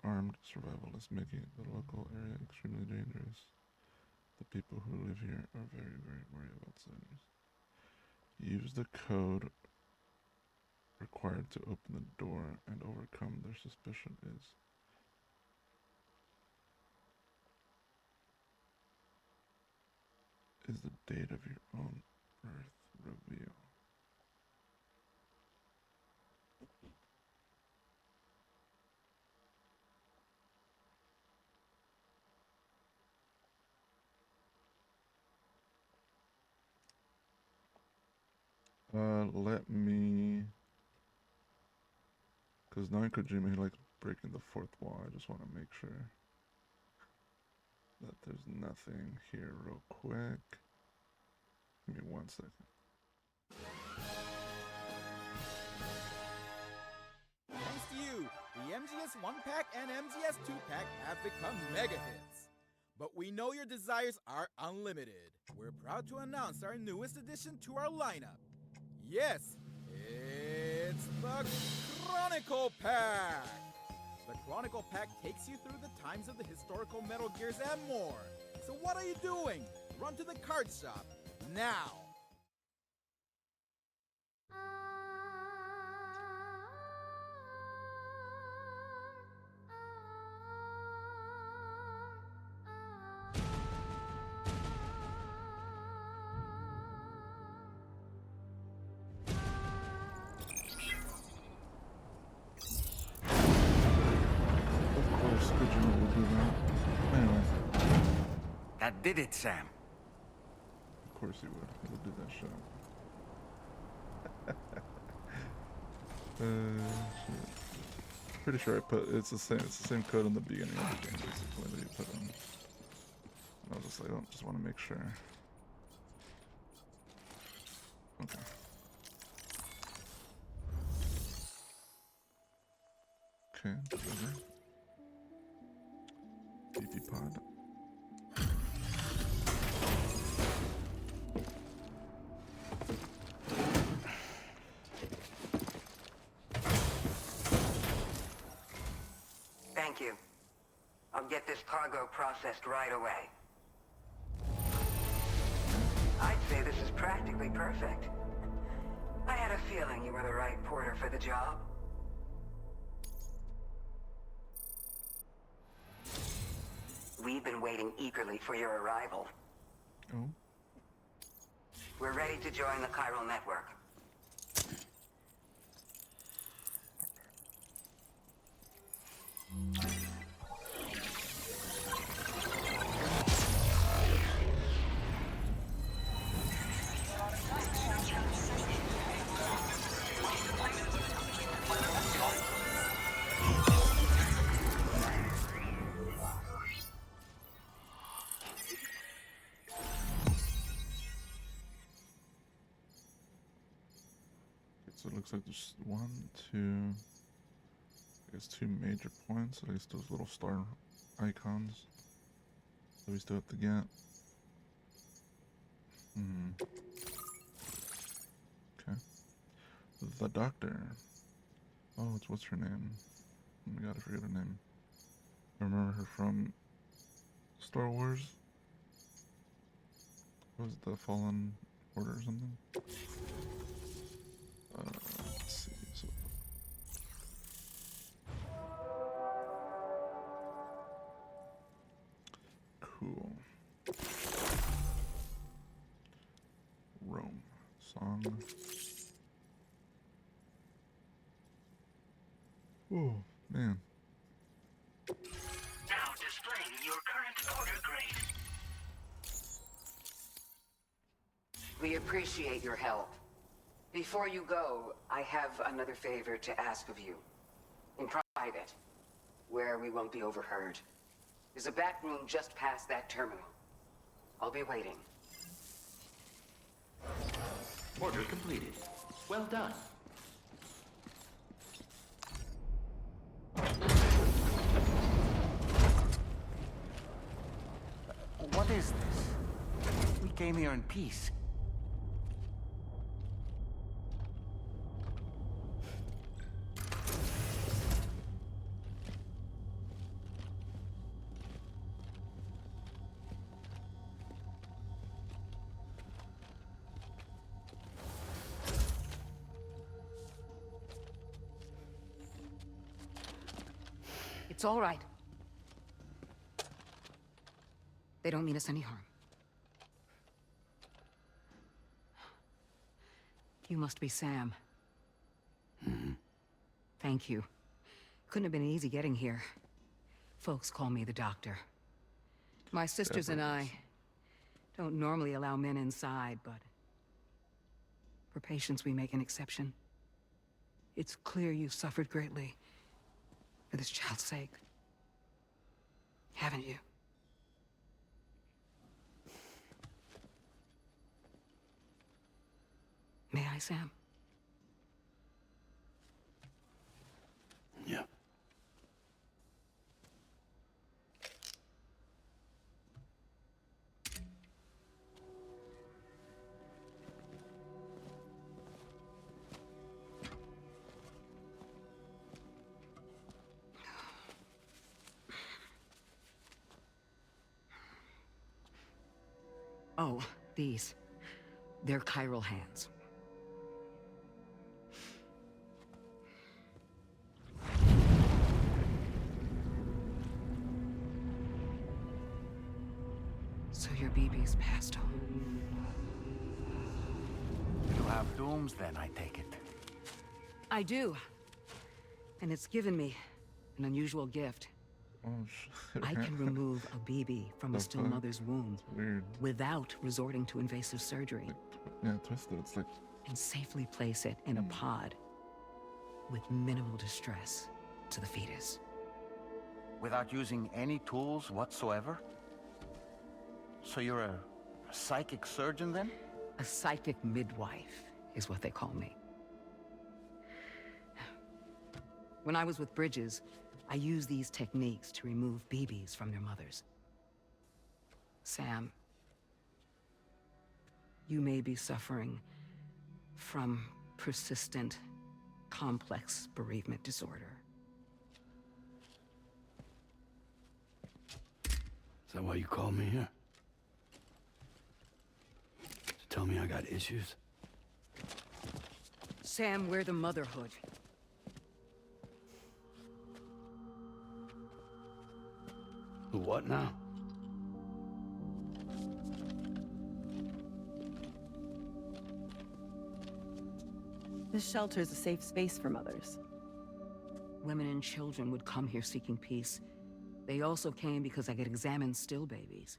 armed survivalists, making the local area extremely dangerous. The people who live here are very, very worried about outsiders. Use the code required to open the door and overcome their suspicion is the date of your own birth reveal. Let me... Because knowing Kojima, he likes breaking the fourth wall. I just want to make sure that there's nothing here real quick. Give me 1 second. Thanks to you, the MGS 1-pack and MGS 2-pack have become mega hits. But we know your desires are unlimited. We're proud to announce our newest addition to our lineup. Yes, it's the Chronicle Pack! The Chronicle Pack takes you through the times of the historical Metal Gears and more. So what are you doing? Run to the card shop now! Of course, Kojima will do that. Anyway. That did it, Sam. Of course he would. He would do that shit. Shit. Pretty sure I put it's the same code in the beginning of the game basically that you put in. I was just like, I don't just want to make sure. Okay. Okay, whatever. BP pod. Thank you. I'll get this cargo processed right away. I'd say this is practically perfect. I had a feeling you were the right porter for the job. We've been waiting eagerly for your arrival. Oh. We're ready to join the chiral network. So it looks like there's 1, 2, I guess 2 major points, at least those little star icons that we still have to get. Okay. The doctor. Oh, what's her name? Oh my god, I forget her name. I remember her from Star Wars. What was it, the Fallen Order or something? Let's see. So cool. Rome song. Oh man. Now displaying your current order grade. We appreciate your help. Before you go, I have another favor to ask of you. In private, where we won't be overheard. There's a back room just past that terminal. I'll be waiting. Order completed. Well done. What is this? We came here in peace. It's all right. They don't mean us any harm. You must be Sam. Thank you. Couldn't have been easy getting here. Folks call me the doctor. My sisters and I don't normally allow men inside, but For patients, we make an exception. It's clear you've suffered greatly for this child's sake. Haven't you? May I, Sam? Yeah. Oh, these. They're chiral hands. So your BB's passed on. You have dooms then, I take it. I do. And it's given me an unusual gift. Oh, shit. I can remove a BB from a still mother's womb without resorting to invasive surgery. Yeah, twisted. It's like... And safely place it in a pod with minimal distress to the fetus. Without using any tools whatsoever? So you're a psychic surgeon then? A psychic midwife is what they call me. When I was with Bridges, I used these techniques to remove BBs from their mothers. Sam, you may be suffering from persistent, complex bereavement disorder. Is that why you called me here? To tell me I got issues? Sam, we're the motherhood. The what now? This shelter's a safe space for mothers. Women and children would come here seeking peace. They also came because I could examine still babies.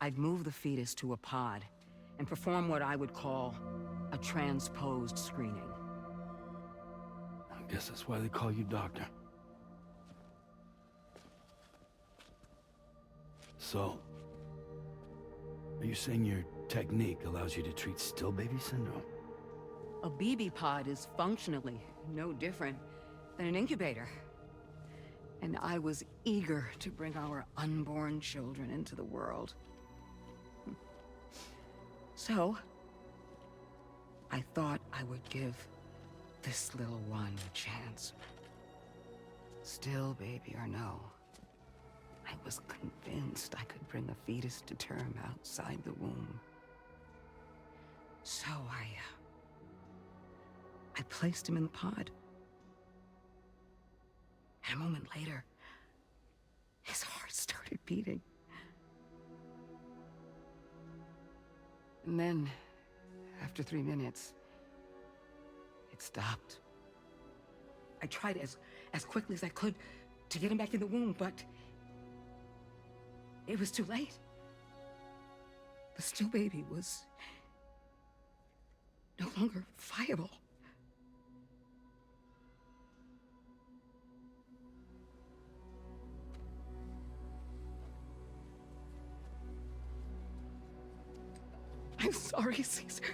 I'd move the fetus to a pod and perform what I would call a transposed screening. I guess that's why they call you doctor. So, are you saying your technique allows you to treat still baby syndrome? A BB pod is functionally no different than an incubator. And I was eager to bring our unborn children into the world. So, I thought I would give this little one a chance. Still baby or no, I was convinced I could bring a fetus to term outside the womb. So I placed him in the pod. And a moment later, his heart started beating. And then, after 3 minutes, it stopped. I tried as quickly as I could to get him back in the womb, but it was too late. The still baby was no longer viable. I'm sorry, Caesar.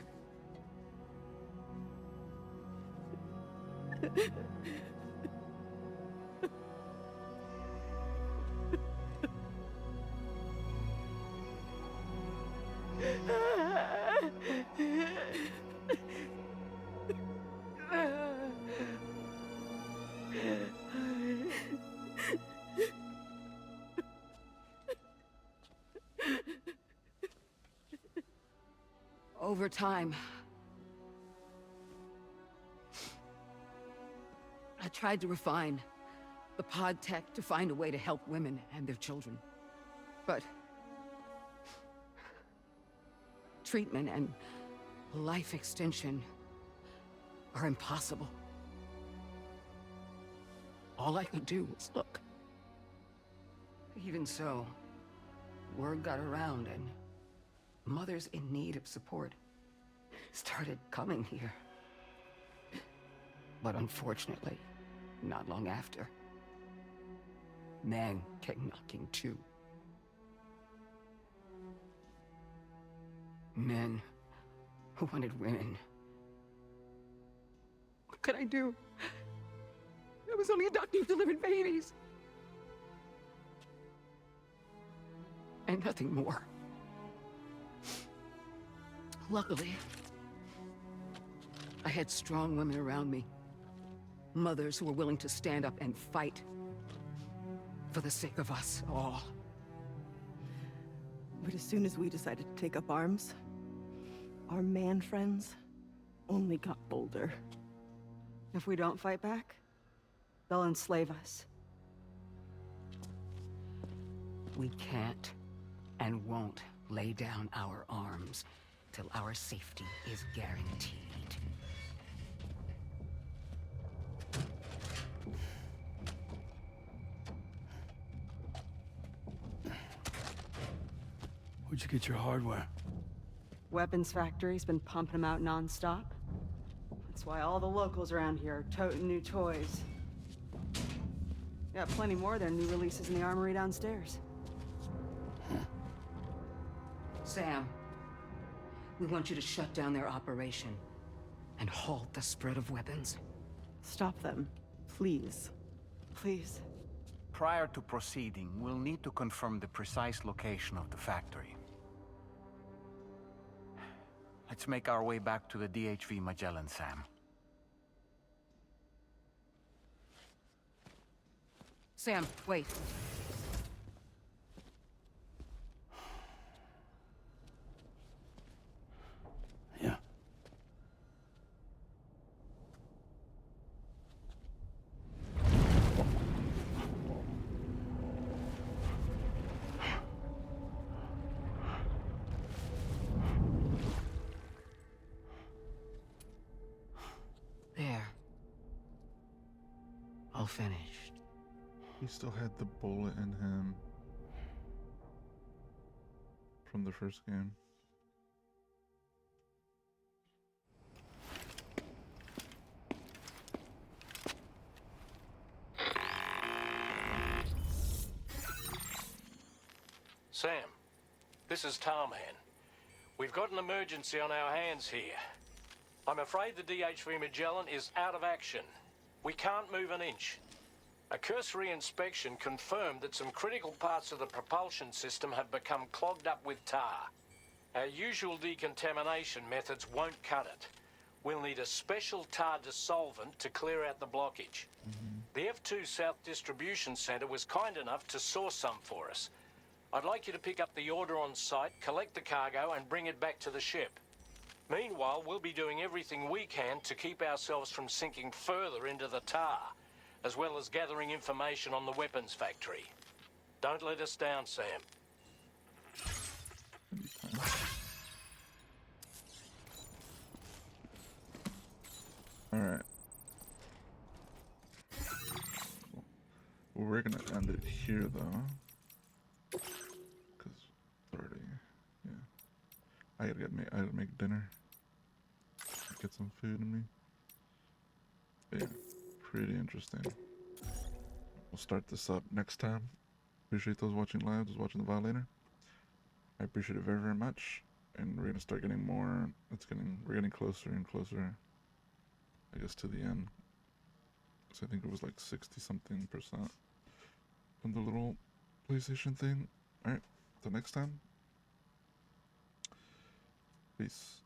Over time, I tried to refine the pod tech to find a way to help women and their children. But treatment and life extension are impossible. All I could do was look. Even so, word got around and mothers in need of support started coming here. But unfortunately, not long after, men came knocking too. Men who wanted women. What could I do? I was only a doctor who delivered babies. And nothing more. Luckily, I had strong women around me. Mothers who were willing to stand up and fight for the sake of us all. But as soon as we decided to take up arms, our man friends only got bolder. If we don't fight back, they'll enslave us. We can't and won't lay down our arms till our safety is guaranteed. Where'd you get your hardware? Weapons factory's been pumping them out non-stop. That's why all the locals around here are toting new toys. Got plenty more of their new releases in the armory downstairs. Sam, we want you to shut down their operation and halt the spread of weapons. Stop them, please. Please. Prior to proceeding, we'll need to confirm the precise location of the factory. Let's make our way back to the DHV Magellan, Sam. Sam, wait. Yeah. There. All finished. He still had the bullet in him from the first game. Sam, this is Tarman. We've got an emergency on our hands here. I'm afraid the DHV Magellan is out of action. We can't move an inch. A cursory inspection confirmed that some critical parts of the propulsion system have become clogged up with tar. Our usual decontamination methods won't cut it. We'll need a special tar dissolvent to clear out the blockage. The F2 South Distribution Center was kind enough to source some for us. I'd like you to pick up the order on site, collect the cargo, and bring it back to the ship. Meanwhile, we'll be doing everything we can to keep ourselves from sinking further into the tar, as well as gathering information on the weapons factory. Don't let us down, Sam. Alright. Well, we're gonna end it here, though. Because it's already... Yeah. I gotta make dinner. Get some food in me. But yeah. Pretty interesting. We'll start this up next time. Appreciate those watching live, those watching the Violator. I appreciate it very, very much. And we're gonna start getting more. We're getting closer and closer, I guess, to the end. So I think it was like 60-something% on the little PlayStation thing. Alright, till next time. Peace.